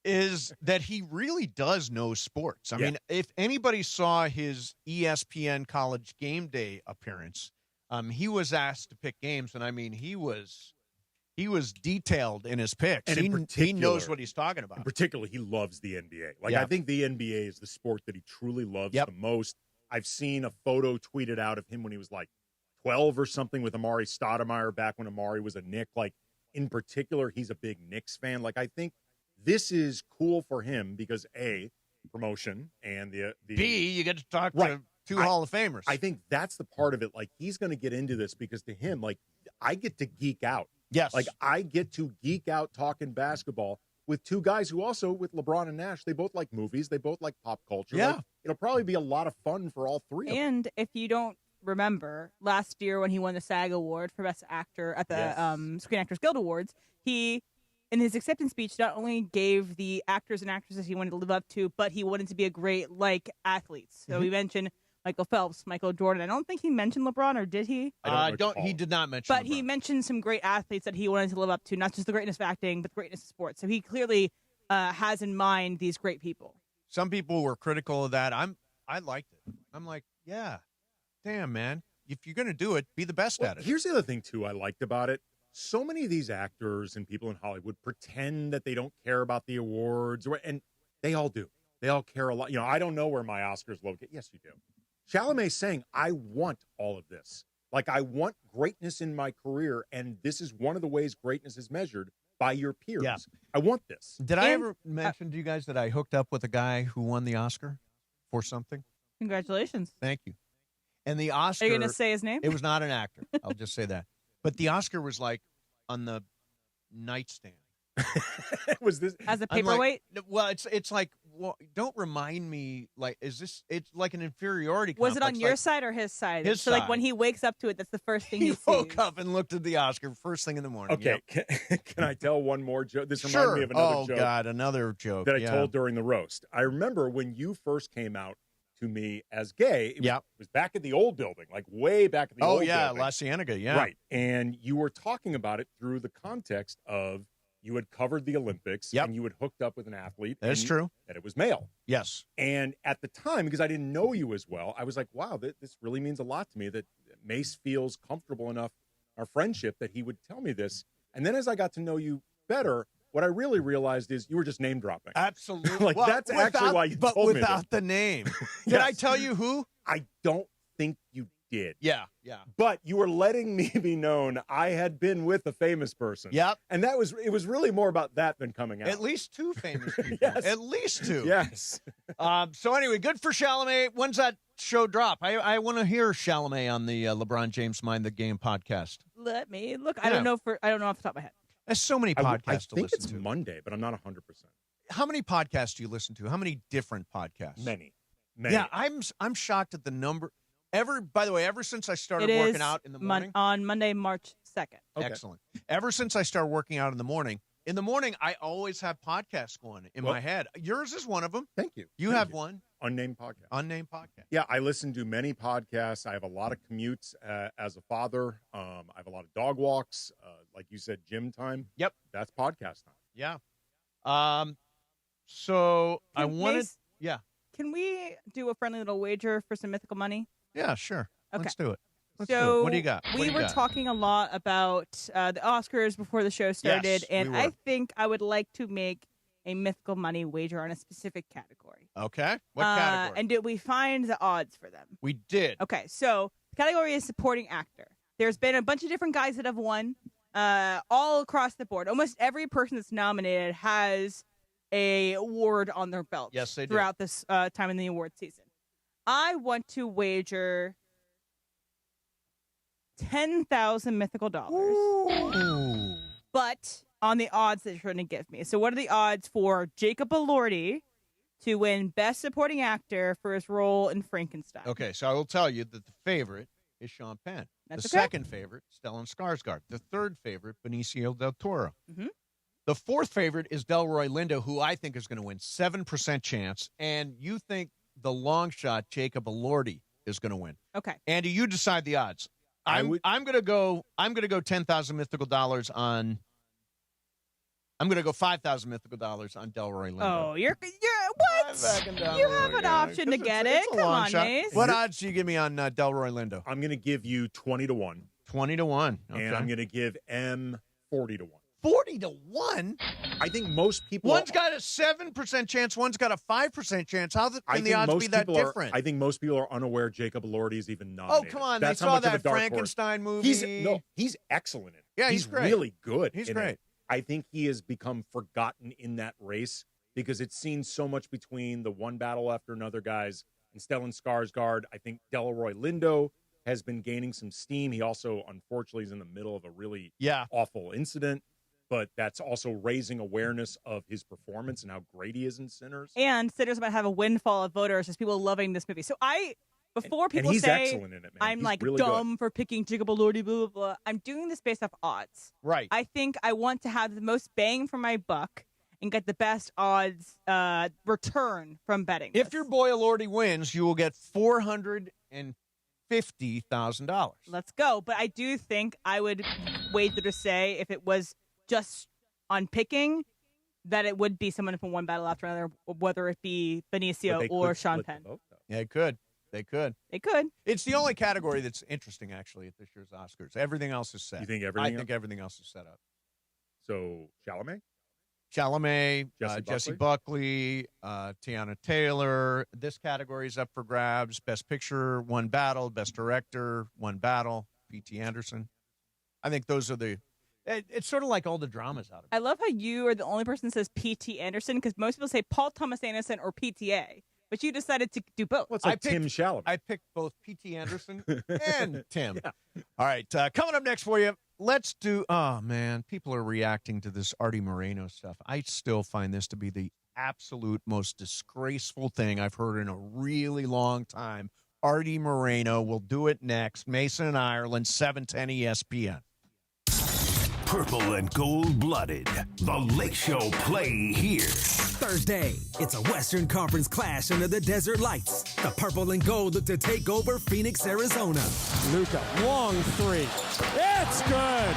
is that he really does know sports. I mean, if anybody saw his ESPN College Game Day appearance, he was asked to pick games, and I mean, he was He was detailed in his picks. And he knows what he's talking about. In particular, he loves the NBA. Like, Yeah. I think the NBA is the sport that he truly loves the most. I've seen a photo tweeted out of him when he was like 12 or something with Amari Stoudemire back when Amari was a Knick. Like, in particular, he's a big Knicks fan. Like, I think this is cool for him because, A, promotion, and the B, you get to talk to two Hall of Famers. I think that's the part of it. Like, he's going to get into this because to him, like, I get to geek out. Yes. Like, I get to geek out talking basketball with two guys who also, with LeBron and Nash, they both like movies. They both like pop culture. Yeah. Like, it'll probably be a lot of fun for all three of them. And if you don't remember, last year when he won the SAG Award for Best Actor at the Screen Actors Guild Awards, he, in his acceptance speech, not only gave the actors and actresses he wanted to live up to, but he wanted to be a great, like, athletes. So he mentioned Michael Phelps, Michael Jordan. I don't think he mentioned LeBron, or did he? He did not mention But LeBron. he mentioned some great athletes that he wanted to live up to, not just the greatness of acting, but the greatness of sports. So he clearly has in mind these great people. Some people were critical of that. I liked it. I'm like, yeah, damn, man. If you're going to do it, be the best at it. Here's the other thing, too, I liked about it. So many of these actors and people in Hollywood pretend that they don't care about the awards, and they all do. They all care a lot. You know, I don't know where my Oscars locate. Yes, you do. Chalamet's saying, I want all of this. Like, I want greatness in my career, and this is one of the ways greatness is measured by your peers. Yeah. I want this. Did I ever mention to you guys that I hooked up with a guy who won the Oscar for something? Congratulations. Thank you. And the Oscar... Are you going to say his name? It was not an actor. I'll just say that. But the Oscar was like on the nightstand. Was this as a I'm paperweight? Like, well, it's like, well, don't remind me. Like, is this? It's like an inferiority. Was it on complex, your like, side or his side? His so, side. like, when he wakes up to it, that's the first thing he sees. woke up and looked at the Oscar first thing in the morning. Okay, Yep. can I tell one more joke? This Sure. reminded me of another Oh, joke. God, another joke. That I Yeah. told during the roast. I remember when you first came out to me as gay. It was back at the old building, like way back at the old building. La Cienega, yeah. Right. And you were talking about it through the context of you had covered the Olympics and you had hooked up with an athlete. That's true. That it was male. Yes. And at the time, because I didn't know you as well, I was like, wow, this really means a lot to me that Mace feels comfortable enough, our friendship, that he would tell me this. And then as I got to know you better, what I really realized is you were just name dropping. Absolutely. Like, Well, that's actually why you but told me this. without the name. Did I tell you who? I don't think you did. Yeah. But you were letting me be known I had been with a famous person. Yep. And it was really more about that than coming out. At least two famous people. Yes. At least two. Yes. So anyway, good for Chalamet. When's that show drop? I want to hear Chalamet on the LeBron James Mind the Game podcast. Let me look. I don't know off the top of my head. There's so many podcasts I to think listen it's to. Monday, but I'm not 100%. How many podcasts do you listen to? How many different podcasts? Many. Yeah, I'm shocked at the number. By the way, ever since I started It working is out in the morning. on Monday, March 2nd. Okay. Excellent. Ever since I started working out in the morning, I always have podcasts going in my head. Yours is one of them. Thank you. You have one. Unnamed podcast. Unnamed podcast. Yeah, I listen to many podcasts. I have a lot of commutes as a father. I have a lot of dog walks. Like you said, gym time. Yep. That's podcast time. Yeah. So I wanted. Mace, Yeah. Can we do a friendly little wager for some mythical money? Yeah, sure. Okay. Let's do it. So what do you got? We were talking a lot about the Oscars before the show started, and we I were. think I would like to make a mythical money wager on a specific category. Okay. What category? And did we find the odds for them? We did. Okay, so the category is supporting actor. There's been a bunch of different guys that have won all across the board. Almost every person that's nominated has a award on their belt. Yes, they do. Throughout this time in the award season. I want to wager 10,000 mythical dollars. Ooh. But on the odds that you're trying to give me. So what are the odds for Jacob Elordi to win Best Supporting Actor for his role in Frankenstein? Okay, so I will tell you that the favorite is Sean Penn. That's the okay. second favorite, Stellan Skarsgård. The third favorite, Benicio del Toro. Mm-hmm. The fourth favorite is Delroy Lindo, who I think is going to win 7% chance. And you think the long shot, Jacob Elordi, is going to win. Okay. Andy, you decide the odds. I'm going to go 10,000 mythical dollars on. I'm going to go 5,000 mythical dollars on Delroy Lindo. Oh, you're what? You have an option to get it. It's a Come long on, shot. Mace. What odds do you give me on Delroy Lindo? I'm going to give you 20 to 1. 20 to 1. Okay. And I'm going to give M 40-1. 40-1? I think most people. One's got a 7% chance. One's got a 5% chance. How can the odds be that different? I think most people are unaware Jacob Elordi is even nominated. Oh, come on. That's they how saw much of a that dark Frankenstein horse. movie. He's excellent in it. Yeah, he's great. Really good. He's in great. It. I think he has become forgotten in that race because it's seen so much between the one battle after another guys and Stellan Skarsgård. I think Delroy Lindo has been gaining some steam. He also, unfortunately, is in the middle of a really awful incident. But that's also raising awareness of his performance and how great he is in Sinners. And Sinners might have a windfall of voters as people loving this movie. So before people he's say excellent in it, man. I'm He's like really dumb good. for picking Jacob Elordi, blah, blah, blah, I'm doing this based off odds. Right. I think I want to have the most bang for my buck and get the best odds return from betting. If your boy Elordi wins, you will get $450,000. Let's go. But I do think I would wager to say if it was just on picking, that it would be someone from one battle after another, whether it be Benicio or Sean Penn. Yeah, it could. They could. They could. It's the only category that's interesting, actually, at this year's Oscars. Everything else is set. You think everything? I think everything else is set up. So Chalamet, Jesse Buckley, Tiana Taylor. This category is up for grabs. Best Picture, one battle. Best Director, one battle. P.T. Anderson. I think those are the. It's sort of like all the dramas out of it. I love how you are the only person that says P.T. Anderson because most people say Paul Thomas Anderson or PTA, but you decided to do both. What's like Tim Chalamet? I picked both P.T. Anderson and Tim. Yeah. All right, coming up next for you, let's do. Oh man, people are reacting to this Arty Moreno stuff. I still find this to be the absolute most disgraceful thing I've heard in a really long time. Arty Moreno will do it next. Mason and Ireland, 710 ESPN. Purple and gold-blooded. The Lake Show play here. Thursday, it's a Western Conference clash under the desert lights. The purple and gold look to take over Phoenix, Arizona. Luca, long three. It's good.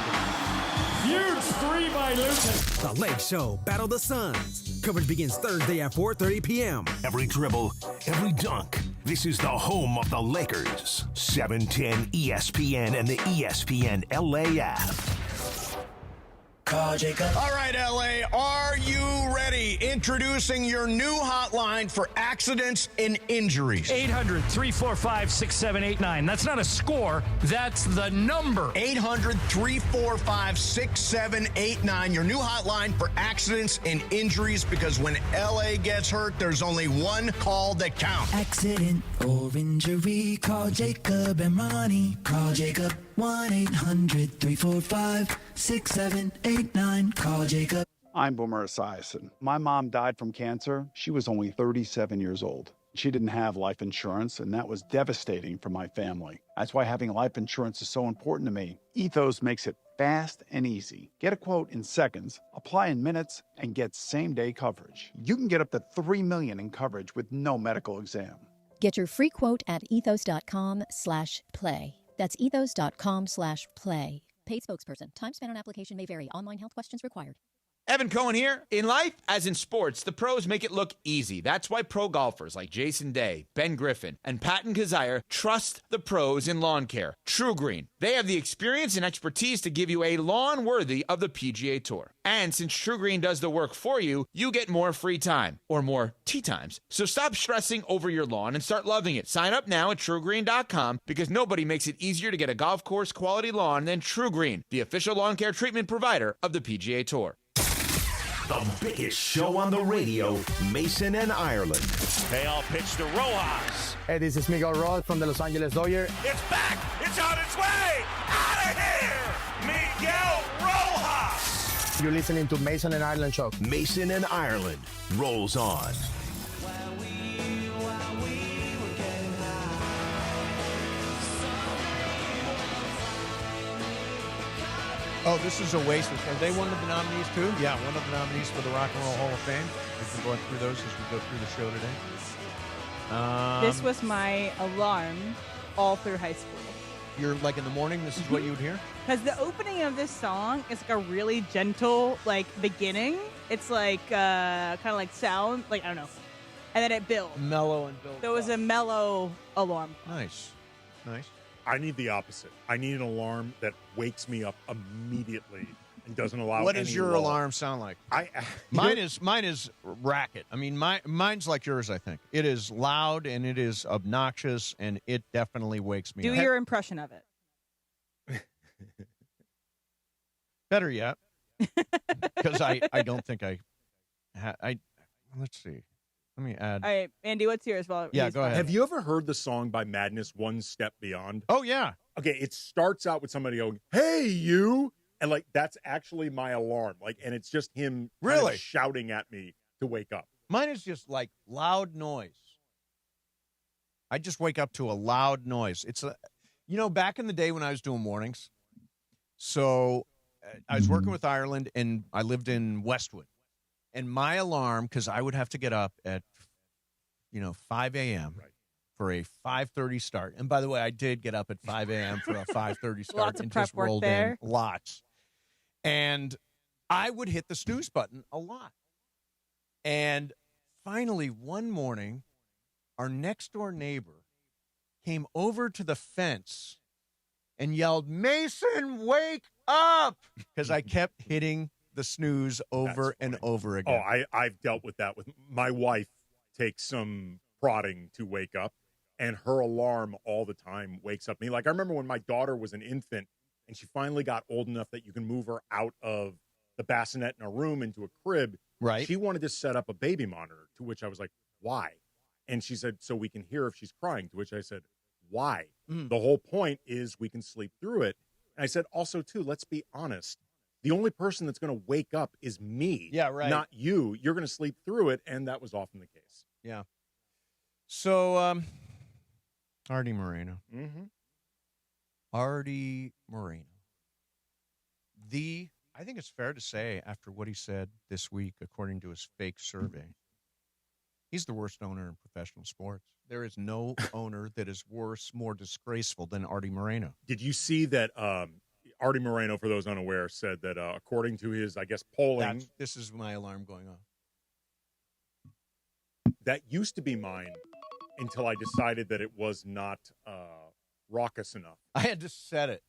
Huge three by Luca. The Lake Show Battle the Suns. Coverage begins Thursday at 4:30 p.m. Every dribble, every dunk. This is the home of the Lakers. 710 ESPN and the ESPN LA app. Call Jacob. All right, LA, are you ready? Introducing your new hotline for accidents and injuries. 800-345-6789. That's not a score. That's the number. 800-345-6789. Your new hotline for accidents and injuries, because when LA gets hurt, there's only one call that counts. Accident or injury. Call Jacob and Ronnie. Call Jacob. 1-800-345-6789. Call Jacob. I'm Boomer Esiason. My mom died from cancer. She was only 37 years old. She didn't have life insurance, and that was devastating for my family. That's why having life insurance is so important to me. Ethos makes it fast and easy. Get a quote in seconds, apply in minutes, and get same-day coverage. You can get up to $3 million in coverage with no medical exam. Get your free quote at ethos.com/play. That's ethos.com/play. Paid spokesperson. Time spent on application may vary. Online health questions required. Evan Cohen here. In life, as in sports, the pros make it look easy. That's why pro golfers like Jason Day, Ben Griffin, and Patton Kazire trust the pros in lawn care. True Green. They have the experience and expertise to give you a lawn worthy of the PGA Tour. And since True Green does the work for you, you get more free time, or more tee times. So stop stressing over your lawn and start loving it. Sign up now at TrueGreen.com, because nobody makes it easier to get a golf course quality lawn than True Green, the official lawn care treatment provider of the PGA Tour. The biggest show on the radio, Mason and Ireland. They all pitch to Rojas. Hey, this is Miguel Rojas from the Los Angeles Dodgers. It's back. It's on its way. Out of here. Miguel Rojas. You're listening to Mason and Ireland Show. Mason and Ireland rolls on. Oh, this is Oasis. Are they one of the nominees, too? Yeah, one of the nominees for the Rock and Roll Hall of Fame. We can go through those as we go through the show today. This was my alarm all through high school. You're like in the morning, this is what you would hear? Because the opening of this song is like a really gentle, like, beginning. It's like, kind of like sound, like, I don't know. And then it builds. Mellow and builds. So it was a mellow alarm. Nice. Nice. I need the opposite. I need an alarm that wakes me up immediately and doesn't allow. What does your alarm sound like? Mine is racket. I mean, mine's like yours. I think it is loud and it is obnoxious, and it definitely wakes me up. Do your impression of it. Better yet, because I don't think I let's see. Let me add. All right, Andy, what's yours? Well, yeah, go ahead. Have you ever heard the song by Madness, One Step Beyond? Oh, yeah. Okay, it starts out with somebody going, "Hey, you," and like that's actually my alarm. Like, and it's just him really shouting at me to wake up. Mine is just like loud noise. I just wake up to a loud noise. It's back in the day when I was doing mornings. So I was working with Ireland, and I lived in Westwood. And my alarm, because I would have to get up at, 5 a.m. for a 5:30 start. And by the way, I did get up at 5 a.m. for a 5:30 start. Lots of and prep just work rolled there. in lots. And I would hit the snooze button a lot. And finally, one morning, our next-door neighbor came over to the fence and yelled, "Mason, wake up!" Because I kept hitting the snooze over and over again. Oh, I've dealt with that. With my wife takes some prodding to wake up, and her alarm all the time wakes up me. Like I remember when my daughter was an infant, and she finally got old enough that you can move her out of the bassinet in a room into a crib. Right. She wanted to set up a baby monitor, to which I was like, "Why?" And she said, "So we can hear if she's crying." To which I said, "Why? The whole point is we can sleep through it." And I said, also, too, let's be honest. The only person that's going to wake up is me. Yeah, right. Not you. You're going to sleep through it, and that was often the case. Yeah. So, Arty Moreno. Mm-hmm. Arty Moreno. I think it's fair to say, after what he said this week, according to his fake survey, he's the worst owner in professional sports. There is no owner that is worse, more disgraceful than Arty Moreno. Did you see that Arty Moreno, for those unaware, said that according to his, I guess, polling. This is my alarm going off. That used to be mine until I decided that it was not raucous enough. I had to set it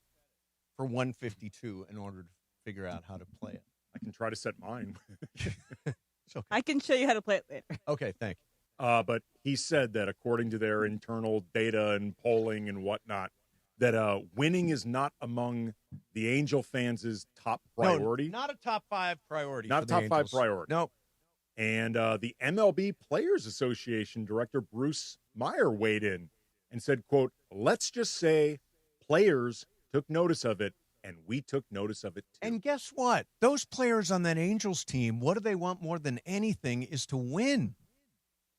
for 152 in order to figure out how to play it. I can try to set mine. It's okay. I can show you how to play it later. Okay, thank you. But he said that according to their internal data and polling and whatnot, that winning is not among the Angel fans' top priority. No, not a top 5 priority. Not a top 5 priority. Nope. And the MLB Players Association director Bruce Meyer weighed in and said, quote, "Let's just say players took notice of it, and we took notice of it too." And guess what? Those players on that Angels team, what do they want more than anything is to win.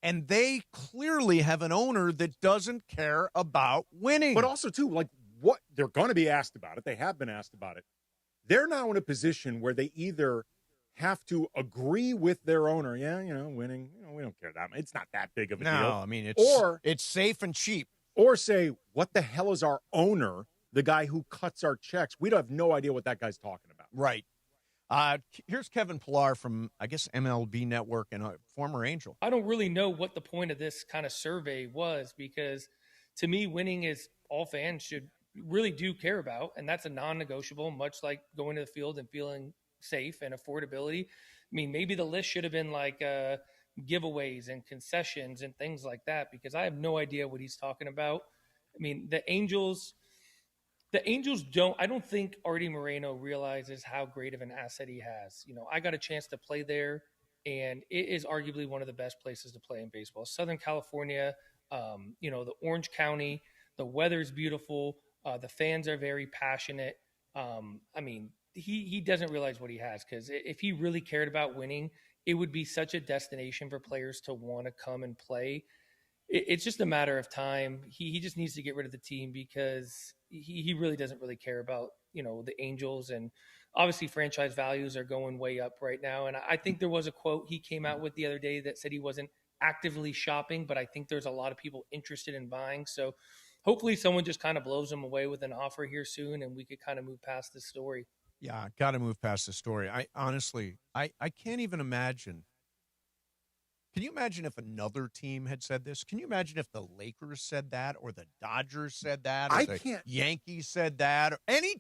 And they clearly have an owner that doesn't care about winning. But also, too, like what they're going to be asked about it. They have been asked about it. They're now in a position where they either have to agree with their owner. Yeah, winning, we don't care that much. It's not that big of a deal. No, I mean, it's safe and cheap. Or say, what the hell is our owner, the guy who cuts our checks? We have no idea what that guy's talking about. Right. Here's Kevin Pillar from, I guess, MLB Network and a former Angel. I don't really know what the point of this kind of survey was, because to me, winning is all fans should really do care about, and that's a non-negotiable, much like going to the field and feeling safe and affordability. I mean, maybe the list should have been like giveaways and concessions and things like that, because I have no idea what he's talking about. I mean, the Angels don't, I don't think Arty Moreno realizes how great of an asset he has. I got a chance to play there, and it is arguably one of the best places to play in baseball. Southern California, the Orange County, the weather's beautiful. The fans are very passionate. I mean, he doesn't realize what he has, because if he really cared about winning, it would be such a destination for players to want to come and play. It's just a matter of time. He just needs to get rid of the team, because he really doesn't really care about, the Angels. And obviously franchise values are going way up right now. And I think there was a quote he came out with the other day that said he wasn't actively shopping, but I think there's a lot of people interested in buying. So hopefully someone just kind of blows him away with an offer here soon, and we could kind of move past this story. Yeah, got to move past the story. I honestly, I can't even imagine Can you imagine if another team had said this? Can you imagine if the Lakers said that, or the Dodgers said that, or the Yankees said that, or any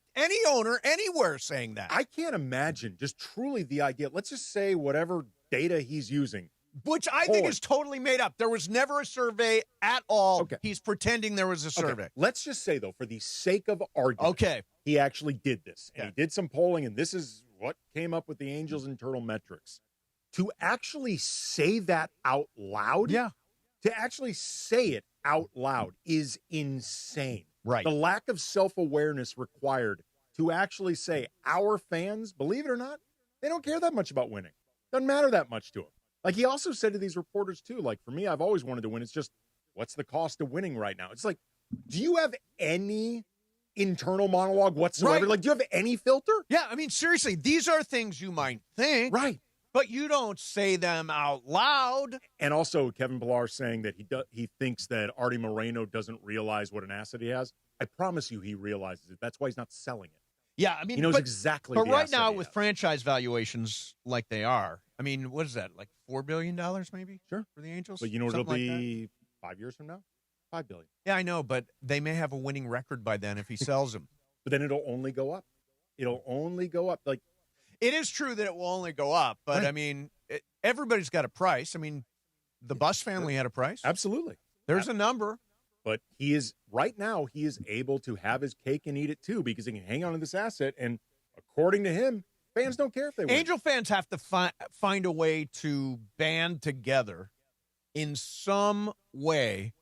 owner anywhere saying that? I can't imagine just truly the idea. Let's just say whatever data he's using. Which I think is totally made up. There was never a survey at all. Okay. He's pretending there was a survey. Okay. Let's just say, though, for the sake of argument, he actually did this. And he did some polling, and this is what came up with the Angels' internal metrics. To actually say that out loud, to actually say it out loud is insane. Right. The lack of self-awareness required to actually say our fans, believe it or not, they don't care that much about winning. Doesn't matter that much to them. Like he also said to these reporters too, like for me, I've always wanted to win. It's just, what's the cost of winning right now? It's like, do you have any internal monologue whatsoever? Right. Like, do you have any filter? Yeah, I mean, seriously, these are things you might think. Right. But you don't say them out loud. And also, Kevin Pillar saying that he thinks that Arty Moreno doesn't realize what an asset he has. I promise you he realizes it. That's why he's not selling it. Yeah, I mean, he knows exactly. But the right asset now, he with has. franchise valuations like they are, I mean, what is that, like $4 billion maybe? Sure. For the Angels? But you know what it'll Something like be 5 years from now? $5 billion. Yeah, I know, but they may have a winning record by then if he sells them. But then it'll only go up. It'll only go up. Like, it is true that it will only go up, but right. I mean, everybody's got a price. I mean, the Buss family had a price. Absolutely. There's a number. But right now, he is able to have his cake and eat it too, because he can hang on to this asset. And according to him, fans don't care if they win. Angel fans have to find a way to band together in some way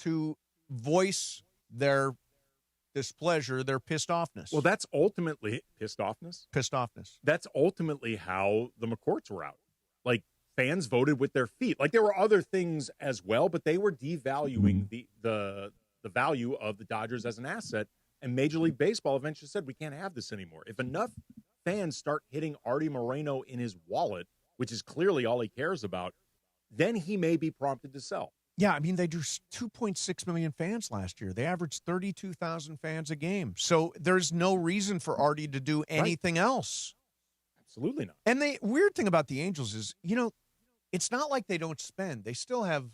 to voice their displeasure, their pissed offness. Well, that's ultimately pissed offness. That's ultimately how the McCourts were out. Like, fans voted with their feet. Like, there were other things as well, but they were devaluing the value of the Dodgers as an asset. And Major League Baseball eventually said, we can't have this anymore. If enough fans start hitting Arty Moreno in his wallet, which is clearly all he cares about, then he may be prompted to sell. Yeah, I mean, they drew 2.6 million fans last year. They averaged 32,000 fans a game. So there's no reason for Arty to do anything else. Absolutely not. And the weird thing about the Angels is, it's not like they don't spend. They still have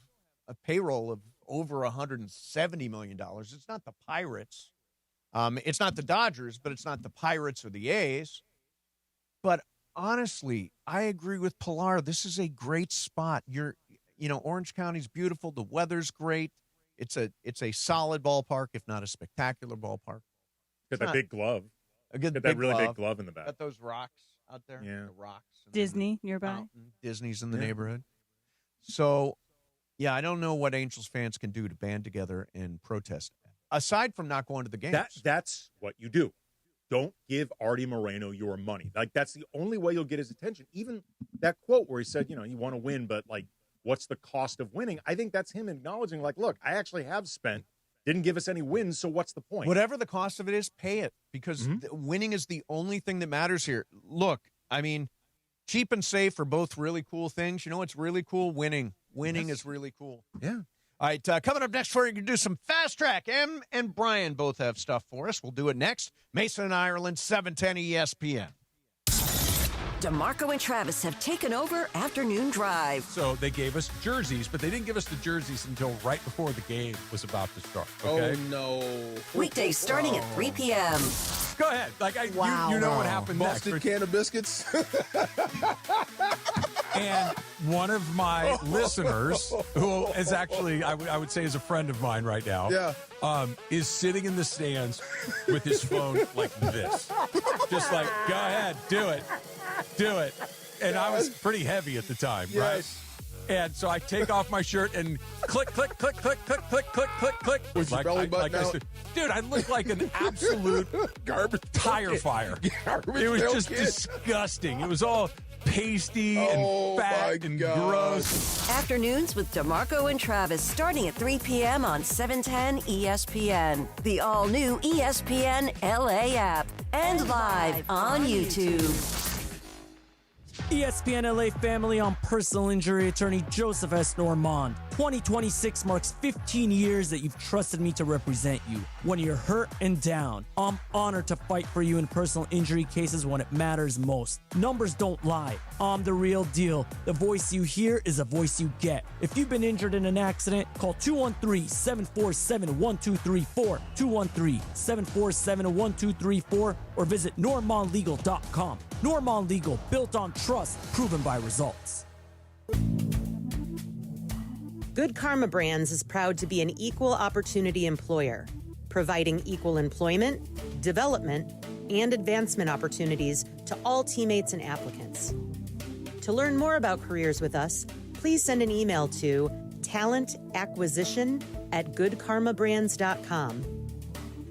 a payroll of over $170 million. It's not the Pirates. It's not the Dodgers, but it's not the Pirates or the A's. But honestly, I agree with Pillar. This is a great spot. Orange County's beautiful. The weather's great. It's a solid ballpark, if not a spectacular ballpark. Got that big glove. Got that really big glove in the back. Got those rocks out there. Yeah. The rocks. Disney nearby. Disney's in the neighborhood. So, yeah, I don't know what Angels fans can do to band together and protest. Aside from not going to the games. That's what you do. Don't give Arty Moreno your money. Like, that's the only way you'll get his attention. Even that quote where he said, you want to win, but, like, what's the cost of winning? I think that's him acknowledging, like, look, I actually have spent. Didn't give us any wins, so what's the point? Whatever the cost of it is, pay it, because winning is the only thing that matters here. Look, I mean, cheap and safe are both really cool things. You know what's really cool? Winning. Winning is really cool. Yeah. All right, coming up next for you, you can do some Fast Track. Em and Brian both have stuff for us. We'll do it next. Mason and Ireland, 710 ESPN. DeMarco and Travis have taken over Afternoon Drive. So they gave us jerseys, but they didn't give us the jerseys until right before the game was about to start. Okay? Oh, no. Weekdays starting at 3 p.m. Go ahead. You know what happened next. Busted can of biscuits. And one of my listeners, who is actually, I would say is a friend of mine right now, is sitting in the stands with his phone like this. Just like, go ahead, do it. And I was pretty heavy at the time, right? And so I take off my shirt and click, click, click, click, click, click, click, click, click. With your belly button out? Dude, I look like an absolute garbage tire fire. It was just disgusting. It was all pasty and fat and gross. Afternoons with DeMarco and Travis starting at 3 p.m. on 710 ESPN. The all-new ESPN LA app. And live on YouTube. ESPN LA family, on personal injury attorney Joseph S. Normand. 2026 marks 15 years that you've trusted me to represent you. When you're hurt and down, I'm honored to fight for you in personal injury cases when it matters most. Numbers don't lie. I'm the real deal. The voice you hear is a voice you get. If you've been injured in an accident, call 213-747-1234, 213-747-1234, or visit normonlegal.com. Normon Legal, built on trust, proven by results. Good Karma Brands is proud to be an equal opportunity employer, providing equal employment, development, and advancement opportunities to all teammates and applicants. To learn more about careers with us, please send an email to talentacquisition@goodkarmabrands.com.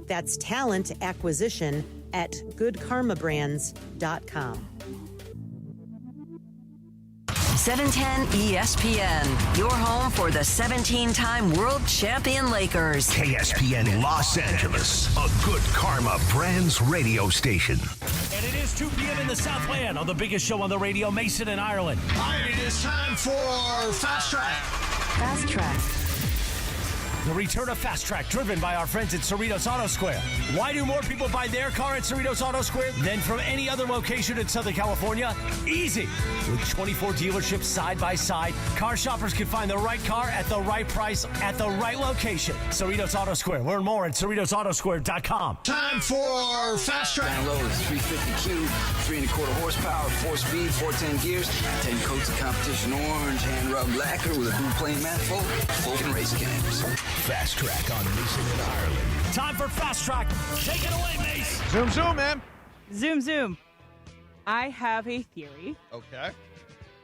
That's talentacquisition@goodkarmabrands.com. 710 ESPN, your home for the 17-time world champion Lakers. KSPN Los Angeles, a Good Karma Brands radio station. And it is 2 p.m. in the Southland on the biggest show on the radio, Mason and Ireland. All right, it is time for Fast Track. Fast Track. The return of Fast Track, driven by our friends at Cerritos Auto Square. Why do more people buy their car at Cerritos Auto Square than from any other location in Southern California? Easy. With 24 dealerships side by side, car shoppers can find the right car at the right price at the right location. Cerritos Auto Square. Learn more at CerritosAutoSquare.com. Time for Fast Track. Down low is 350 cube, 3 1/4 horsepower, 4-speed, 410 gears, 10 coats of competition orange, hand rubbed lacquer with a blue plane manifold, full race cams. Fast Track on Mason and Ireland. Time for Fast Track. Take it away, Mace. Zoom, zoom, man. Zoom, zoom. I have a theory. Okay.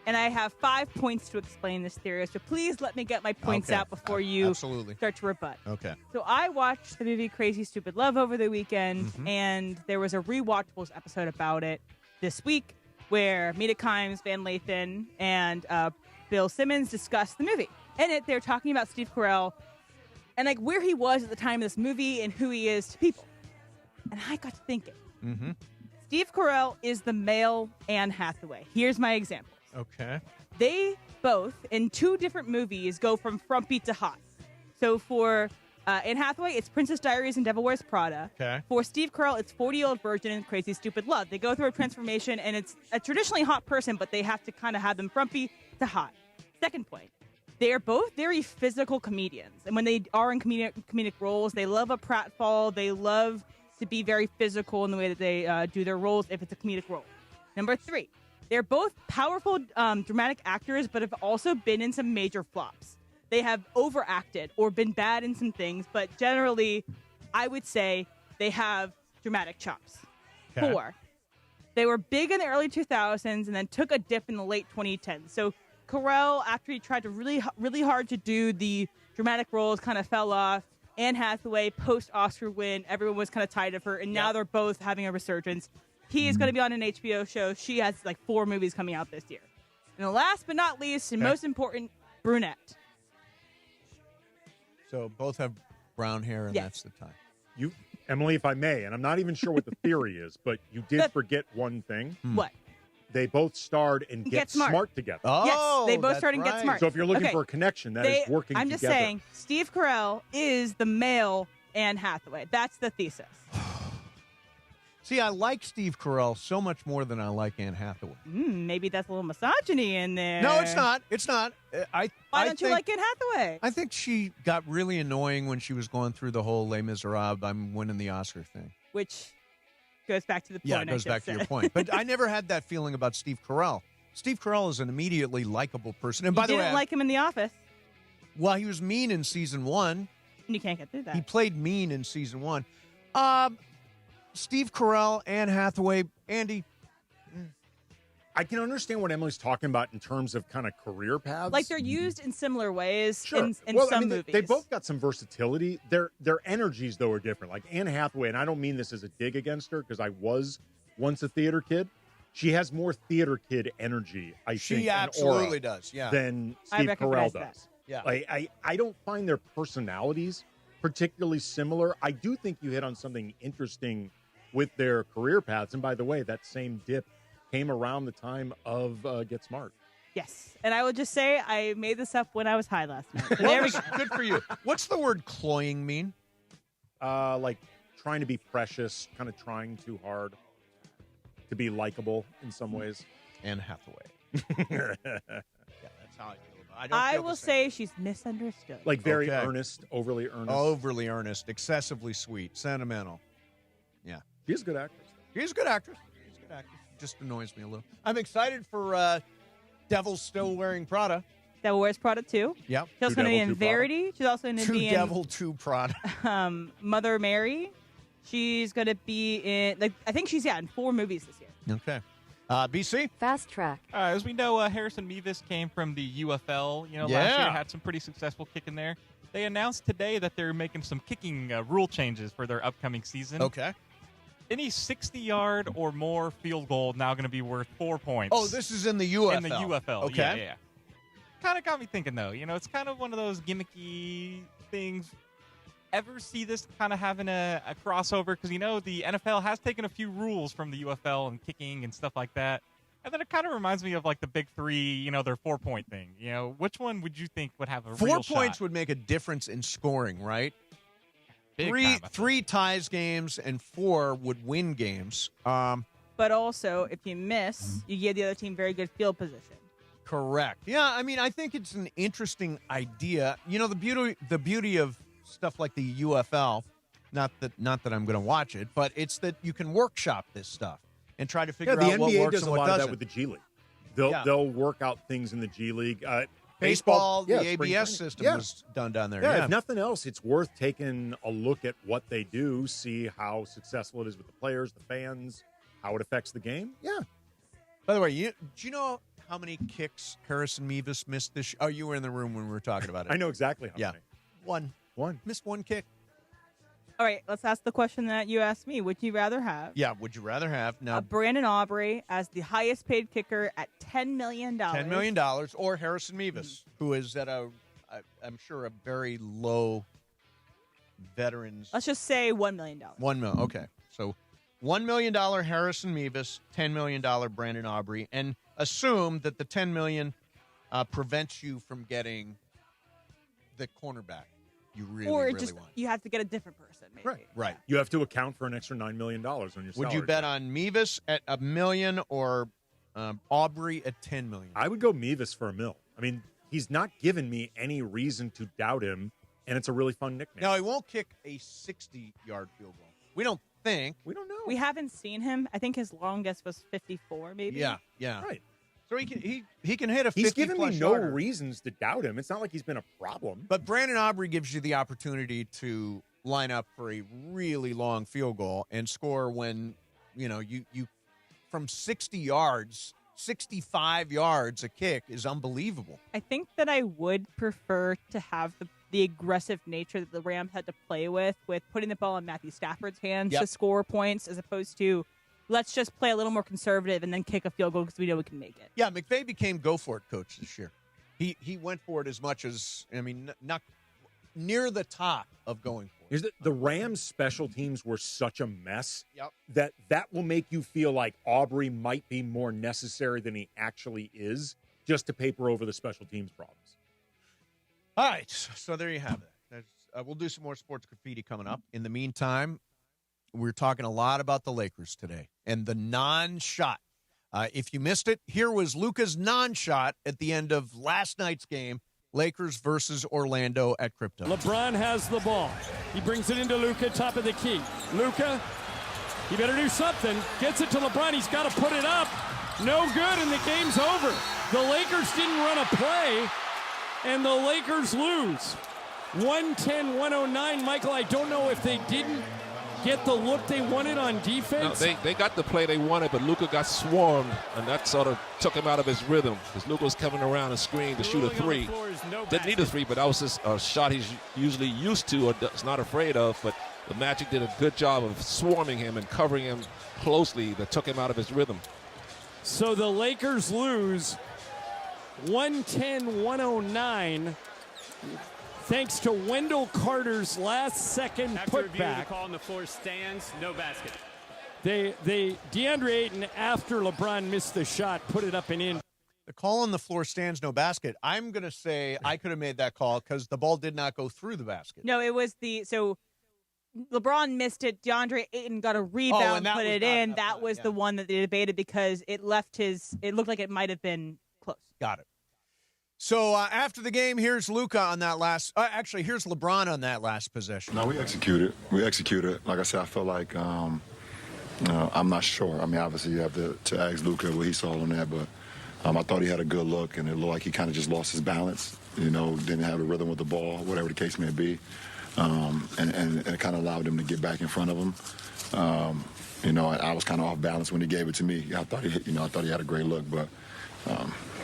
And I have 5 points to explain this theory. So please let me get my points out before you start to rebut. Okay. So I watched the movie Crazy Stupid Love over the weekend, and there was a rewatchables episode about it this week where Mina Kimes, Van Lathan, and Bill Simmons discussed the movie. In it, they're talking about Steve Carell and like where he was at the time of this movie and who he is to people. And I got to thinking. Steve Carell is the male Anne Hathaway. Here's my example. Okay. They both, in 2 different movies, go from frumpy to hot. So for Anne Hathaway, it's Princess Diaries and Devil Wears Prada. Okay. For Steve Carell, it's 40-Year-Old Virgin and Crazy Stupid Love. They go through a transformation, and it's a traditionally hot person, but they have to kind of have them frumpy to hot. Second point. They are both very physical comedians. And when they are in comedic roles, they love a pratfall. They love to be very physical in the way that they do their roles if it's a comedic role. Number 3, they're both powerful dramatic actors, but have also been in some major flops. They have overacted or been bad in some things, but generally, I would say they have dramatic chops. Okay. 4, they were big in the early 2000s and then took a dip in the late 2010s. So Carell, after he tried to really hard to do the dramatic roles, kind of fell off. Anne Hathaway, post-Oscar win, everyone was kind of tired of her, and now they're both having a resurgence. He is going to be on an HBO show. She has like 4 movies coming out this year. And the last but not least, and most important, brunette. So both have brown hair, and that's the time. You, Emily, if I may, and I'm not even sure what the theory is, but you did forget one thing. What? They both starred in Get Smart together. Oh, yes, they both starred in Get Smart. So if you're looking for a connection, that is working together. I'm just saying, Steve Carell is the male Anne Hathaway. That's the thesis. See, I like Steve Carell so much more than I like Anne Hathaway. Maybe that's a little misogyny in there. No, it's not. It's not. Why don't you like Anne Hathaway? I think she got really annoying when she was going through the whole Les Miserables, I'm winning the Oscar thing. Which goes back to the point. Yeah, it goes back to your point. But I never had that feeling about Steve Carell. Steve Carell is an immediately likable person. And by the way, you didn't like him in The Office. Well, he was mean in season 1. And you can't get through that. He played mean in season 1. Steve Carell, Anne Hathaway, Andy. I can understand what Emily's talking about in terms of kind of career paths. Like they're used in similar ways in well, some movies. They both got some versatility. Their energies, though, are different. Like Anne Hathaway, and I don't mean this as a dig against her because I was once a theater kid. She has more theater kid energy, I think. She absolutely does, yeah. Than Steve Carell does. That. Yeah. I don't find their personalities particularly similar. I do think you hit on something interesting with their career paths. And by the way, that same dip came around the time of Get Smart. Yes. And I will just say I made this up when I was high last night. So there we go. Good for you. What's the word cloying mean? Like trying to be precious, kind of trying too hard to be likable in some ways. Anne Hathaway. Yeah, that's how I feel about it. I will say she's misunderstood. Like very earnest, overly earnest. Overly earnest, excessively sweet, sentimental. Yeah. She's a good actress. She's a good actress. Just annoys me a little. I'm excited for Devil's still wearing Prada. Devil Wears Prada 2. Yeah. She's also going to be in Verity. She's also going to be in Devil 2 Prada. Mother Mary. She's going to be in, I think she's, in 4 movies this year. Okay. BC? Fast track. As we know, Harrison Mevis came from the UFL. Last year had some pretty successful kicking there. They announced today that they're making some kicking rule changes for their upcoming season. Okay. Any 60-yard or more field goal now going to be worth 4 points. Oh, this is in the UFL. In the UFL, okay. Yeah. Kind of got me thinking, though. It's kind of one of those gimmicky things. Ever see this kind of having a crossover? Because, the NFL has taken a few rules from the UFL and kicking and stuff like that. And then it kind of reminds me of, the big three, their 4-point thing. Which one would you think would have a real 4 points would make a difference in scoring, right? Big Three ties games and 4 would win games. But also, if you miss, you give the other team very good field position. Correct. Yeah, I think it's an interesting idea. The beauty of stuff like the UFL, not that I'm going to watch it, but it's that you can workshop this stuff and try to figure out what NBA works does and a what lot doesn't. of that with the G League. They'll work out things in the G League. Baseball, the spring ABS training. system was done down there. Yeah, if nothing else, it's worth taking a look at what they do, see how successful it is with the players, the fans, how it affects the game. Yeah. By the way, do you know how many kicks Harrison Mevis missed this year? Oh, you were in the room when we were talking about it. I know exactly how many. One. Missed 1 kick. All right, let's ask the question that you asked me. Would you rather have? Yeah, would you rather have? Now, Brandon Aubrey as the highest paid kicker at $10 million. $10 million, or Harrison Mevis, who is at I'm sure, a very low veterans. Let's just say $1 million. $1 million, okay. So $1 million Harrison Mevis, $10 million Brandon Aubrey, and assume that the $10 million prevents you from getting the cornerback you really want. You have to get a different person, maybe. Right. You have to account for an extra $9 million on your salary. Would you bet on Mevis at $1 million or Aubrey at $10 million? I would go Mevis for $1 million. He's not given me any reason to doubt him, and it's a really fun nickname. Now, he won't kick a 60-yard field goal. We don't think. We don't know. We haven't seen him. I think his longest was 54, maybe. Yeah. Right. So he can hit a 50-plus He's given me no yarder. reasons to doubt him. It's not like he's been a problem. But Brandon Aubrey gives you the opportunity to line up for a really long field goal and score when, you from 60 yards, 65 yards a kick is unbelievable. I think that I would prefer to have the aggressive nature that the Rams had to play with putting the ball in Matthew Stafford's hands to score points as opposed to let's just play a little more conservative and then kick a field goal because we know we can make it. Yeah, McVay became go-for-it coach this year. He went for it as much as, not near the top of going for it. The Rams' special teams were such a mess that will make you feel like Aubrey might be more necessary than he actually is just to paper over the special teams problems. All right, so there you have it. We'll do some more sports graffiti coming up. In the meantime, we're talking a lot about the Lakers today and the non-shot. If you missed it, here was Luca's non-shot at the end of last night's game, Lakers versus Orlando at Crypto. LeBron has the ball. He brings it into Luca, top of the key. Luca, he better do something. Gets it to LeBron. He's got to put it up. No good, and the game's over. The Lakers didn't run a play, and the Lakers lose. 110-109. Michael, I don't know if they didn't get the look they wanted on defense. No, they got the play they wanted, but Luca got swarmed, and that sort of took him out of his rhythm because Luca was coming around the screen to shoot a three. Didn't need a three, but that was just a shot he's usually used to or is not afraid of. But the Magic did a good job of swarming him and covering him closely that took him out of his rhythm. So the Lakers lose 110-109. Thanks to Wendell Carter's last-second After review, the putback. call on the floor stands, no basket. DeAndre Ayton, after LeBron missed the shot, put it up and in. The call on the floor stands, no basket. I'm going to say I could have made that call because the ball did not go through the basket. No, it was so LeBron missed it. DeAndre Ayton got a rebound, put it in. That was the one that they debated because it looked like it might have been close. Got it. So after the game, here's Luca on that last. Actually, here's LeBron on that last possession. No, we executed. Like I said, I feel like I'm not sure. I mean, obviously you have to ask Luca what he saw on that, but I thought he had a good look, and it looked like he kind of just lost his balance. Didn't have a rhythm with the ball, whatever the case may be, and it kind of allowed him to get back in front of him. I was kind of off balance when he gave it to me. I thought he had a great look, but.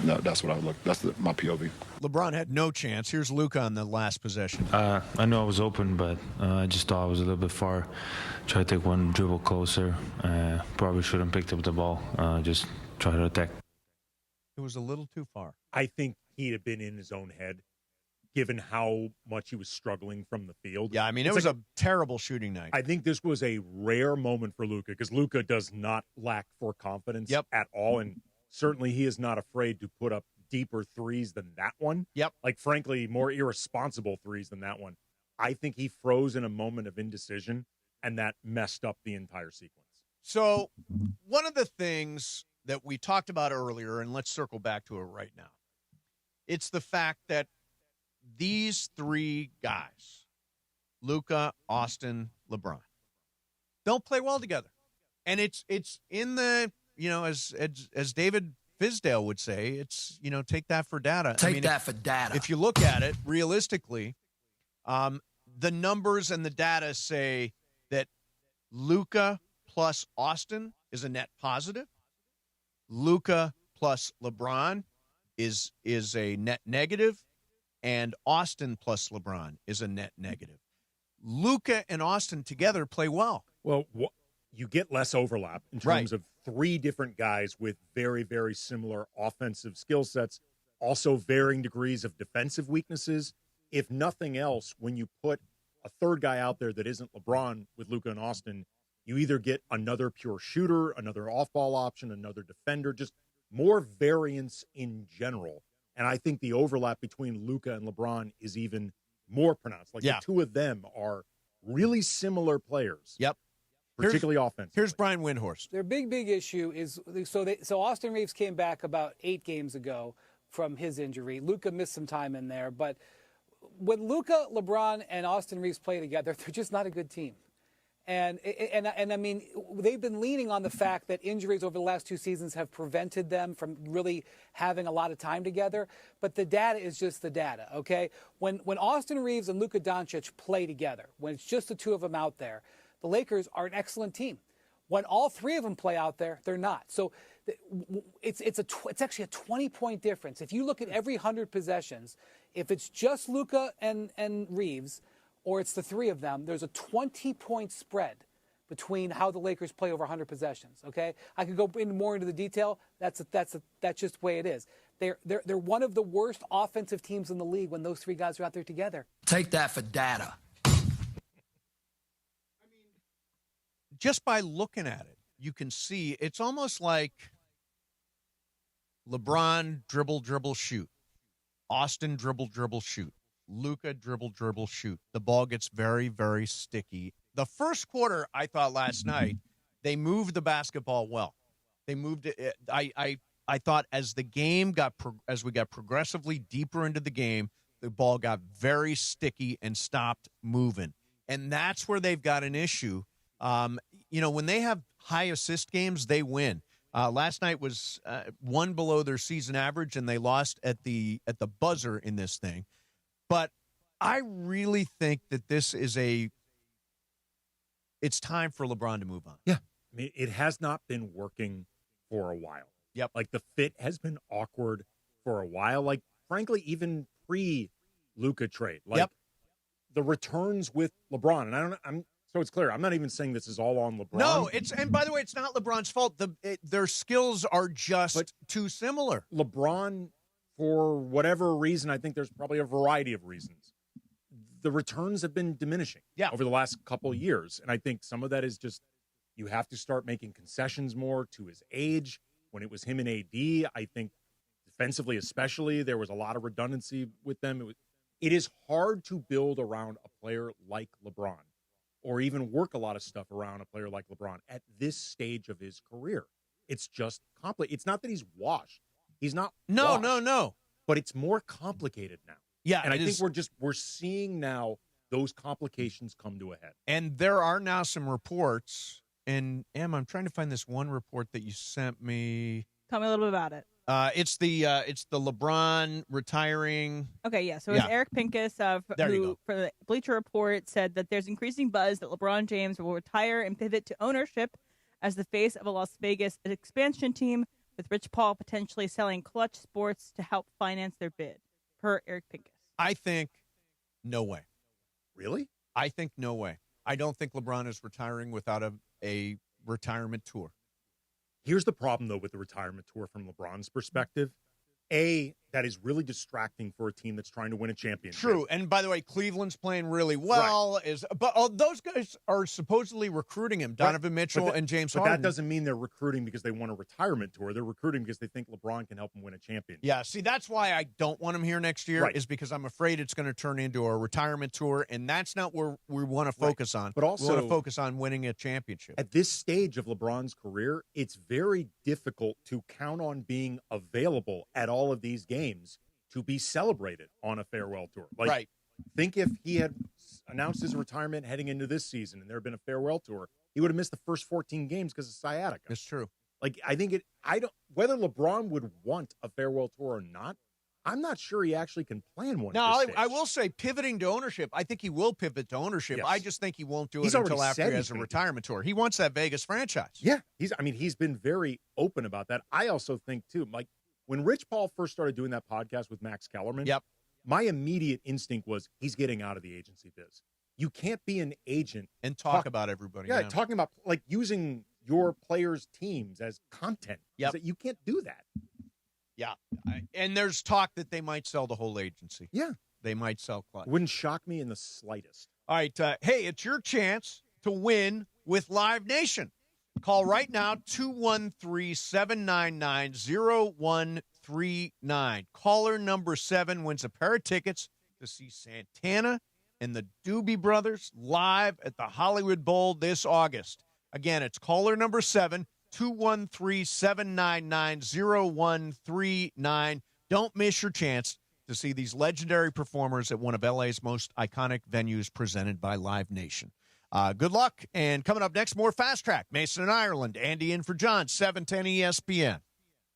No, that's what I look. That's my POV. LeBron had no chance. Here's Luca on the last possession. I know I was open, but I just thought I was a little bit far. Try to take one dribble closer. Probably shouldn't picked up the ball. Just try to attack. It was a little too far. I think he'd have been in his own head, given how much he was struggling from the field. Yeah, I mean, it was a terrible shooting night. I think this was a rare moment for Luca because Luca does not lack for confidence at all, and certainly he is not afraid to put up deeper threes than that one. Like, frankly, more irresponsible threes than that one. I think he froze in a moment of indecision, and that messed up the entire sequence. So one of the things that we talked about earlier, and let's circle back to it right now, it's the fact that these three guys, Luka, Austin, LeBron, don't play well together. And it's in the, as David Fizdale would say, it's, take that for data. Take that for data. If you look at it realistically, the numbers and the data say that Luka plus Austin is a net positive. Luka plus LeBron is a net negative. And Austin plus LeBron is a net negative. Luka and Austin together play well. Well, you get less overlap in terms of three different guys with very, very similar offensive skill sets, also varying degrees of defensive weaknesses. If nothing else, when you put a third guy out there that isn't LeBron with Luka and Austin, you either get another pure shooter, another off-ball option, another defender, just more variance in general. And I think the overlap between Luka and LeBron is even more pronounced. Like the two of them are really similar players. Particularly offense. Here's Brian Windhorst. Their big issue is so Austin Reeves came back about 8 games ago from his injury. Luka missed some time in there, but when Luka, LeBron, and Austin Reeves play together, they're just not a good team. And I mean, they've been leaning on the fact that injuries over the last 2 seasons have prevented them from really having a lot of time together. But the data is just the data, okay? When Austin Reeves and Luka Dončić play together, when it's just the two of them out there, the Lakers are an excellent team. When all three of them play out there, they're not. So it's actually a 20-point difference. If you look at every 100 possessions, if it's just Luka and Reeves, or it's the three of them, there's a 20-point spread between how the Lakers play over 100 possessions, okay? I could go more into the detail. That's just the way it is. They're one of the worst offensive teams in the league when those three guys are out there together. Take that for data. Just by looking at it, you can see it's almost like LeBron dribble, shoot. Austin dribble, shoot. Luka dribble, shoot. The ball gets very, very sticky. The first quarter, I thought last night, they moved the basketball well. They moved it. I thought as we got progressively deeper into the game, the ball got very sticky and stopped moving. And that's where they've got an issue. When they have high assist games, they win. Last night was one below their season average, and they lost at the buzzer in this thing. But I really think that it's time for LeBron to move on. Yeah. I mean, it has not been working for a while. Like, the fit has been awkward for a while. Like, frankly, even pre-Luka trade. Like, the returns with LeBron, and so it's clear, I'm not even saying this is all on LeBron. No, and by the way, it's not LeBron's fault. Their skills are just too similar. LeBron, for whatever reason, I think there's probably a variety of reasons, the returns have been diminishing over the last couple of years. And I think some of that is just you have to start making concessions more to his age. When it was him and AD, I think defensively especially. There was a lot of redundancy with them. It is hard to build around a player like LeBron or even work a lot of stuff around a player like LeBron at this stage of his career. It's just complicated. It's not that he's washed. He's not washed, No. But it's more complicated now. Yeah, and I think we're seeing now those complications come to a head. And there are now some reports, and Em, I'm trying to find this one report that you sent me. Tell me a little bit about it. It's the LeBron retiring. Okay, yeah. So it's Eric Pincus There you go. for the Bleacher Report said that there's increasing buzz that LeBron James will retire and pivot to ownership as the face of a Las Vegas expansion team, with Rich Paul potentially selling Clutch Sports to help finance their bid, per Eric Pincus. I think no way. Really? I think no way. I don't think LeBron is retiring without a retirement tour. Here's the problem, though, with the retirement tour from LeBron's perspective. That is really distracting for a team that's trying to win a championship. True. And by the way, Cleveland's playing really well. Right. But those guys are supposedly recruiting him, Donovan Mitchell and James Harden. But that doesn't mean they're recruiting because they want a retirement tour. They're recruiting because they think LeBron can help them win a championship. Yeah, see, that's why I don't want him here next year, Right. is because I'm afraid it's going to turn into a retirement tour, and that's not where we want to focus on. But also, we want to focus on winning a championship. At this stage of LeBron's career, it's very difficult to count on being available at all of these games to be celebrated on a farewell tour. Right. Think if he had announced his retirement heading into this season and there had been a farewell tour, he would have missed the first 14 games because of sciatica. It's true. Whether LeBron would want a farewell tour or not, I'm not sure he actually can plan one. Now, at this I stage. will say, pivoting to ownership, I think he will pivot to ownership. Yes. I just think he won't do He's it until already after said he he's has a gonna do retirement tour. He wants that Vegas franchise. Yeah, he's been very open about that. I also think too, like when Rich Paul first started doing that podcast with Max Kellerman, my immediate instinct was he's getting out of the agency biz. You can't be an agent and talk about everybody. Yeah, talking about like using your players' teams as content. Yep. You can't do that. Yeah. And there's talk that they might sell the whole agency. Yeah. They might sell Clutch. Wouldn't shock me in the slightest. All right. Hey, it's your chance to win with Live Nation. Call right now, 213-799-0139. Caller number 7 wins a pair of tickets to see Santana and the Doobie Brothers live at the Hollywood Bowl this August. Again, it's caller number 7, 213-799-0139. Don't miss your chance to see these legendary performers at one of LA's most iconic venues presented by Live Nation. Good luck. And coming up next, more Fast Track. Mason in Ireland. Andy in for John, 710 ESPN.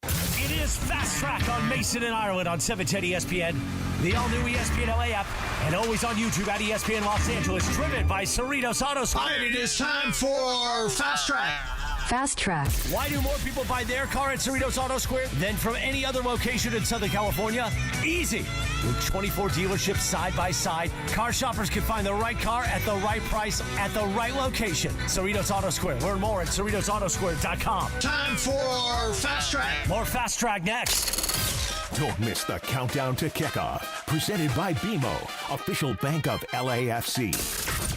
It is Fast Track on Mason in Ireland on 710 ESPN, the all-new ESPN LA app, and always on YouTube at ESPN Los Angeles, driven by Cerritos Auto Square. It is time for Fast Track. Fast Track. Why do more people buy their car at Cerritos Auto Square than from any other location in Southern California? Easy. With 24 dealerships side by side, car shoppers can find the right car at the right price at the right location. Cerritos Auto Square. Learn more at CerritosAutoSquare.com. Time for Fast Track. More Fast Track next. Don't miss the countdown to kickoff. Presented by BMO, official bank of LAFC.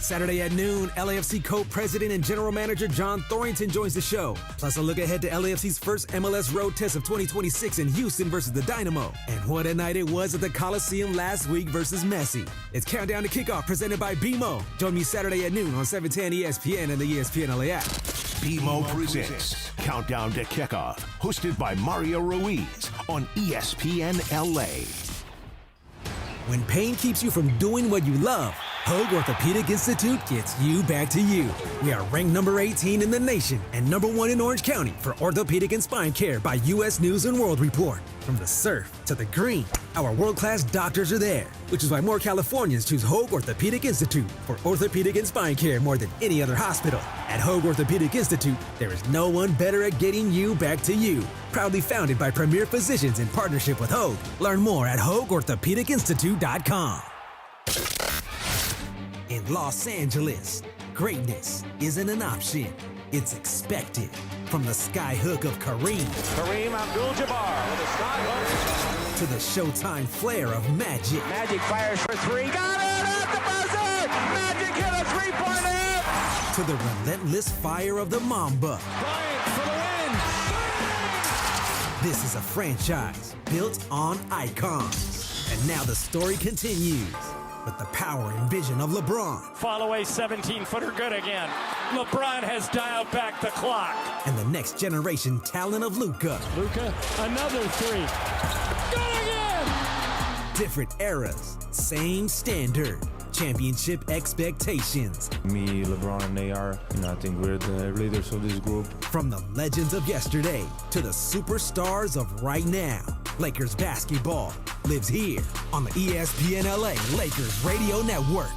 Saturday at noon, LAFC co-president and general manager John Thornton joins the show. Plus a look ahead to LAFC's first MLS road test of 2026 in Houston versus the Dynamo. And what a night it was at the Coliseum last week versus Messi. It's Countdown to Kickoff presented by BMO. Join me Saturday at noon on 710 ESPN and the ESPN LA app. BMO presents Countdown to Kickoff, hosted by Mario Ruiz on ESPN LA. When pain keeps you from doing what you love, Hoag Orthopedic Institute gets you back to you. We are ranked number 18 in the nation and number 1 in Orange County for orthopedic and spine care by U.S. News and World Report. From the surf to the green, our world-class doctors are there, which is why more Californians choose Hoag Orthopedic Institute for orthopedic and spine care more than any other hospital. At Hoag Orthopedic Institute, there is no one better at getting you back to you. Proudly founded by premier physicians in partnership with Hoag. Learn more at HoagOrthopedicInstitute.com. In Los Angeles, greatness isn't an option. It's expected. From the skyhook of Kareem Abdul-Jabbar with a skyhook to the Showtime flair of Magic. Magic fires for 3. Got it at the buzzer! Magic hit a three-pointer! To the relentless fire of the Mamba. Bryant for the win! This is a franchise built on icons. And now the story continues with the power and vision of LeBron. Fall away 17-footer good again. LeBron has dialed back the clock. And the next generation talent of Luca. Luca, another three. Good again! Different eras, same standard. Championship expectations. Me, LeBron, and AR, I think we're the leaders of this group. From the legends of yesterday to the superstars of right now, Lakers basketball lives here on the ESPN LA Lakers Radio Network.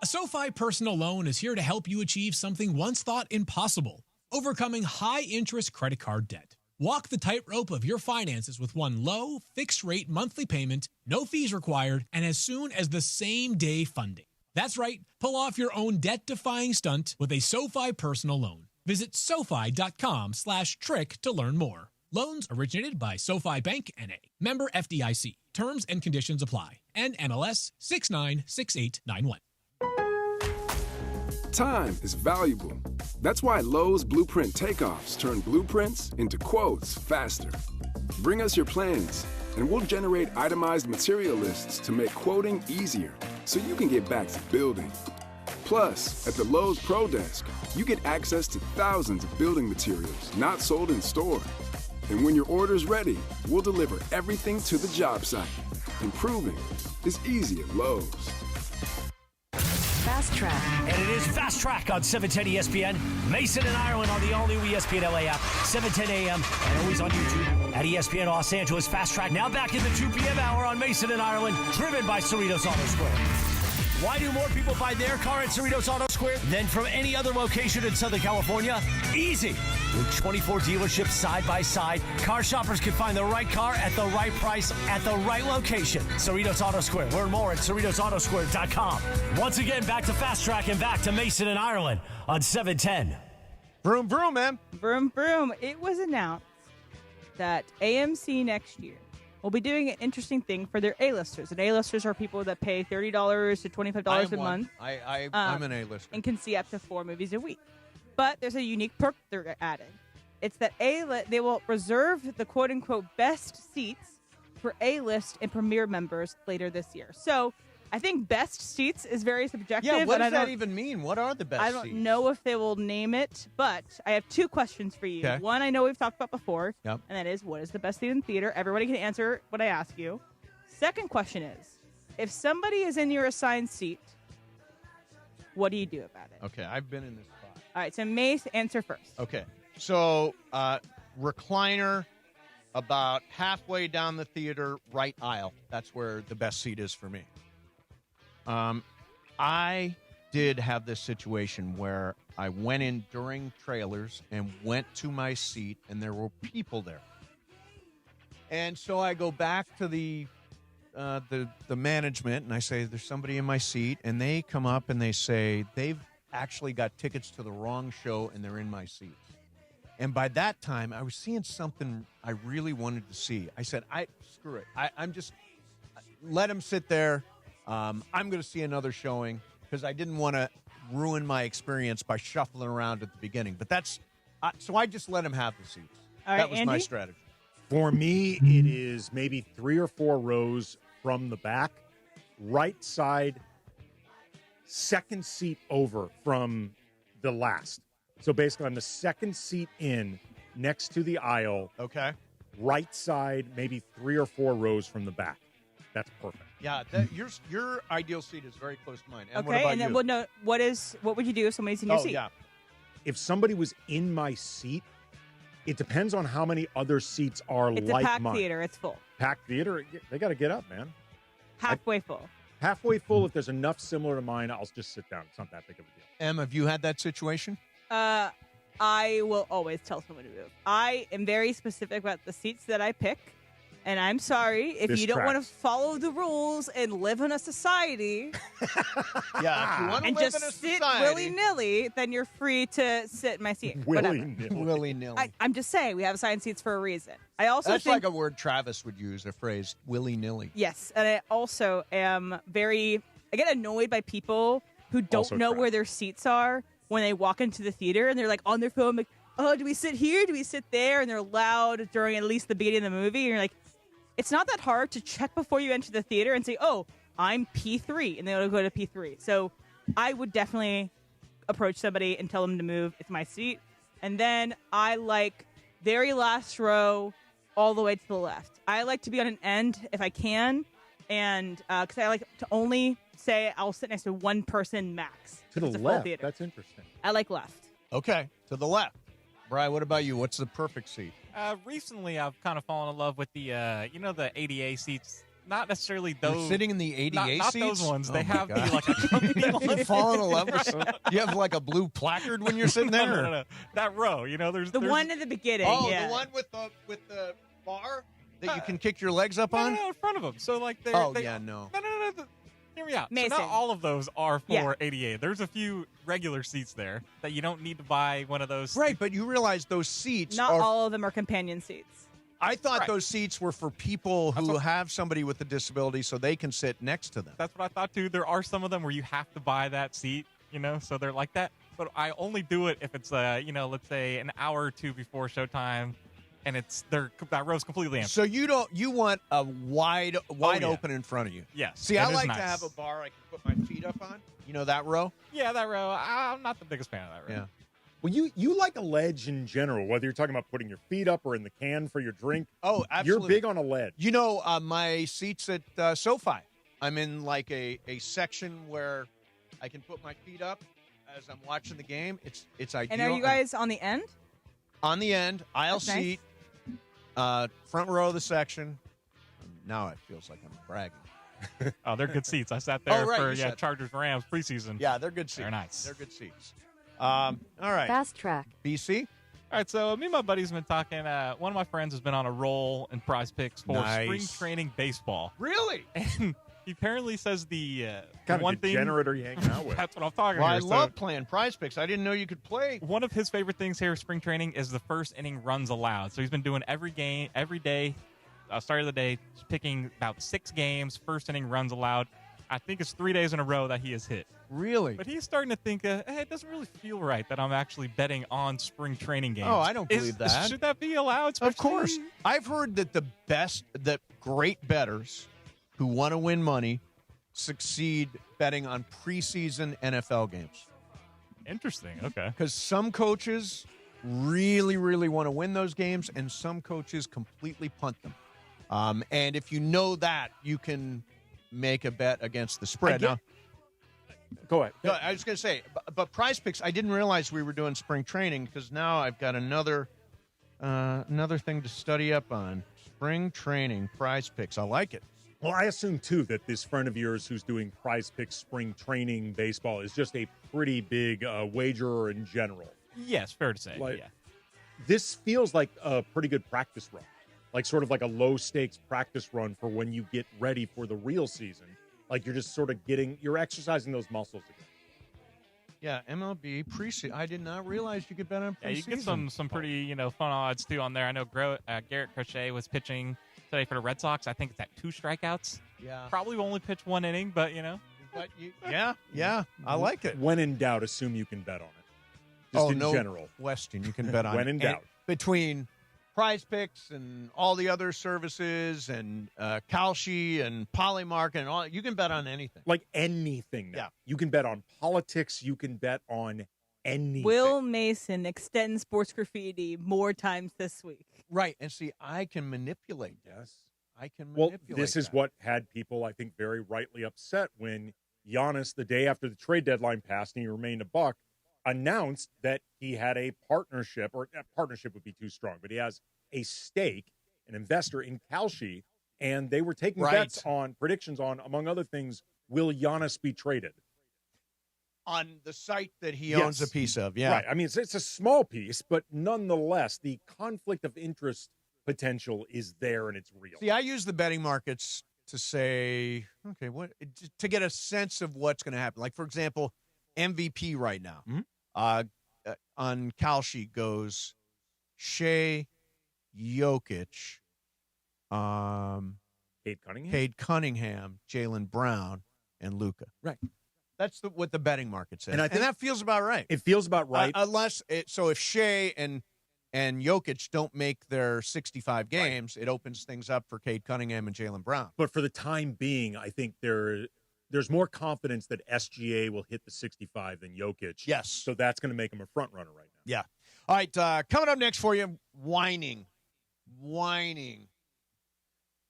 A SoFi personal loan is here to help you achieve something once thought impossible: overcoming high-interest credit card debt. Walk the tightrope of your finances with one low, fixed-rate monthly payment, no fees required, and as soon as the same-day funding. That's right. Pull off your own debt-defying stunt with a SoFi personal loan. Visit SoFi.com/trick to learn more. Loans originated by SoFi Bank N.A. Member FDIC. Terms and conditions apply. NMLS 696891. Time is valuable. That's why Lowe's Blueprint Takeoffs turn blueprints into quotes faster. Bring us your plans, and we'll generate itemized material lists to make quoting easier so you can get back to building. Plus, at the Lowe's Pro Desk, you get access to thousands of building materials not sold in store. And when your order's ready, we'll deliver everything to the job site. Improving is easy at Lowe's. Fast Track. And it is Fast Track on 710 ESPN. Mason and Ireland on the all-new ESPN LA app, 7:10 a.m. and always on YouTube at ESPN Los Angeles. Fast Track now back in the 2 p.m. hour on Mason and Ireland, driven by Cerritos Auto Square. Why do more people buy their car at Cerritos Auto Square than from any other location in Southern California? Easy. With 24 dealerships side by side, car shoppers can find the right car at the right price at the right location. Cerritos Auto Square. Learn more at CerritosAutoSquare.com. Once again, back to Fast Track and back to Mason and Ireland on 710. Vroom, vroom, man. Vroom, vroom. It was announced that AMC next year will be doing an interesting thing for their A-listers. And A-listers are people that pay $30 to $25 a month. I'm an A-lister. And can see up to 4 movies a week. But there's a unique perk they're adding. It's that they will reserve the quote-unquote best seats for A-list and premiere members later this year. So I think best seats is very subjective. Yeah, what does that even mean? What are the best seats? I don't know if they will name it, but I have 2 questions for you. Okay. One I know we've talked about before, Yep. and that is, what is the best seat in theater? Everybody can answer what I ask you. Second question is, if somebody is in your assigned seat, what do you do about it? Okay, I've been in this spot. All right, so Mace, answer first. Okay, so recliner about halfway down the theater, right aisle. That's where the best seat is for me. I did have this situation where I went in during trailers and went to my seat, and there were people there. And so I go back to the management, and I say, there's somebody in my seat, and they come up and they say, they've actually got tickets to the wrong show, and they're in my seat. And by that time, I was seeing something I really wanted to see. I said, screw it. I'm just, let them sit there. I'm going to see another showing because I didn't want to ruin my experience by shuffling around at the beginning. But so I just let them have the seats. All right, that was Andy? my strategy. For me, it is maybe 3 or 4 rows from the back, right side, second seat over from the last. So basically, I'm the second seat in next to the aisle. Okay. Right side, maybe 3 or 4 rows from the back. That's perfect. Yeah, your ideal seat is very close to mine. And what Okay, about and then you? what would you do if somebody's in your seat? Yeah. If somebody was in my seat, it depends on how many other seats are It's like a packed mine. theater. It's full. Packed theater, they got to get up, man. Halfway full. Halfway full. If there's enough similar to mine, I'll just sit down. It's not that big of a deal. Em, have you had that situation? I will always tell someone to move. I am very specific about the seats that I pick. And I'm sorry, if This you don't want to tracks. follow the rules and live in a society Yeah, if you want to and live just in a sit society. willy-nilly, then you're free to sit in my seat. Whatever. Willy-nilly. I'm just saying, we have assigned seats for a reason. I also That's think like a word Travis would use, a phrase, willy-nilly. Yes, and I also am I get annoyed by people who don't Also know Travis. where their seats are when they walk into the theater and they're like on their phone, like, oh, do we sit here? Do we sit there? And they're loud during at least the beginning of the movie. And you're like, it's not that hard to check before you enter the theater and say, oh, I'm P3. And they'll go to P3. So I would definitely approach somebody and tell them to move. It's my seat. And then I like very last row all the way to the left. I like to be on an end if I can. And because I like to only say I'll sit next to one person max. To the It's a full left. theater. That's interesting. I like left. Okay, to the left. Brian, what about you? What's the perfect seat? Recently, I've kind of fallen in love with the the ADA seats. Not necessarily those. You're sitting in the ADA not seats? those ones. Oh They my have God. the, like a company one. You fallen in love with some, you have like a blue placard when you're sitting there? No. That row, there's The one in the beginning. Oh, yeah. the one with the bar that you can kick your legs up on? No, in front of them. So like they're. Oh, they, yeah, no. No. Hear me out. Mason. So not all of those are for Yeah. ADA. There's a few regular seats there that you don't need to buy one of those. Right, but you realize those seats Not are... all of them are companion seats. I thought Right. those seats were for people who have somebody with a disability so they can sit next to them. That's what I thought too. There are some of them where you have to buy that seat, so they're like that. But I only do it if it's let's say an hour or two before showtime, and that row's completely empty. So you want a wide yeah. open in front of you. Yes. See, it I is like nice. to have a bar I can put my feet up on. You know that row? Yeah, that row. I'm not the biggest fan of that row. Yeah. Well, you like a ledge in general, whether you're talking about putting your feet up or in the can for your drink. Oh, absolutely. You're big on a ledge. My seats at SoFi, I'm in like a section where I can put my feet up as I'm watching the game. It's ideal. And are you guys on the end? On the end, aisle That's nice. seat, front row of the section. Now it feels like I'm bragging. Oh, they're good seats. I sat there right, for you sat- Chargers Rams preseason. Yeah, they're good seats. They're nice. They're good seats. All right. Fast track. BC? All right, so me and my buddies have been talking. One of my friends has been on a roll in Prize Picks for Nice. spring training baseball. Really? And he apparently says the Kind one of thing. degenerate are you hanging out with? That's what I'm talking Well, about. I love playing Prize Picks. I didn't know you could play. One of his favorite things here, spring training, is the first inning runs allowed. So he's been doing every day, start of the day, picking about 6 games, first inning runs allowed. I think it's 3 days in a row that he has hit. Really? But he's starting to think, hey, it doesn't really feel right that I'm actually betting on spring training games. Oh, I don't believe that. Should that be allowed? Of course. I've heard that that great bettors who want to win money succeed betting on preseason NFL games. Interesting. Okay. Because some coaches really, really want to win those games, and some coaches completely punt them. And if you know that, you can make a bet against the spread. Now, go ahead. No, I was going to say, but Prize Picks, I didn't realize we were doing spring training because now I've got another thing to study up on. Spring training, Prize Picks. I like it. Well, I assume, too, that this friend of yours who's doing Prize Picks spring training baseball is just a pretty big wagerer in general. Yes, fair to say. Like, yeah. This feels like a pretty good practice run. Like sort of like a low-stakes practice run for when you get ready for the real season. Like you're just sort of you're exercising those muscles again. Yeah, MLB preseason. I did not realize you could bet on preseason. Yeah, you get some pretty fun odds too on there. I know Garrett Crochet was pitching today for the Red Sox. I think it's at 2 strikeouts. Yeah, probably will only pitch 1 inning, but But yeah, I like it. When in doubt, assume you can bet on it. Just in no general. Weston, you can bet on When in doubt. Between Prize Picks and all the other services and Kalshi and Polymark and all, you can bet on anything. Like anything now. Yeah. You can bet on politics. You can bet on anything. Will Mason extend sports graffiti more times this week? Right. And see, I can manipulate. Yes. I can Well, manipulate this is that. what had people, I think, very rightly upset when Giannis, the day after the trade deadline passed and he remained a Buck, announced that he had a partnership, or partnership would be too strong, but he has a stake, an investor in Kalshi, and they were taking bets on, predictions on, among other things, will Giannis be traded? On the site that he owns a piece of, yeah. Right. I mean, it's a small piece, but nonetheless, the conflict of interest potential is there and it's real. See, I use the betting markets to say, okay, to get a sense of what's going to happen. Like, for example, MVP right now on Kalshi goes Shea, Jokic, Cade Cunningham, Jaylen Brown, and Luca. Right. That's what the betting market says. And I think that feels about right. It feels about right. So if Shea and Jokic don't make their 65 games, it opens things up for Cade Cunningham and Jaylen Brown. But for the time being, I think there's more confidence that SGA will hit the 65 than Jokic. Yes. So that's going to make him a front runner right now. Yeah. All right, coming up next for you, whining.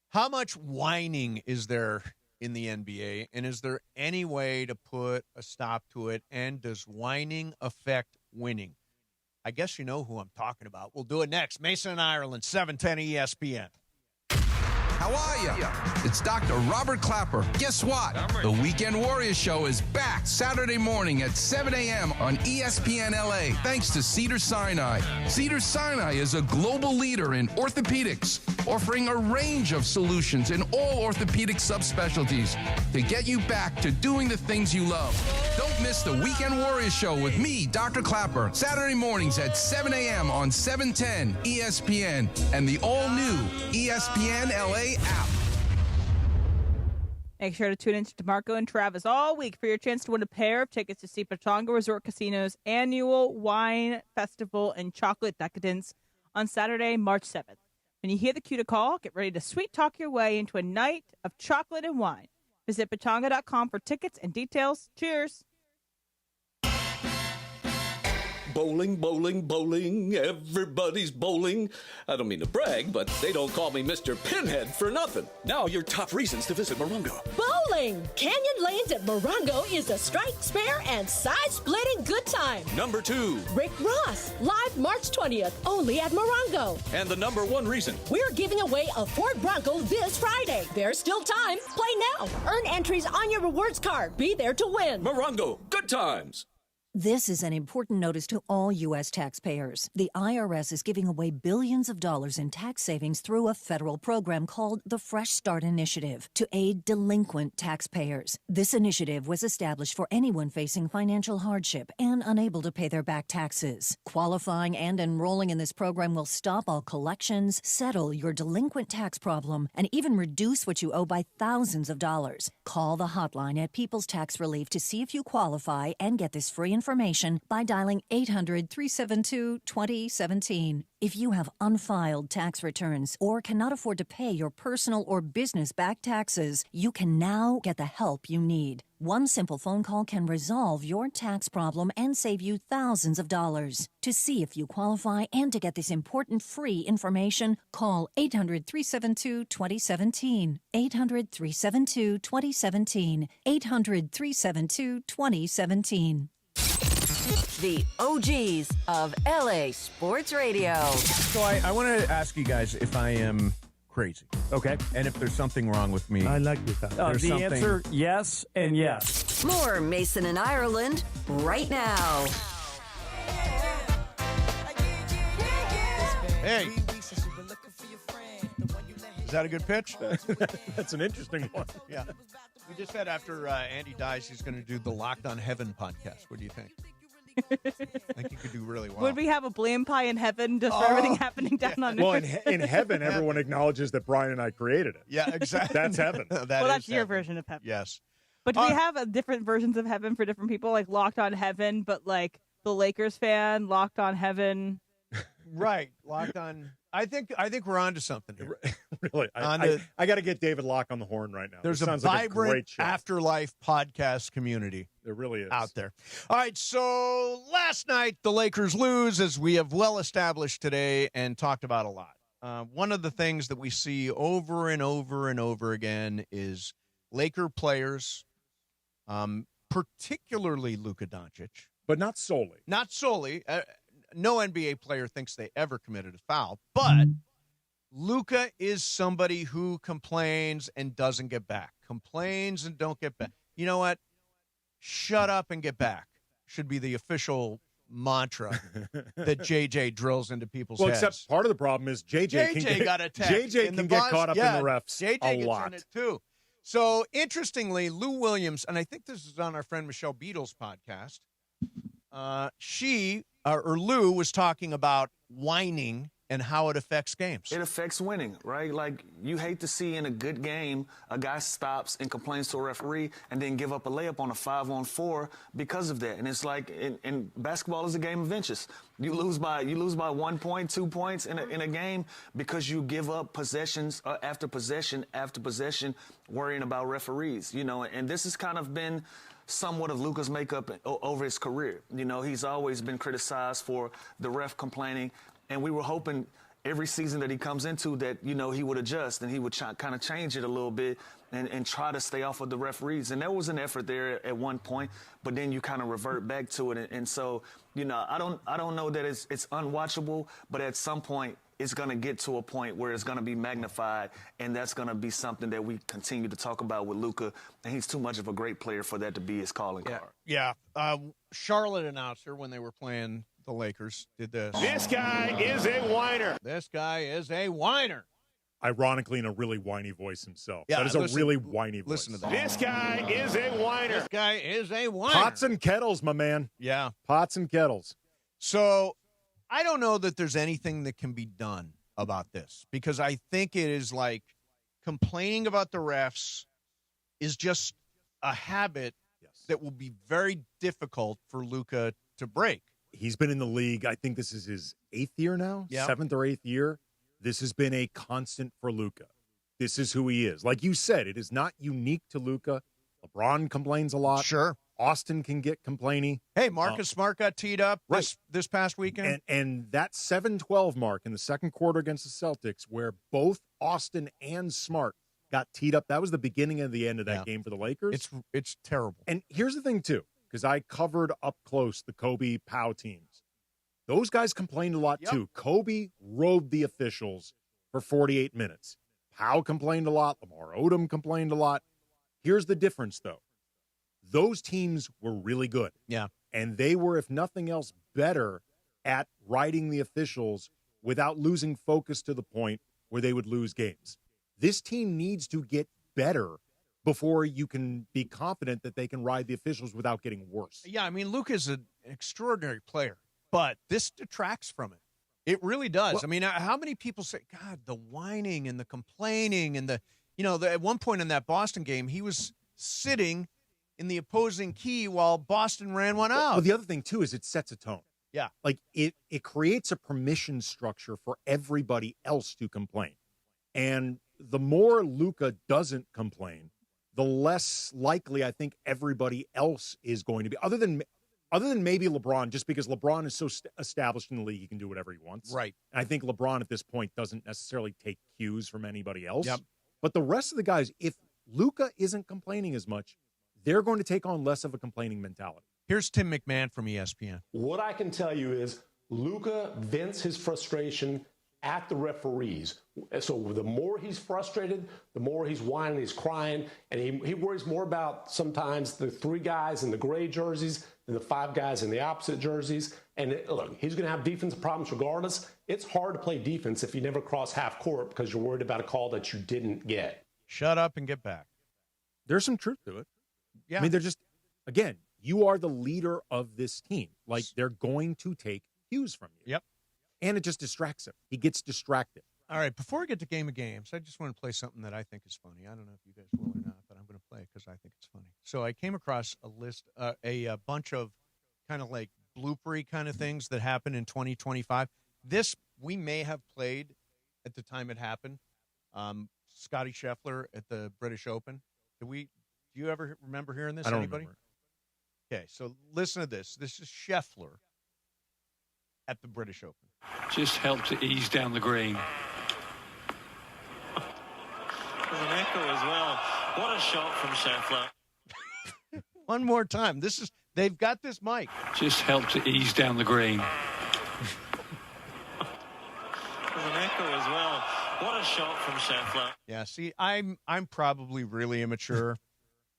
How much whining is there in the NBA, and is there any way to put a stop to it, and does whining affect winning? I guess you know who I'm talking about. We'll do it next. Mason and Ireland, 710 ESPN. How are you? It's Dr. Robert Clapper. Guess what? The Weekend Warriors Show is back Saturday morning at 7 a.m. on ESPN LA, thanks to Cedars-Sinai. Cedars-Sinai is a global leader in orthopedics, offering a range of solutions in all orthopedic subspecialties to get you back to doing the things you love. Don't miss the Weekend Warriors Show with me, Dr. Clapper, Saturday mornings at 7 a.m. on 710 ESPN and the all-new ESPN LA app. Make sure to tune in to DeMarco and Travis all week for your chance to win a pair of tickets to see Pechanga Resort Casino's annual wine festival and chocolate decadence on Saturday, March 7th. When you hear the cue to call, get ready to sweet talk your way into a night of chocolate and wine. Visit pechanga.com for tickets and details. Cheers. Bowling, bowling, bowling, everybody's bowling. I don't mean to brag, but they don't call me Mr. Pinhead for nothing. Now your top reasons to visit Morongo. Bowling! Canyon Lanes at Morongo is a strike, spare, and side-splitting good time. Number 2. Rick Ross, live March 20th, only at Morongo. And the number 1 reason. We're giving away a Ford Bronco this Friday. There's still time. Play now. Earn entries on your rewards card. Be there to win. Morongo, good times. This is an important notice to all U.S. taxpayers. The IRS is giving away billions of dollars in tax savings through a federal program called the Fresh Start Initiative to aid delinquent taxpayers. This initiative was established for anyone facing financial hardship and unable to pay their back taxes. Qualifying and enrolling in this program will stop all collections, settle your delinquent tax problem, and even reduce what you owe by thousands of dollars. Call the hotline at People's Tax Relief to see if you qualify and get this free information by dialing 800-372-2017. If you have unfiled tax returns or cannot afford to pay your personal or business back taxes, you can now get the help you need. One simple phone call can resolve your tax problem and save you thousands of dollars. To see if you qualify and to get this important free information, call 800-372-2017. 800-372-2017. 800-372-2017. The OGs of LA Sports Radio. So I want to ask you guys if I am crazy. Okay. And if there's something wrong with me. I like this. The answer, yes and yes. More Mason and Ireland right now. Hey. Is that a good pitch? That's an interesting one. Yeah. We just said after Andy dies, he's going to do the Locked on Heaven podcast. What do you think? I think you could do really well. Would we have a blame pie in heaven just for everything happening down on Well, Earth? in heaven, everyone acknowledges that Brian and I created it. Yeah, exactly. That's heaven. That's your version of heaven. Yes. But do we have different versions of heaven for different people? Like Locked on Heaven, but like the Lakers fan, Locked on Heaven. Right. Locked on. I think we're onto something here. Really? I got to get David Locke on the horn right now. There's This a sounds like vibrant great show. afterlife podcast community. There really is. Out there. All right, so last night the Lakers lose, as we have well established today and talked about a lot. One of the things that we see over and over and over again is Laker players, particularly Luka Dončić. But not solely. Not solely. No NBA player thinks they ever committed a foul, but Luka is somebody who complains and doesn't get back. Complains and don't get back. You know what? Shut up and get back should be the official mantra that JJ drills into people's heads. Well, except part of the problem is JJ got attacked. JJ can get caught up in the refs JJ a gets lot. in it too. So interestingly, Lou Williams, and I think this is on our friend Michelle Beadle's podcast. Lou was talking about whining and how it affects games. It affects winning, right? Like, you hate to see in a good game a guy stops and complains to a referee and then give up a layup on a 5-on-4 because of that. And it's like, and basketball is a game of inches. You lose by 1 point, 2 points in a game because you give up possessions after possession after possession, worrying about referees. You know, and this has kind of been somewhat of Luka's makeup over his career. You know, he's always been criticized for the ref complaining, and we were hoping every season that he comes into that, you know, he would adjust and he would kind of change it a little bit and try to stay off of the referees. And there was an effort there at one point, but then you kind of revert back to it. And so, you know, I don't know that it's unwatchable, but at some point it's going to get to a point where it's going to be magnified, and that's going to be something that we continue to talk about with Luka. And he's too much of a great player for that to be his calling card. Yeah. Charlotte announcer, when they were playing the Lakers, did this. This guy is a whiner. This guy is a whiner. Ironically, in a really whiny voice himself. Yeah, that is a really whiny voice. Listen to that. This guy is a whiner. This guy is a whiner. Pots and kettles, my man. Yeah. Pots and kettles. So I don't know that there's anything that can be done about this, because I think it is like complaining about the refs is just a habit that will be very difficult for Luka to break. He's been in the league, I think this is his 8th year now, Yep. 7th or 8th year. This has been a constant for Luka. This is who he is. Like you said, it is not unique to Luka. LeBron complains a lot. Sure. Austin can get complainy. Hey, Marcus Smart got teed up this past weekend. And that 7-12 mark in the second quarter against the Celtics, where both Austin and Smart got teed up, that was the beginning of the end of that game for the Lakers. It's terrible. And here's the thing, too, because I covered up close the Kobe Pau teams. Those guys complained a lot, too. Kobe rode the officials for 48 minutes. Pau complained a lot. Lamar Odom complained a lot. Here's the difference, though. Those teams were really good. Yeah. And they were, if nothing else, better at riding the officials without losing focus to the point where they would lose games. This team needs to get better before you can be confident that they can ride the officials without getting worse. Yeah, I mean, Luka is an extraordinary player, but this detracts from it. It really does. Well, I mean, how many people say, God, the whining and the complaining and at one point in that Boston game, he was sitting in the opposing key while Boston ran one out. Well, the other thing, too, is it sets a tone. Yeah. Like, it creates a permission structure for everybody else to complain. And the more Luka doesn't complain, the less likely I think everybody else is going to be, other than maybe LeBron, just because LeBron is so established in the league, he can do whatever he wants. Right. And I think LeBron at this point doesn't necessarily take cues from anybody else. Yep. But the rest of the guys, if Luka isn't complaining as much, they're going to take on less of a complaining mentality. Here's Tim McMahon from ESPN. What I can tell you is Luka vents his frustration at the referees. So the more he's frustrated, the more he's whining, he's crying, and he worries more about sometimes the 3 guys in the gray jerseys than the 5 guys in the opposite jerseys. And look, he's going to have defensive problems regardless. It's hard to play defense if you never cross half court because you're worried about a call that you didn't get. Shut up and get back. There's some truth to it. Yeah. I mean, they're just, again, you are the leader of this team. Like, they're going to take cues from you. Yep. And it just distracts him. He gets distracted. All right, before we get to Game of Games, I just want to play something that I think is funny. I don't know if you guys will or not, but I'm going to play it because I think it's funny. So I came across a list, a bunch of kind of like bloopery kind of things that happened in 2025. This we may have played at the time it happened. Scotty Scheffler at the British Open. Do you ever remember hearing this? I don't Anybody? remember. Okay, so listen to this. This is Scheffler at the British Open. Just help to ease down the green. There's an echo as well. What a shot from Scheffler. One more time. They've got this mic. Just help to ease down the green. There's an echo as well. What a shot from Scheffler. Yeah, see, I'm probably really immature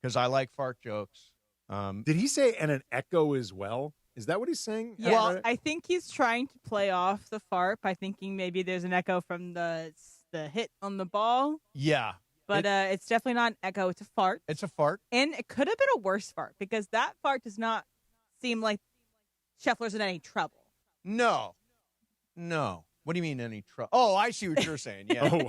because I like fart jokes. Did he say and an echo as well? Is that what he's saying? Yeah, well, I think he's trying to play off the fart by thinking maybe there's an echo from the hit on the ball. Yeah. But it's definitely not an echo. It's a fart. It's a fart. And it could have been a worse fart because that fart does not seem like Scheffler's in any trouble. No. What do you mean any trouble? Oh, I see what you're saying. Yeah.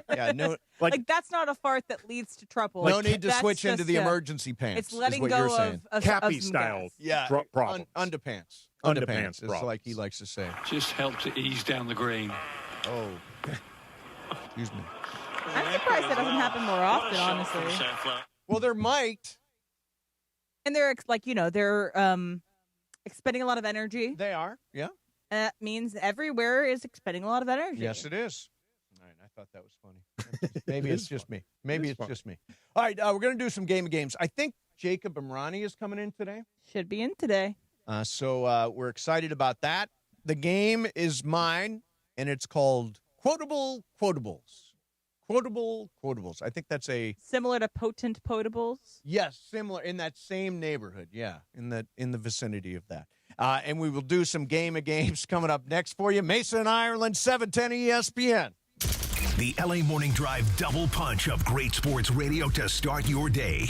Yeah. No. Like that's not a fart that leads to trouble. No need to That's switch into just the emergency pants. It's letting is what go you're saying. of Cappy some style. gas. Yeah. Problems. Underpants. Underpants It's like he likes to say. Just help to ease down the green. Oh. Excuse me. I'm surprised that doesn't happen more often, honestly. Well, there might. And they're expending a lot of energy. They are. Yeah. And that means everywhere is expending a lot of energy. Yes, it is. All right. I thought that was funny. Maybe it's just me. Maybe it's just me. All right. We're going to do some game of games. I think Jacob Imrani is coming in today. Should be in today. So we're excited about that. The game is mine, and it's called Quotable Quotables. Quotable Quotables. I think that's similar to Potent Potables. Yes, similar in that same neighborhood. Yeah, in the vicinity of that. And we will do some game of games coming up next for you. Mason, Ireland, 710 ESPN. The LA Morning Drive double punch of great sports radio to start your day.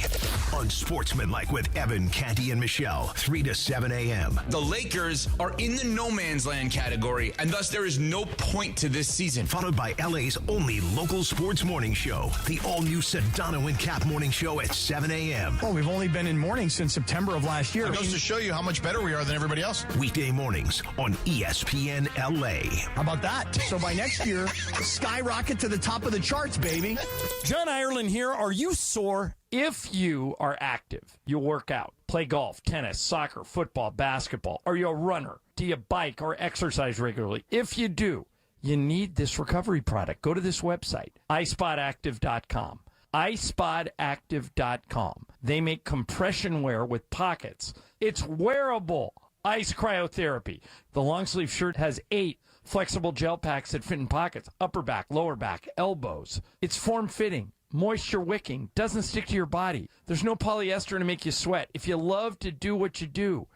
Unsportsmanlike with Evan, Canty, and Michelle, 3 to 7 a.m. The Lakers are in the no man's land category, and thus there is no point to this season. Followed by LA's only local sports morning show, the all-new Sedano and Cap morning show at 7 a.m. Well, we've only been in morning since September of last year. It goes to show you how much better we are than everybody else. Weekday mornings on ESPN LA. How about that? So by next year, skyrocket to the top of the charts, baby. John Ireland here. Are you sore? If you are active, you work out, play golf, tennis, soccer, football, basketball, are you a runner? Do you bike or exercise regularly? If you do, you need this recovery product. Go to this website, iSpotActive.com. iSpotActive.com. They make compression wear with pockets. It's wearable. Ice Cryotherapy. The long sleeve shirt has 8 flexible gel packs that fit in pockets, upper back, lower back, elbows. It's form-fitting, moisture wicking, doesn't stick to your body. There's no polyester to make you sweat. If you love to do what you do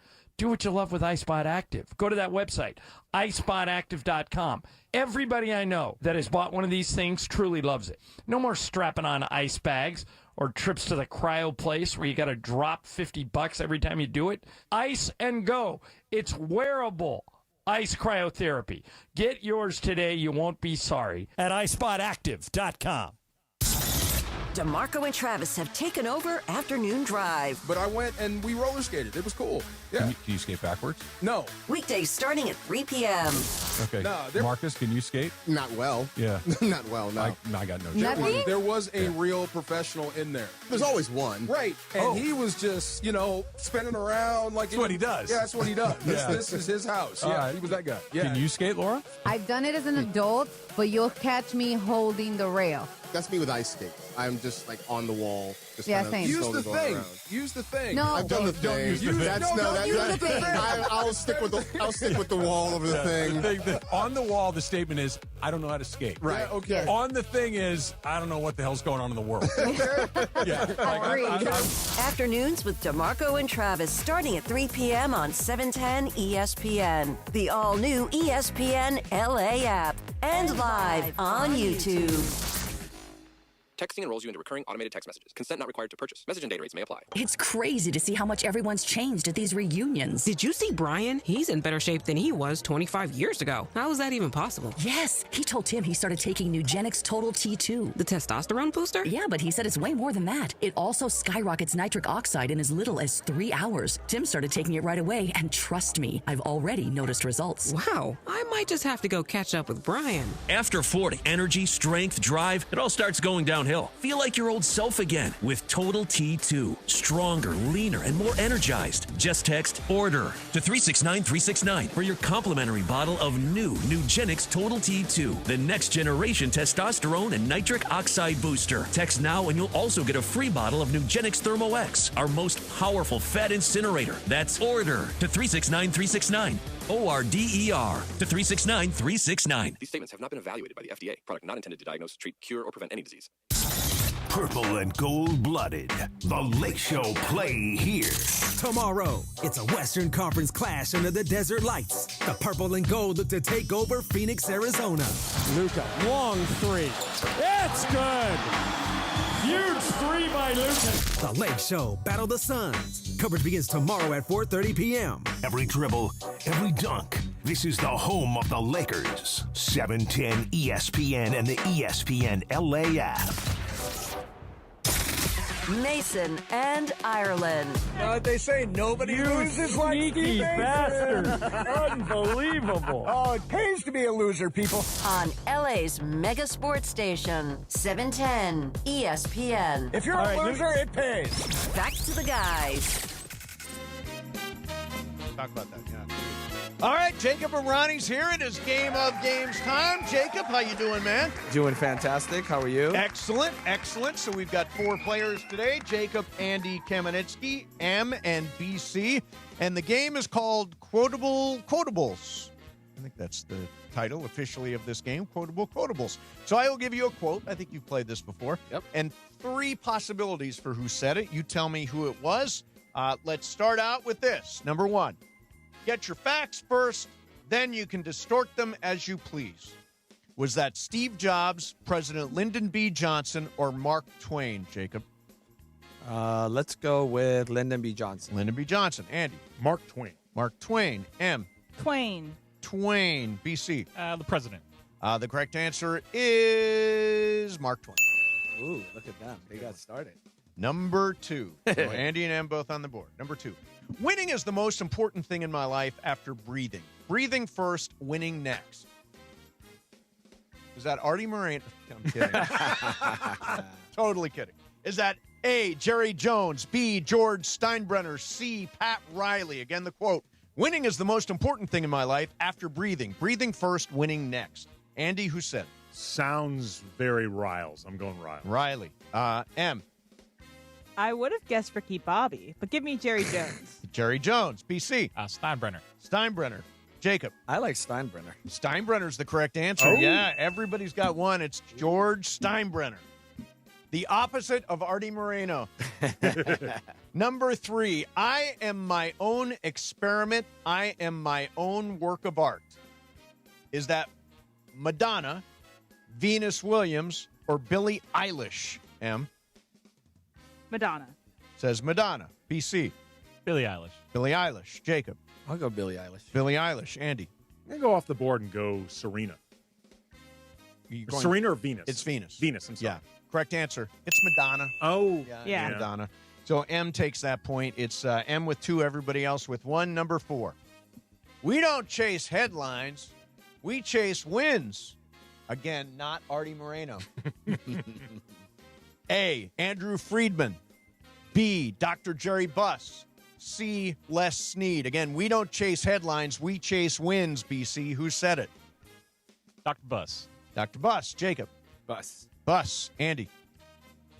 what you love with iSpot Active. Go to that website, iSpotActive.com. Everybody I know that has bought one of these things truly loves it. No more strapping on ice bags or trips to the cryo place where you got to drop $50 every time you do it. Ice and go. It's wearable. Ice Cryotherapy. Get yours today. You won't be sorry at iSpotActive.com. DeMarco and Travis have taken over Afternoon Drive. But I went and we roller skated. It was cool. Yeah. Can you skate backwards? No. Weekdays starting at 3 p.m. Okay. No, Marcus, can you skate? Not well. Yeah. Not well, no. I got no chance. There was a real professional in there. There's always one. Right. And he was just, spinning around like... That's what he does. Yeah, that's what he does. Yeah. This is his house. Yeah, right. He was that guy. Yeah. Can you skate, Laura? I've done it as an adult, but you'll catch me holding the rail. That's me with ice skate. I'm just like on the wall. Just same. Use the thing. Use the thing. No, I've done the thing. Don't use the thing. That's the thing. I'll stick with the wall over the thing. On the wall, the statement is, I don't know how to skate. Right. Yeah, okay. On the thing is, I don't know what the hell's going on in the world. Afternoons with DeMarco and Travis starting at 3 p.m. on 710 ESPN. The all-new ESPN LA app. And live on YouTube. Texting enrolls you into recurring automated text messages. Consent not required to purchase. Message and data rates may apply. It's crazy to see how much everyone's changed at these reunions. Did you see Brian? He's in better shape than he was 25 years ago. How is that even possible? Yes. He told Tim he started taking Nugenix Total T2. The testosterone booster? Yeah, but he said it's way more than that. It also skyrockets nitric oxide in as little as 3 hours. Tim started taking it right away, and trust me, I've already noticed results. Wow. I might just have to go catch up with Brian. After 40, energy, strength, drive, it all starts going downhill. Feel like your old self again with Total T2. Stronger, leaner, and more energized. Just text ORDER to 369-369 for your complimentary bottle of new Nugenix Total T2, the next generation testosterone and nitric oxide booster. Text now and you'll also get a free bottle of Nugenix Thermo X, our most powerful fat incinerator. That's ORDER to 369-369. ORDER to 369-369. These statements have not been evaluated by the FDA. Product not intended to diagnose, treat, cure, or prevent any disease. Purple and gold-blooded. The Lake Show play here. Tomorrow, it's a Western Conference clash under the desert lights. The purple and gold look to take over Phoenix, Arizona. Luca, long three. It's good. Huge three by Luca. The Lake Show Battle the Suns. Coverage begins tomorrow at 4:30 p.m. Every dribble, every dunk, This is the home of the Lakers. 710 ESPN and the ESPN LA app. Mason and Ireland. They say nobody loses like sneaky Steve bastard. Unbelievable. Oh, it pays to be a loser, people. On LA's mega sports station, 710 ESPN. If you're a loser, it pays. Back to the guys. Talk about that, yeah. All right, Jacob and Ronnie's here. It is Game of Games time. Jacob, how you doing, man? Doing fantastic. How are you? Excellent, excellent. So we've got 4 players today. Jacob, Andy Kamenetzky, M, and BC. And the game is called Quotable Quotables. I think that's the title officially of this game, Quotable Quotables. So I will give you a quote. I think you've played this before. Yep. And 3 possibilities for who said it. You tell me who it was. Let's start out with this. Number 1. Get your facts first, then you can distort them as you please. Was that Steve Jobs, President Lyndon B. Johnson, or Mark Twain, Jacob? Let's go with Lyndon B. Johnson. Lyndon B. Johnson. Andy? Mark Twain. Mark Twain. M? Twain. Twain. BC? The president. The correct answer is Mark Twain. Ooh, look at them. They got started. Number 2. So Andy and M both on the board. Number 2. Winning is the most important thing in my life after breathing. Breathing first, winning next. Is that Arty Moreno? I'm kidding. Totally kidding. Is that A, Jerry Jones, B, George Steinbrenner, C, Pat Riley? Again, the quote. Winning is the most important thing in my life after breathing. Breathing first, winning next. Andy, who said? Sounds very Riles. I'm going Riles. Riley. M. I would have guessed Ricky Bobby, but give me Jerry Jones. Jerry Jones. BC. Steinbrenner. Steinbrenner. Jacob. I like Steinbrenner. Steinbrenner's the correct answer. Oh. Yeah, everybody's got one. It's George Steinbrenner. The opposite of Arty Moreno. Number 3. I am my own experiment. I am my own work of art. Is that Madonna, Venus Williams, or Billie Eilish? M. Madonna. Says Madonna. BC. Billie Eilish. Billie Eilish. Jacob. I'll go Billie Eilish. Billie Eilish. Andy. I'm going to go off the board and go Serena. Serena or Venus? It's Venus. Venus, I'm sorry. Yeah. Correct answer. It's Madonna. Oh. Yeah. Madonna. So M takes that point. It's M with 2, everybody else with 1. Number 4. We don't chase headlines. We chase wins. Again, not Arty Moreno. A, Andrew Friedman. B, Dr. Jerry Buss. C, Les Snead. Again, we don't chase headlines. We chase wins, BC. Who said it? Dr. Buss. Dr. Buss. Jacob. Buss. Buss. Andy.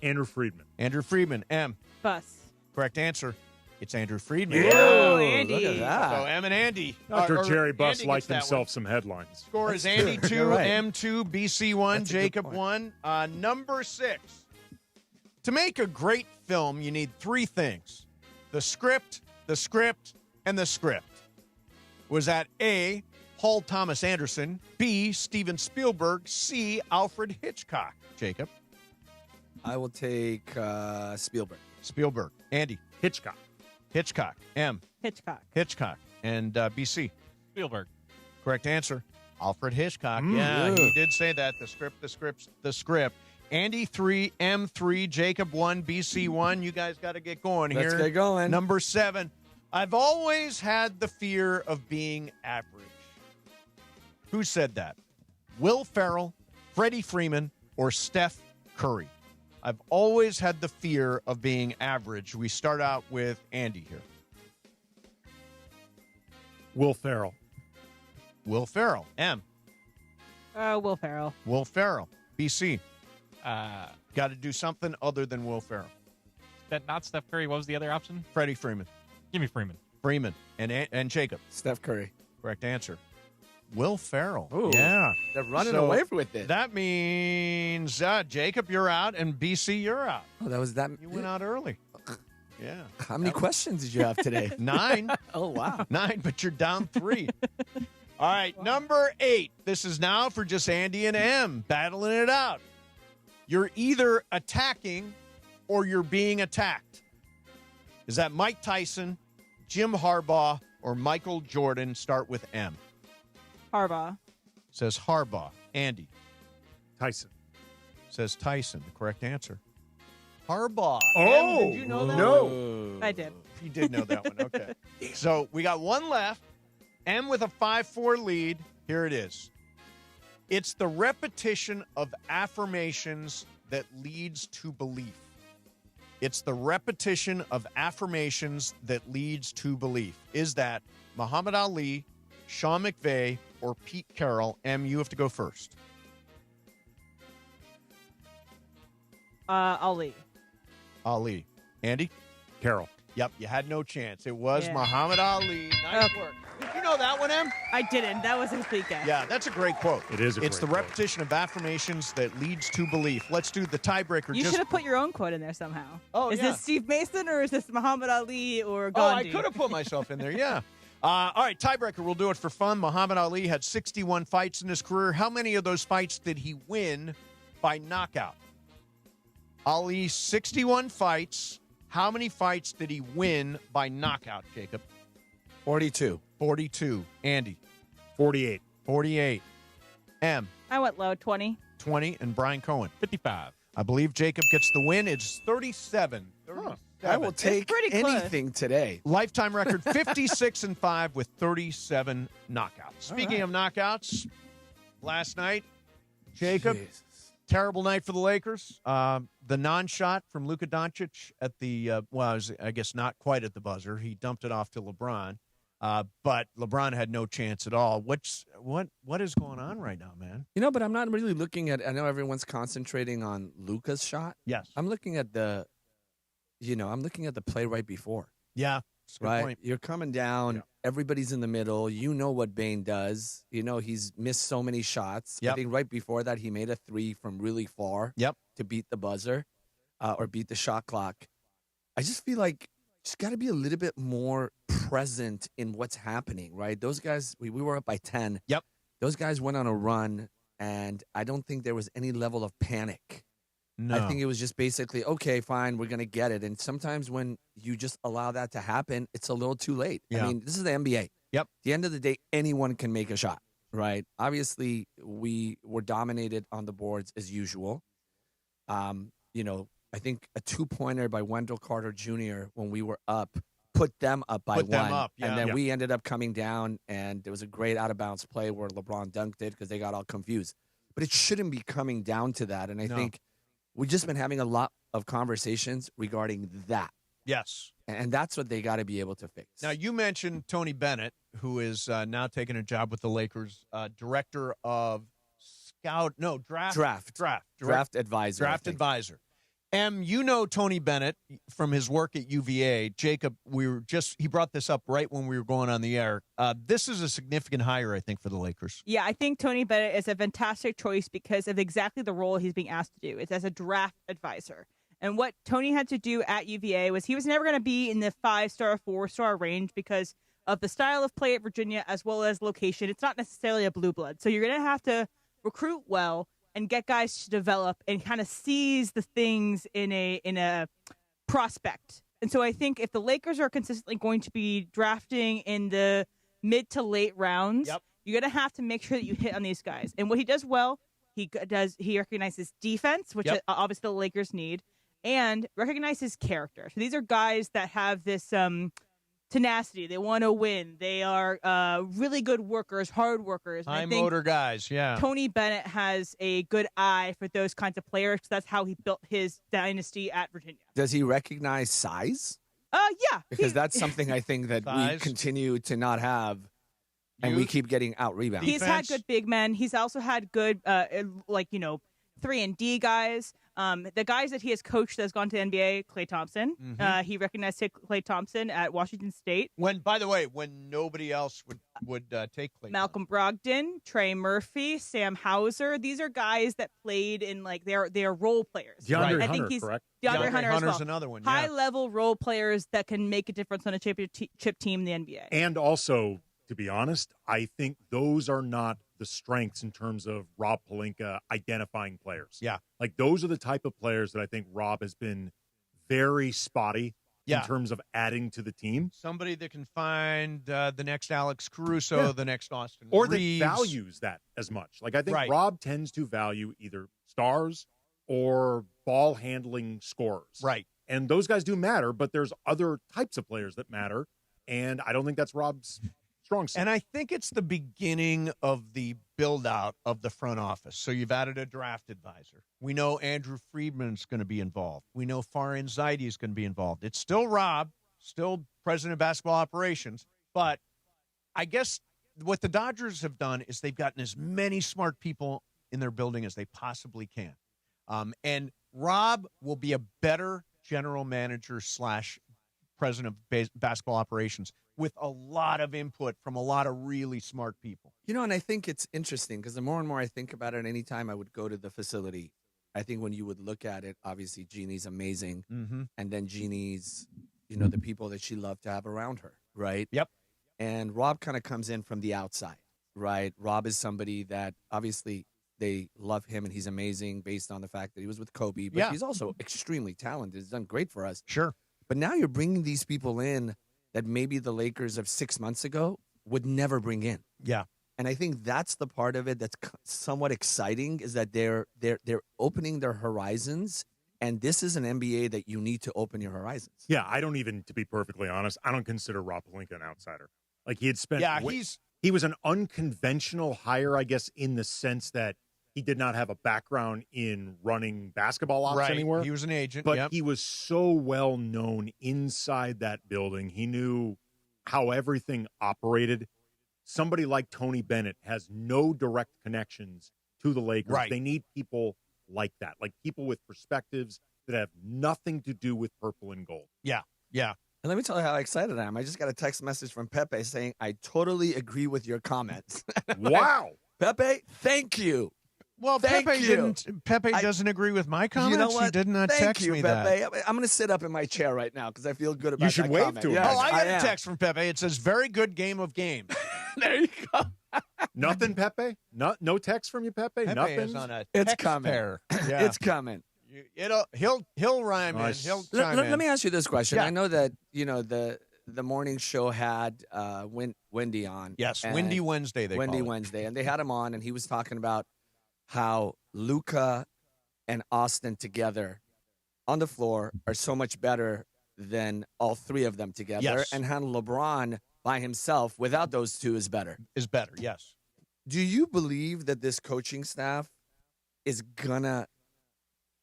Andrew Friedman. Andrew Friedman. M. Buss. Correct answer. It's Andrew Friedman. Oh, Andy. Look at that. So M and Andy. Dr. Jerry Buss Andy liked gets that himself one. some headlines. Score is Andy 2, You're right. M 2, BC 1, That's a good Jacob point. 1. Number 6. To make a great film, you need 3 things. The script, and the script. Was that A, Paul Thomas Anderson, B, Steven Spielberg, C, Alfred Hitchcock? Jacob. I will take Spielberg. Spielberg. Andy. Hitchcock. Hitchcock. M. Hitchcock. Hitchcock. And BC. Spielberg. Correct answer. Alfred Hitchcock. Yeah, he did say that. The script. Andy 3, M 3, Jacob 1, BC 1. You guys got to get going here. Let's get going. Number 7. I've always had the fear of being average. Who said that? Will Ferrell, Freddie Freeman, or Steph Curry? I've always had the fear of being average. We start out with Andy here. Will Ferrell. Will Ferrell. M. Will Ferrell. Will Ferrell. BC. Got to do something other than Will Ferrell. Not Steph Curry. What was the other option? Freddie Freeman. Give me Freeman. Freeman. And Jacob. Steph Curry. Correct answer. Will Ferrell. Ooh, yeah. They're running away with it. That means, Jacob, you're out, and BC, you're out. Oh, that was that. You went out early. Yeah. How many questions did you have today? 9. Oh, wow. 9, but you're down 3. All right, number 8. This is now for just Andy and M, battling it out. You're either attacking or you're being attacked. Is that Mike Tyson, Jim Harbaugh, or Michael Jordan? Start with M. Harbaugh. Says Harbaugh. Andy. Tyson. Says Tyson. The correct answer. Harbaugh. Oh, Em, did you know that? no. I did. You did know that one. Okay. So we got one left. M with a 5-4 lead. Here it is. It's the repetition of affirmations that leads to belief. It's the repetition of affirmations that leads to belief. Is that Muhammad Ali, Sean McVay, or Pete Carroll? M, you have to go first. Ali. Ali. Andy? Carroll. Yep, you had no chance. It was Yeah. Muhammad Ali. Nice work. Did you know that one, Em? I didn't. That was a complete guess. Yeah, that's a great quote. It is a It's the great quote. repetition of affirmations that leads to belief. Let's do the tiebreaker. You should have put your own quote in there somehow. Oh, is yeah. this Steve Mason or is this Muhammad Ali or Oh, Gandhi? I could have put myself in there, yeah. All right, tiebreaker. We'll do it for fun. Muhammad Ali had 61 fights in his career. How many of those fights did he win by knockout? Ali, 61 fights. How many fights did he win by knockout, Jacob? 42. 42. Andy? 48. 48. M? I went low, 20. 20. And Brian Cohen? 55. I believe Jacob gets the win. It's 37. 37. I will take pretty close. anything today. Lifetime record 56-5 with 37 knockouts. Speaking of knockouts, last night, Jacob, terrible night for the Lakers. The non-shot from Luka Dončić at the I guess not quite at the buzzer. He dumped it off to LeBron, but LeBron had no chance at all. What is going on right now, man? You know, but I'm not really looking at. I know everyone's concentrating on Luka's shot. Yes, I'm looking at the play right before. Yeah, that's a good right. point. You're coming down. Yeah. Everybody's in the middle. You know what Bane does. You know he's missed so many shots. Yep. I think right before that he made a 3 from really far. Yep. To beat the buzzer, or beat the shot clock. I just feel like just got to be a little bit more present in what's happening. Right. Those guys. We were up by 10. Yep. Those guys went on a run, and I don't think there was any level of panic. No. I think it was just basically, okay, fine, we're going to get it. And sometimes when you just allow that to happen, it's a little too late. Yeah. I mean, this is the NBA. Yep. At the end of the day, anyone can make a shot, right? Obviously, we were dominated on the boards as usual. I think a 2-pointer by Wendell Carter Jr. when we were up put them up by Put them one. up, yeah. And then Yeah. we ended up coming down, and there was a great out-of-bounds play where LeBron dunked it because they got all confused. But it shouldn't be coming down to that. And I think we've just been having a lot of conversations regarding that. Yes. And that's what they got to be able to fix. Now, you mentioned Tony Bennett, who is now taking a job with the Lakers, director of draft advisor. Draft advisor. M, you know Tony Bennett from his work at UVA. Jacob, he brought this up right when we were going on the air. This is a significant hire, I think, for the Lakers. Yeah, I think Tony Bennett is a fantastic choice because of exactly the role he's being asked to do. It's as a draft advisor. And what Tony had to do at UVA was he was never going to be in the 5-star, 4-star range because of the style of play at Virginia as well as location. It's not necessarily a blue blood. So you're going to have to recruit well and get guys to develop and kind of seize the things in a prospect. And so I think if the Lakers are consistently going to be drafting in the mid to late rounds, you're going to have to make sure that you hit on these guys. And what he does well, he recognizes defense, which obviously the Lakers need, and recognizes character. So these are guys that have this tenacity. They want to win. They are really good workers, hard workers. High motor guys, yeah. Tony Bennett has a good eye for those kinds of players because that's how he built his dynasty at Virginia. Does he recognize size? Yeah. Because that's something I think that we continue to not have, and we keep getting out-rebounded. He's had good big men. He's also had good, 3-and-D guys. The guys that he has coached that has gone to the NBA, Klay Thompson. Mm-hmm. He recognized Klay Thompson at Washington State. By the way, when nobody else would take Klay. Malcolm Brogdon, Trey Murphy, Sam Hauser. These are guys that played in they're role players. DeAndre I Hunter, think he's correct? DeAndre Hunter Hunter's as well. another one. High level role players that can make a difference on a championship team in the NBA. And also, to be honest, I think those are not the strengths in terms of Rob Pelinka identifying players. Yeah. Like those are the type of players that I think Rob has been very spotty in terms of adding to the team. Somebody that can find the next Alex Caruso, the next Austin Or Reeves. that values that as much. Like, I think Right. Rob tends to value either stars or ball handling scorers. Right. And those guys do matter, but there's other types of players that matter. And I don't think that's Rob's strong suit. And I think it's the beginning of the build-out of the front office. So you've added a draft advisor. We know Andrew Friedman's going to be involved. We know Farin Zaidi is going to be involved. It's still Rob, still president of basketball operations. But I guess what the Dodgers have done is they've gotten as many smart people in their building as they possibly can. And Rob will be a better general manager / president of basketball operations with a lot of input from a lot of really smart people. You know, and I think it's interesting because the more and more I think about it, anytime I would go to the facility, I think when you would look at it, obviously Jeannie's amazing. Mm-hmm. And then Jeannie's, the people that she loved to have around her, right? Yep. And Rob kind of comes in from the outside, right? Rob is somebody that obviously they love him and he's amazing based on the fact that he was with Kobe, but he's also extremely talented. He's done great for us. Sure. But now you're bringing these people in that maybe the Lakers of 6 months ago would never bring in. Yeah. And I think that's the part of it that's somewhat exciting is that they're opening their horizons, and this is an NBA that you need to open your horizons. Yeah, I don't even, to be perfectly honest, I don't consider Rob Pelinka an outsider. Like, he had spent he was an unconventional hire, I guess, in the sense that he did not have a background in running basketball ops anywhere. He was an agent, but he was so well known inside that building. He knew how everything operated. Somebody like Tony Bennett has no direct connections to the Lakers. Right. They need people like that, like people with perspectives that have nothing to do with purple and gold. Yeah, yeah. And let me tell you how excited I am. I just got a text message from Pepe saying, I totally agree with your comments. Wow. Pepe, thank you. Well, Pepe doesn't agree with my comments. You know what? He did not Thank text you, me Pepe. that. I'm going to sit up in my chair right now because I feel good about that should wave comment. to him. Yes, I got a am. text from Pepe. It says, very good game of games. There you go. Nothing, Pepe? No text from you, Pepe? Pepe Nothing? is on a It's text coming. pair. Yeah. It's coming. He'll rhyme in. He'll chime in. Let me ask you this question. Yeah. I know that, the morning show had Wendy on. Yes, and Windy Wednesday, they Wendy call it. Wednesday. And they had him on, and he was talking about how Luca and Austin together on the floor are so much better than all three of them together. Yes. And how LeBron by himself without those two is better. Yes. Do you believe that this coaching staff is going to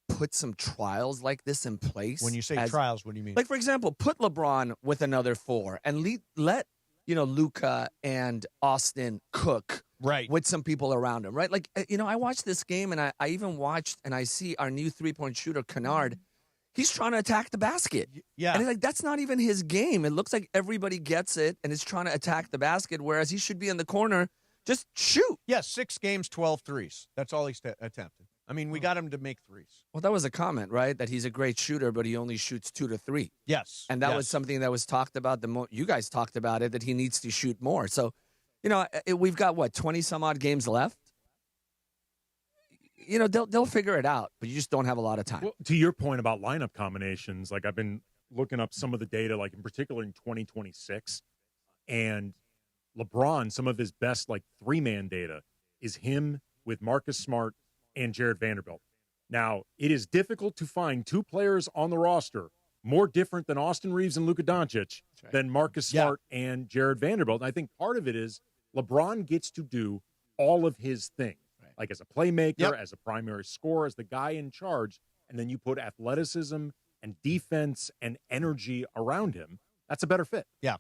put some trials like this in place? When you say trials, what do you mean? Like, for example, put LeBron with another four and let Luca and Austin cook with some people around him, right? Like, I watched this game, and I even watched, and I see our new three-point shooter, Kennard. He's trying to attack the basket. Yeah. And it's like, that's not even his game. It looks like everybody gets it and is trying to attack the basket, whereas he should be in the corner, just shoot. Yeah, 6 games, 12 threes. That's all he's attempted. I mean, we got him to make threes. Well, that was a comment, right? That he's a great shooter, but he only shoots 2 to 3. Yes. And that was something that was talked about. You guys talked about it, that he needs to shoot more. So, we've got, 20-some-odd games left? They'll figure it out, but you just don't have a lot of time. Well, to your point about lineup combinations, like I've been looking up some of the data, like in particular in 2026, and LeBron, some of his best three-man data is him with Marcus Smart and Jared Vanderbilt. Now, it is difficult to find two players on the roster more different than Austin Reeves and Luka Dončić than Marcus Smart and Jared Vanderbilt. And I think part of it is LeBron gets to do all of his things, like as a playmaker, as a primary scorer, as the guy in charge, and then you put athleticism and defense and energy around him. That's a better fit. Yeah.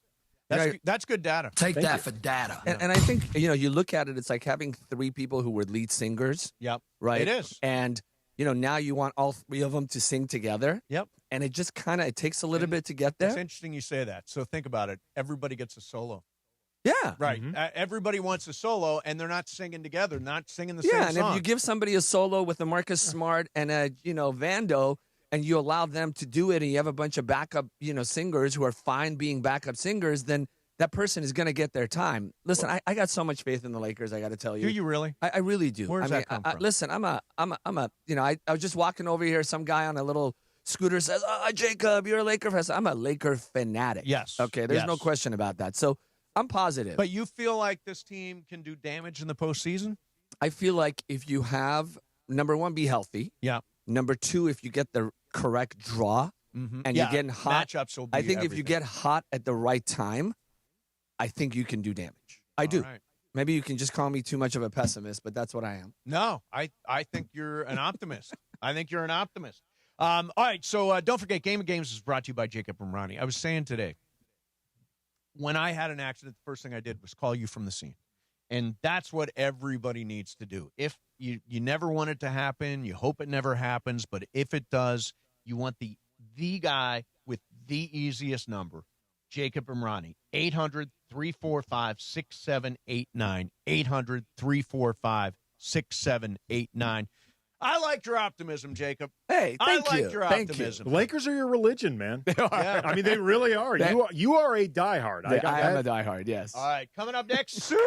That's good data. Take that for data. And I think, you look at it, it's like having three people who were lead singers. Yep. Right? It is. And, now you want all three of them to sing together. Yep. And it just it takes a little bit to get there. It's interesting you say that. So think about it. Everybody gets a solo. Yeah. Right. Mm-hmm. Everybody wants a solo, and they're not singing together, not singing the same song. song. If you give somebody a solo with a Marcus Smart and a, Vando, and you allow them to do it, and you have a bunch of backup, singers who are fine being backup singers, then that person is going to get their time. Listen, I got so much faith in the Lakers. I got to tell you. Do you really? I really do. Where does that come from? Listen, I was just walking over here. Some guy on a little Scooter says, Jacob, you're a Laker fan. I'm a Laker fanatic. Yes. Okay, there's no question about that. So I'm positive. But you feel like this team can do damage in the postseason? I feel like if you have, number one, be healthy. Yeah. Number two, if you get the correct draw and you're getting hot. Matchups will be I think everything. if you get hot at the right time, I think you can do damage. I do. Right. Maybe you can just call me too much of a pessimist, but that's what I am. No, I think you're an optimist. I think you're an optimist. All right, so don't forget, Game of Games is brought to you by Jacob and Ronnie. I was saying today, when I had an accident, the first thing I did was call you from the scene. And that's what everybody needs to do. If you never want it to happen, you hope it never happens, but if it does, you want the guy with the easiest number, Jacob and Ronnie, 800-345-6789, 800-345-6789. I liked your optimism, Jacob. Hey, thank I you. liked your Thank optimism. The Lakers are your religion, man. They are. Yeah. I mean, they really are. You are a diehard. I am a diehard, yes. All right, coming up next, Super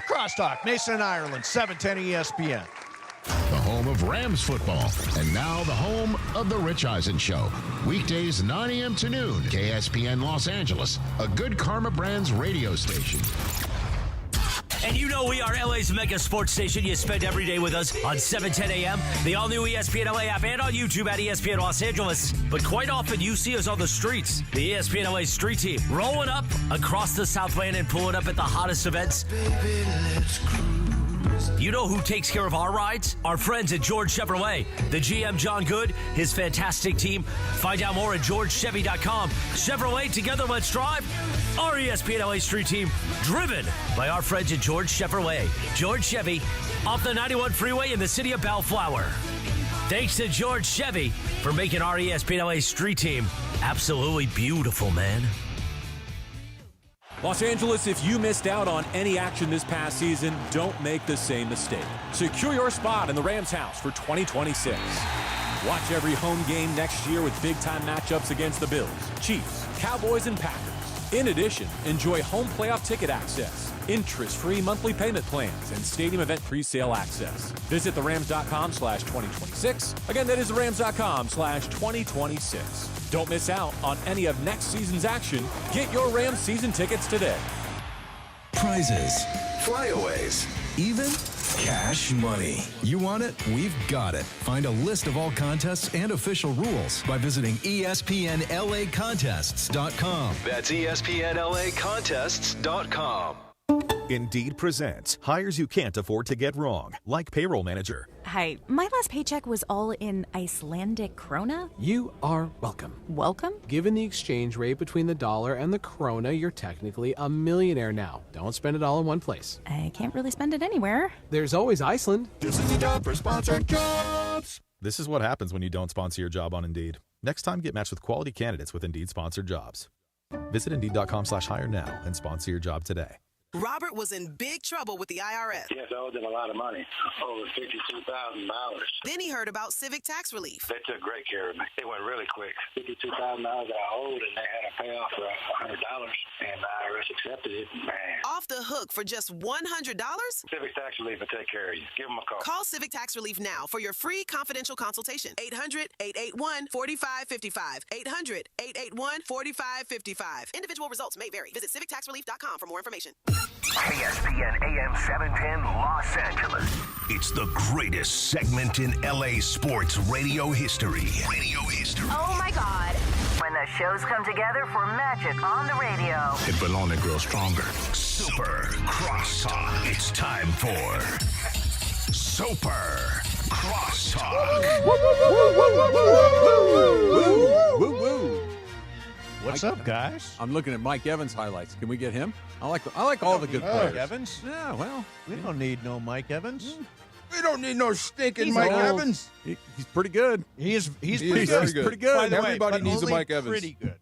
Crosstalk, Mason and Ireland, 710 ESPN. The home of Rams football. And now the home of The Rich Eisen Show. Weekdays 9 a.m. to noon. KSPN Los Angeles. A Good Karma Brands radio station. And you know we are LA's mega sports station. You spend every day with us on 710 a.m., the all-new ESPN LA app, and on YouTube at ESPN Los Angeles. But quite often you see us on the streets. The ESPN LA street team rolling up across the Southland and pulling up at the hottest events. Baby, let's cruise. You know who takes care of our rides? Our friends at George Chevrolet. The GM, John Good, his fantastic team. Find out more at georgechevy.com. Chevrolet, together let's drive. Our ESPN LA street team, driven by our friends at George Chevrolet. George Chevy, off the 91 freeway in the city of Bellflower. Thanks to George Chevy for making our ESPN LA street team absolutely beautiful, man. Los Angeles, if you missed out on any action this past season, don't make the same mistake. Secure your spot in the Rams house for 2026. Watch every home game next year with big-time matchups against the Bills, Chiefs, Cowboys, and Packers. In addition, enjoy home playoff ticket access, interest-free monthly payment plans, and stadium event presale access. Visit therams.com/2026. Again, that is therams.com/2026. Don't miss out on any of next season's action. Get your Rams season tickets today. Prizes, flyaways, even cash money. You want it? We've got it. Find a list of all contests and official rules by visiting ESPNLAcontests.com. That's ESPNLAcontests.com. Indeed presents hires you can't afford to get wrong, like payroll manager. Hi, my last paycheck was all in Icelandic krona. You are welcome. Welcome? Given the exchange rate between the dollar and the krona, you're technically a millionaire now. Don't spend it all in one place. I can't really spend it anywhere. There's always Iceland. This is the job for sponsored jobs. This is what happens when you don't sponsor your job on Indeed. Next time, get matched with quality candidates with Indeed sponsored jobs. Visit Indeed.com/hire now and sponsor your job today. Robert was in big trouble with the IRS. Yes, I owed them a lot of money, over $52,000. Then he heard about Civic Tax Relief. They took great care of me. It went really quick. $52,000 I owed, and they had a payoff for $100, and the IRS accepted it. Man. Off the hook for just $100? Civic Tax Relief will take care of you. Give them a call. Call Civic Tax Relief now for your free confidential consultation. 800-881-4555. 800-881-4555. Individual results may vary. Visit civictaxrelief.com for more information. ESPN AM 710 Los Angeles. It's the greatest segment in LA sports radio history. Oh my God. When the shows come together for magic on the radio. It will only grow stronger. Super Crosstalk. It's time for Super Crosstalk. What's up, guys? I'm looking at Mike Evans highlights. Can we get him? I like all the good players. Mike Evans? Yeah, well, we don't need no Mike Evans. We don't need no stinking Mike Evans. He's pretty good. He's pretty pretty good. good. He's pretty good. By the way, Everybody but needs a only Mike Evans. Pretty good.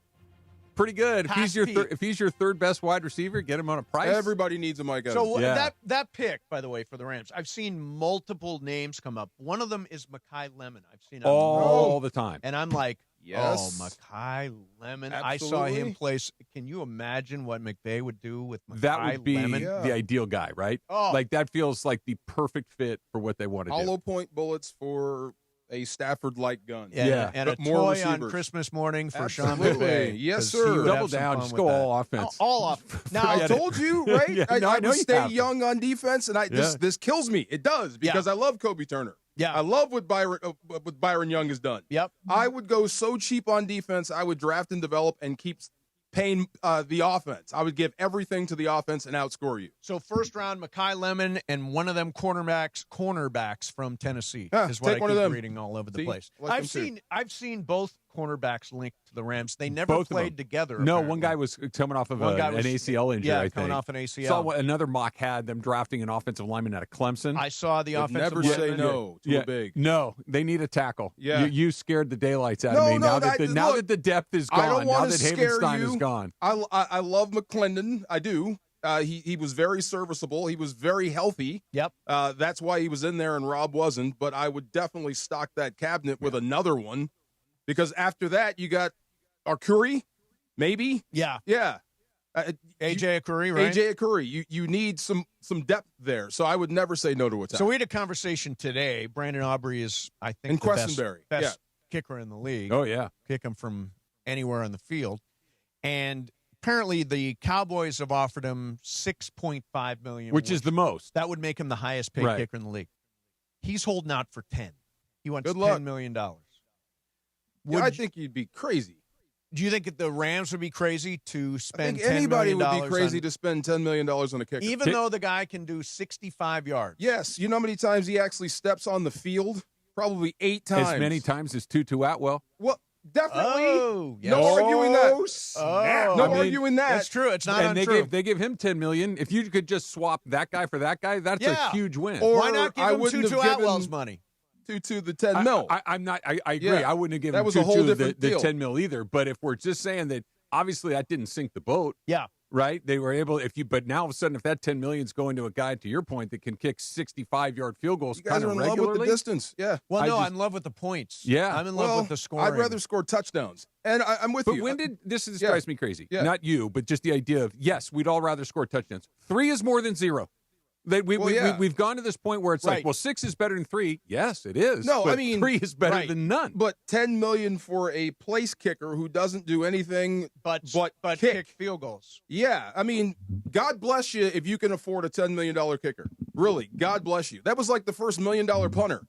Pretty good. If he's your third best wide receiver, get him on a price. Everybody needs a Mike Evans. So that pick, by the way, for the Rams, I've seen multiple names come up. One of them is Mekhi Lemon. I've seen all the time, and I'm like, yes, Mekhi Lemon. Absolutely. I saw him play. Can you imagine what McVay would do with Mekhi that would be Lemon? the ideal guy, right? Oh. Like that feels like the perfect fit for what they want to do. Hollow point bullets for a Stafford-like gun. And but a more toy receivers. on Christmas morning for Sean Absolutely. McVay. Yes, 'cause he sir. would Double have some down. fun Just with go that. all offense. All off. Now, I told you, right? Yeah, I know would you stay have to. young on defense, and this kills me. It does, because I love Kobe Turner. Yeah. I love what Byron Young has done. Yep. I would go so cheap on defense, I would draft and develop and keep paying the offense. I would give everything to the offense and outscore you. So first round, Mekhi Lemon and one of them cornerbacks from Tennessee is what take I one keep of them. reading all over the See? place. Like them I've seen both cornerbacks linked to the Rams. They never Both of played them. together. No, apparently. one guy was coming off of One guy an was- ACL injury, yeah, I think. coming off an ACL. Saw what another mock had them drafting an offensive lineman out of Clemson. I saw the Would offensive never say lineman. no to a big. No, they need a tackle. Yeah. You scared the daylights out No, of me. no, Now that- that the depth is gone, I don't now want that to scare Havenstein you. is gone. I love McClendon. I do. He was very serviceable. He was very healthy. Yep. That's why he was in there and Rob wasn't. But I would definitely stock that cabinet with another one, because after that you got Arcuri, maybe. Yeah. Yeah. AJ Arcuri, right? AJ Arcuri. You need some depth there. So I would never say no to a tackle. So we had a conversation today. Brandon Aubrey is, I think, And the Questenberry. best kicker in the league. Oh, yeah. Kick him from anywhere on the field. And apparently the Cowboys have offered him $6.5 million, Which is the most. That would make him the highest paid Right. kicker in the league. He's holding out for 10. He wants Good luck. $10 million. Yeah, I think you'd be crazy. Do you think that the Rams would be crazy to I spend think anybody $10 would million be crazy on, to spend $10 million on a kicker. even though the guy can do 65 yards? Yes. You know how many times he actually steps on the field? Probably 8 times. As many times as Tutu Atwell. Well, definitely. Oh, yes. No arguing that. Oh, No arguing that. That's true. It's not And untrue. they give him $10 million. If you could just swap that guy for that guy, that's a huge win. Or Why not give I him wouldn't Tutu have given Atwell's money? to the 10 mil. I'm not. I agree. Yeah. I wouldn't have given That was a whole Tutu different the deal. 10 mil either. But if we're just saying that, obviously that didn't sink the boat. Yeah. Right. They were able. But now all of a sudden, if that 10 million is going to a guy, to your point, that can kick 65-yard field goals, You guys are in love regularly. with the distance. Yeah. Well, no, I'm I'm in love with the points. Yeah. I'm in love with the scoring. I'd rather score touchdowns. And I'm with But you. when did this Yeah. drives me crazy? Yeah. Not you, but just the idea of yes, we'd all rather score touchdowns. 3 is more than 0. We've gone to this point where it's Right. like, well, 6 is better than 3. Yes, it is. No, but I mean 3 is better right. than none. But $10 million for a place kicker who doesn't do anything but kick field goals. Yeah, I mean, God bless you if you can afford a $10 million kicker. Really, God bless you. That was like the first $1 million punter.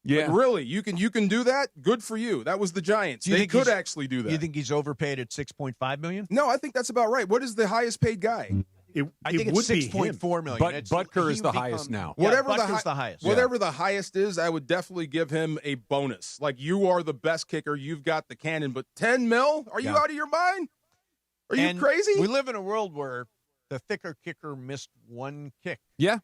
Yeah, Like, really, you can do that. Good for you. That was the Giants. Do you They think could he's- actually do that. You think he's overpaid at $6.5 million? No, I think that's about right. What is the highest paid guy? I think it's $6.4 million. But It's- Butker he is the become- highest now. Yeah, Whatever Butker's the highest. Whatever the highest is, I would definitely give him a bonus. Like, you are the best kicker. You've got the cannon. But 10 mil? Are you out of your mind? Are you And crazy? We live in a world where the thicker kicker missed one kick. Yeah.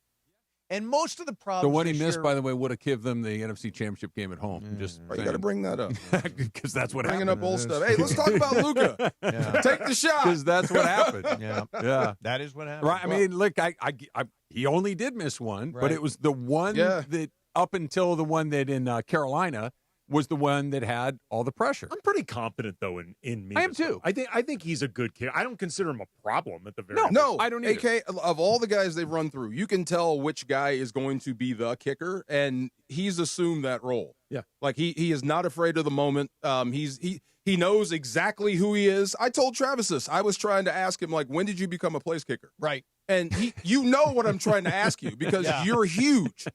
And most of the The problems one he this missed, year- by the way, would have given them the NFC Championship game at home. Just Why you got to bring that up? because that's what Bringing happened. up old stuff. Hey, let's talk about Luca. Yeah. Take the shot. Because that's what happened. Yeah. Yeah. That is what happened. Right. I mean, look, he only did miss one, but Right. it was the one that up until the one that in Carolina was the one that had all the pressure. I'm pretty confident though in me. I am too. I think he's a good kid. I don't consider him a problem at the very No, I don't either. AK, of all the guys they've run through, you can tell which guy is going to be the kicker, and he's assumed that role. Yeah. Like he is not afraid of the moment. He knows exactly who he is. I told Travis this. I was trying to ask him, like, when did you become a place kicker? Right. And you know what I'm trying to ask you because Yeah. you're huge.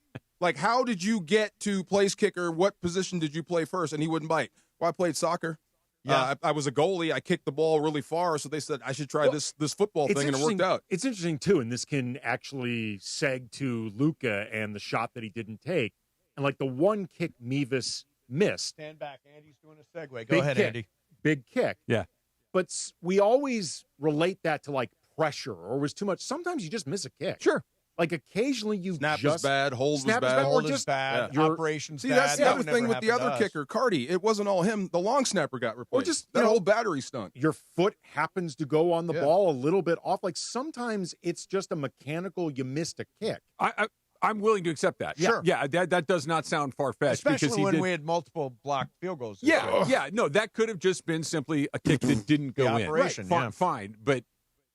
Like, how did you get to place kicker? What position did you play first? And he wouldn't bite. Well, I played soccer. Yeah. I was a goalie. I kicked the ball really far, so they said I should try this football It's thing, and it worked interesting- out. It's interesting too, and this can actually seg to Luca and the shot that he didn't take, and like the one kick Mevis missed. Stand back. Andy's doing a segue. Go Big ahead, kick. Andy. Big kick. Yeah. But we always relate that to like pressure or was too much. Sometimes you just miss a kick. Sure. Like occasionally you Snap just was bad, hold was snap is bad. or Hold is just bad. you're- Operations See, bad. that's the That other would thing never with the happen other to us. kicker, Carty. It wasn't all him. The long snapper got replaced. just, that you know, whole battery stunk. your foot happens to go on the Yeah. ball a little bit off. Like sometimes it's just a mechanical. You missed a kick. I'm willing to accept that. Sure. Yeah. That does not sound far fetched because Especially he when did. we had multiple blocked field goals. this Yeah, year. yeah. No, that could have just been simply a kick that didn't go in. operation, Fine, yeah. fine, but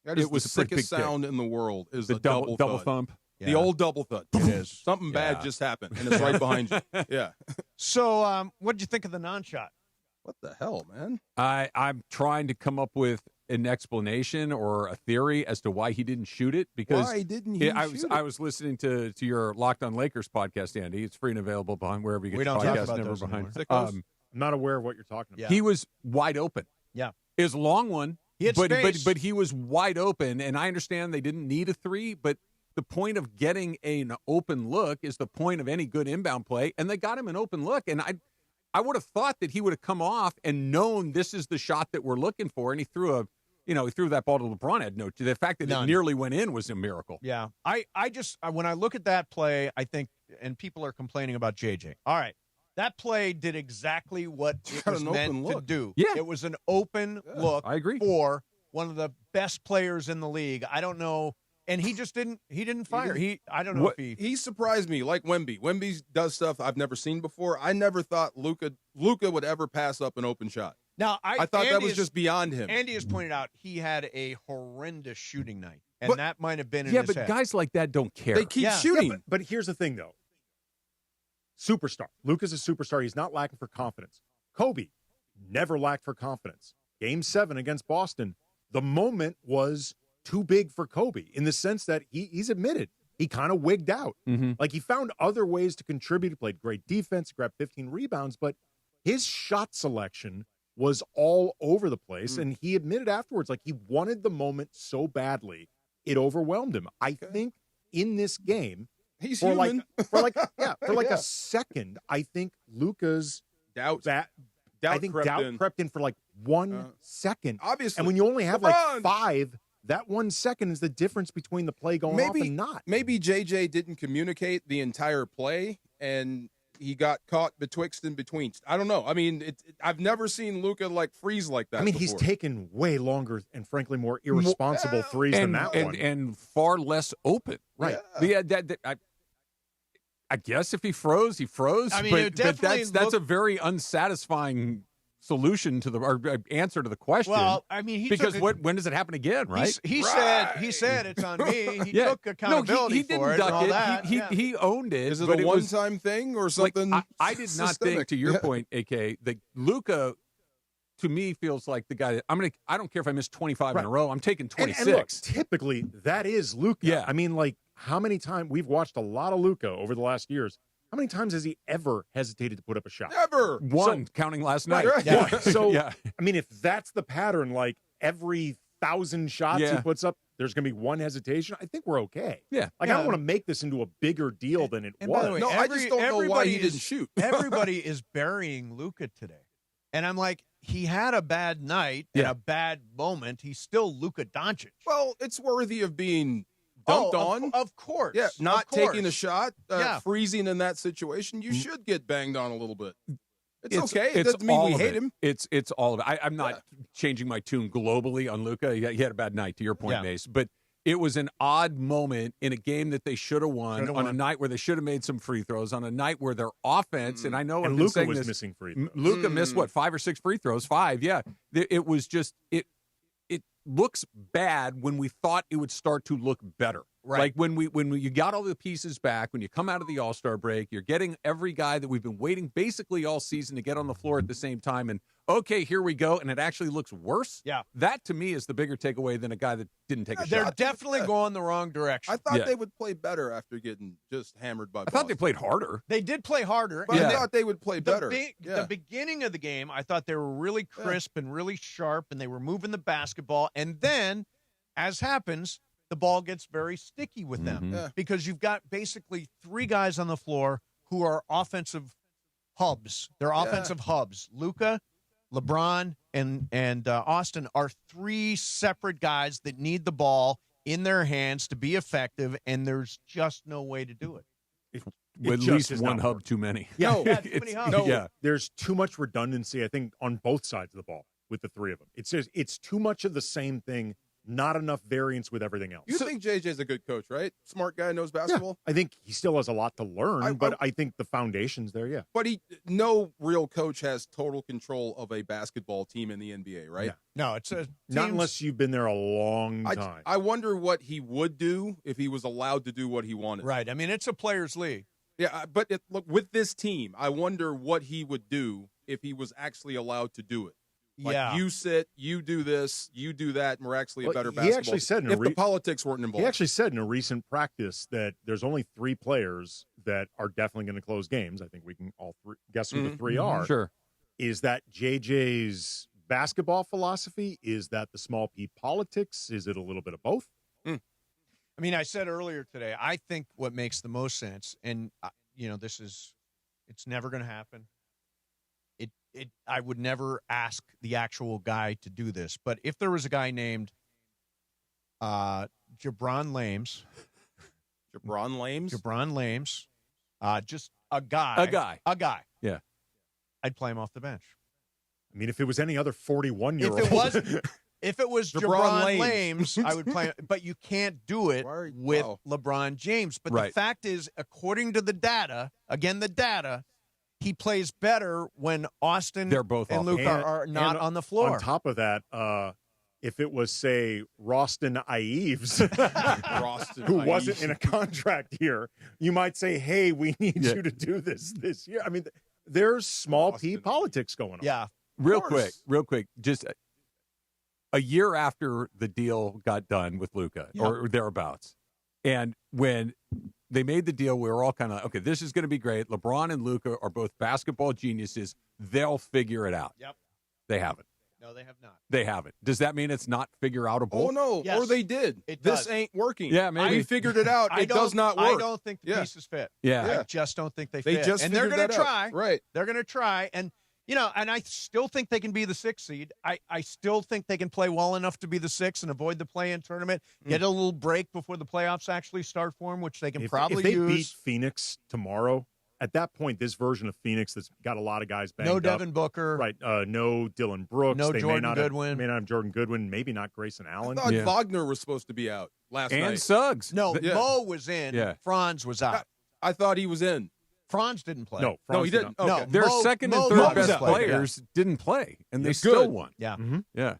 That is it was the a pretty sickest big kick. sound in the world. Is The a double thud. thump. The old double thud. It is. Something bad Yeah. just happened, and it's right behind you. Yeah. So, what did you think of the non-shot? What the hell, man? I'm trying to come up with an explanation or a theory as to why he didn't shoot it. Because why didn't he shoot it? I was listening to your Locked On Lakers podcast, Andy. It's free and available behind wherever you get we your don't podcast. talk about Never those behind. anymore. I'm not aware of what you're talking about. Yeah. He was wide open. Yeah. It was a long one. He had space. But he was wide open, and I understand they didn't need a three, but the point of getting an open look is the point of any good inbound play, and they got him an open look, and I would have thought that he would have come off and known this is the shot that we're looking for, and he threw that ball to LeBron. Had no. The fact that it nearly went in was a miracle. Yeah, I just when I look at that play, I think, and people are complaining about JJ. All right, that play did exactly what it was meant to do. Yeah, it was an open look. I agree. For one of the best players in the league. I don't know. And he just didn't. He didn't fire. I don't know if he surprised me like Wemby. Wemby does stuff I've never seen before. I never thought Luka would ever pass up an open shot. Now I thought that was just beyond him. Andy has pointed out he had a horrendous shooting night, and that might have been in his but head. guys like that don't care. They keep shooting. Yeah, but here's the thing, though. Superstar. Luka's a superstar. He's not lacking for confidence. Kobe never lacked for confidence. Game 7 against Boston, the moment was too big for Kobe in the sense that he's admitted he kind of wigged out. Mm-hmm. Like he found other ways to contribute. He played great defense, grabbed 15 rebounds, but his shot selection was all over the place. And he admitted afterwards, like he wanted the moment so badly, it overwhelmed him. I think in this game, he's for human. Like a second, I think Luka's doubt crept in for like 1 second. Obviously. And when you only have LeBron. like 5, that 1 second is the difference between the play going off and not. Maybe JJ didn't communicate the entire play, and he got caught betwixt and between. I don't know. I mean, I've never seen Luka like freeze like that. I mean, before. he's taken way longer and frankly more irresponsible threes than that one. And far less open. Right. Yeah, I guess if he froze, he froze. I mean, but, it definitely that's a very unsatisfying solution to the answer to the question. Well, I mean, when does it happen again, right? He said it's on me. He took accountability he for didn't it. duck and all it. that. He owned it. Is it but a was one-time thing or something? Like, I did not think, to your point, AK, that Luka, to me, feels like the guy that I don't care if I miss 25 in a row. I'm taking 26. And look, typically, that is Luka. Yeah. I mean, like, how many times we've watched a lot of Luka over the last years. How many times has he ever hesitated to put up a shot? Never. One, counting last night. Right. Yeah. So, I mean, if that's the pattern, like every 1,000 shots he puts up, there's going to be one hesitation, I think we're okay. Yeah. Like, I don't want to make this into a bigger deal than it was. By the way, I just don't know why he didn't shoot. Everybody is burying Luka today. And I'm like, he had a bad night and a bad moment. He's still Luka Dončić. Well, it's worthy of being dunked on. Of course. Yeah, not Of course. taking a shot, freezing in that situation. You should get banged on a little bit. It's okay. It doesn't mean we hate him. It's all of it. I'm not changing my tune globally on Luka. He had a bad night, to your point, Mace. But it was an odd moment in a game that they should have won, on a night where they should have made some free throws, on a night where their offense, and I know and Luka was missing free throws. Luka missed, 5 or 6 free throws? 5, yeah. It was just, it looks bad when we thought it would start to look better. Right. Like when you got all the pieces back, when you come out of the All-Star break, you're getting every guy that we've been waiting basically all season to get on the floor at the same time, and okay, here we go, and it actually looks worse. Yeah. That, to me, is the bigger takeaway than a guy that didn't take a They're shot. definitely going the wrong direction. I thought they would play better after getting just hammered by Boston. I thought they played harder. They did play harder. But I thought they would play better. The beginning of the game, I thought they were really crisp and really sharp, and they were moving the basketball. And then, as happens, the ball gets very sticky with them because you've got basically 3 guys on the floor who are offensive hubs. They're offensive hubs. Luka, LeBron, and Austin are 3 separate guys that need the ball in their hands to be effective, and there's just no way to do it. At least one hub too many. Yeah, too many hubs. There's too much redundancy, I think, on both sides of the ball with the 3 of them. It's too much of the same thing. Not enough variance with everything else. You think JJ's a good coach, right? Smart guy, knows basketball. Yeah, I think he still has a lot to learn, but I think the foundation's there, But no real coach has total control of a basketball team in the NBA, right? Yeah. No, it's not unless you've been there a long time. I wonder what he would do if he was allowed to do what he wanted. Right. I mean, it's a players' league. Yeah, but look, with this team, I wonder what he would do if he was actually allowed to do it. Like, yeah. you sit, you do this, you do that, and we're actually a better basketball. He actually said if the politics weren't involved. He actually said in a recent practice that there's only 3 players that are definitely going to close games. I think we can all guess who the 3 are. Sure. Is that JJ's basketball philosophy? Is that the small P politics? Is it a little bit of both? I mean, I said earlier today, I think what makes the most sense, and, it's never going to happen. I would never ask the actual guy to do this, but if there was a guy named Jabron Lames, just a guy, yeah, I'd play him off the bench. I mean, if it was any other 41-year-old, if it was Jabron Lames, I would play him. But you can't do it with LeBron James. But the fact is, according to the data, he plays better when Austin and Luca are not on the floor. On top of that, if it was, say, Roston Ives, who wasn't in a contract here, you might say, hey, we need you to do this year. I mean, there's small P politics going on. Yeah. Real quick, just a year after the deal got done with Luca or thereabouts, and when they made the deal, we were all kind of, okay, this is going to be great. LeBron and Luca are both basketball geniuses. They'll figure it out. Yep. They haven't. No, they have not. They haven't. Does that mean it's not figure-outable? Oh, no. Yes. Or they did. This ain't working. Yeah, maybe. I figured it out. It does not work. I don't think the pieces fit. Yeah. I just don't think they They fit. just and they're figured going to that try. out. Right. They're going to try. And, and I still think they can be the 6th seed. I still think they can play well enough to be the 6th and avoid the play-in tournament, get a little break before the playoffs actually start for them, which they can probably use. If they beat Phoenix tomorrow, at that point, this version of Phoenix that's got a lot of guys banged up. No Devin Booker. Right. No Dylan Brooks. No they Jordan Goodwin. May not have Jordan Goodwin. Maybe not Grayson Allen. I thought Wagner was supposed to be out last night. And Suggs. No, Mo was in. Yeah. Franz was out. I thought he was in. Franz didn't play. No, he didn't. Okay. No, Their second and third best players didn't play, and they still won. Yeah. Mm-hmm. Yeah.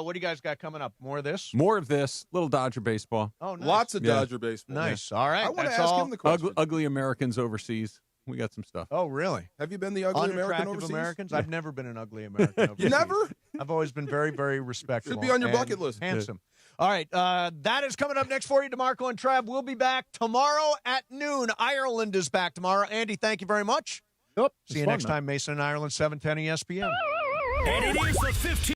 What do you guys got coming up? More of this? More of this. Little Dodger baseball. Oh, nice. Lots of Dodger baseball. Nice. All right. I want to That's ask all. him the question. Ugly Americans overseas. We got some stuff. Oh, really? Have you been the ugly American Unattractive overseas? Americans? I've never been an ugly American overseas. You never? I've always been very, very respectful. Should be on your and bucket list. Handsome. All right. That is coming up next for you. DeMarco and Trav will be back tomorrow at noon. Ireland is back tomorrow. Andy, thank you very much. Yep. See you next time, Mason in Ireland, 710 ESPN. And it is the 15th.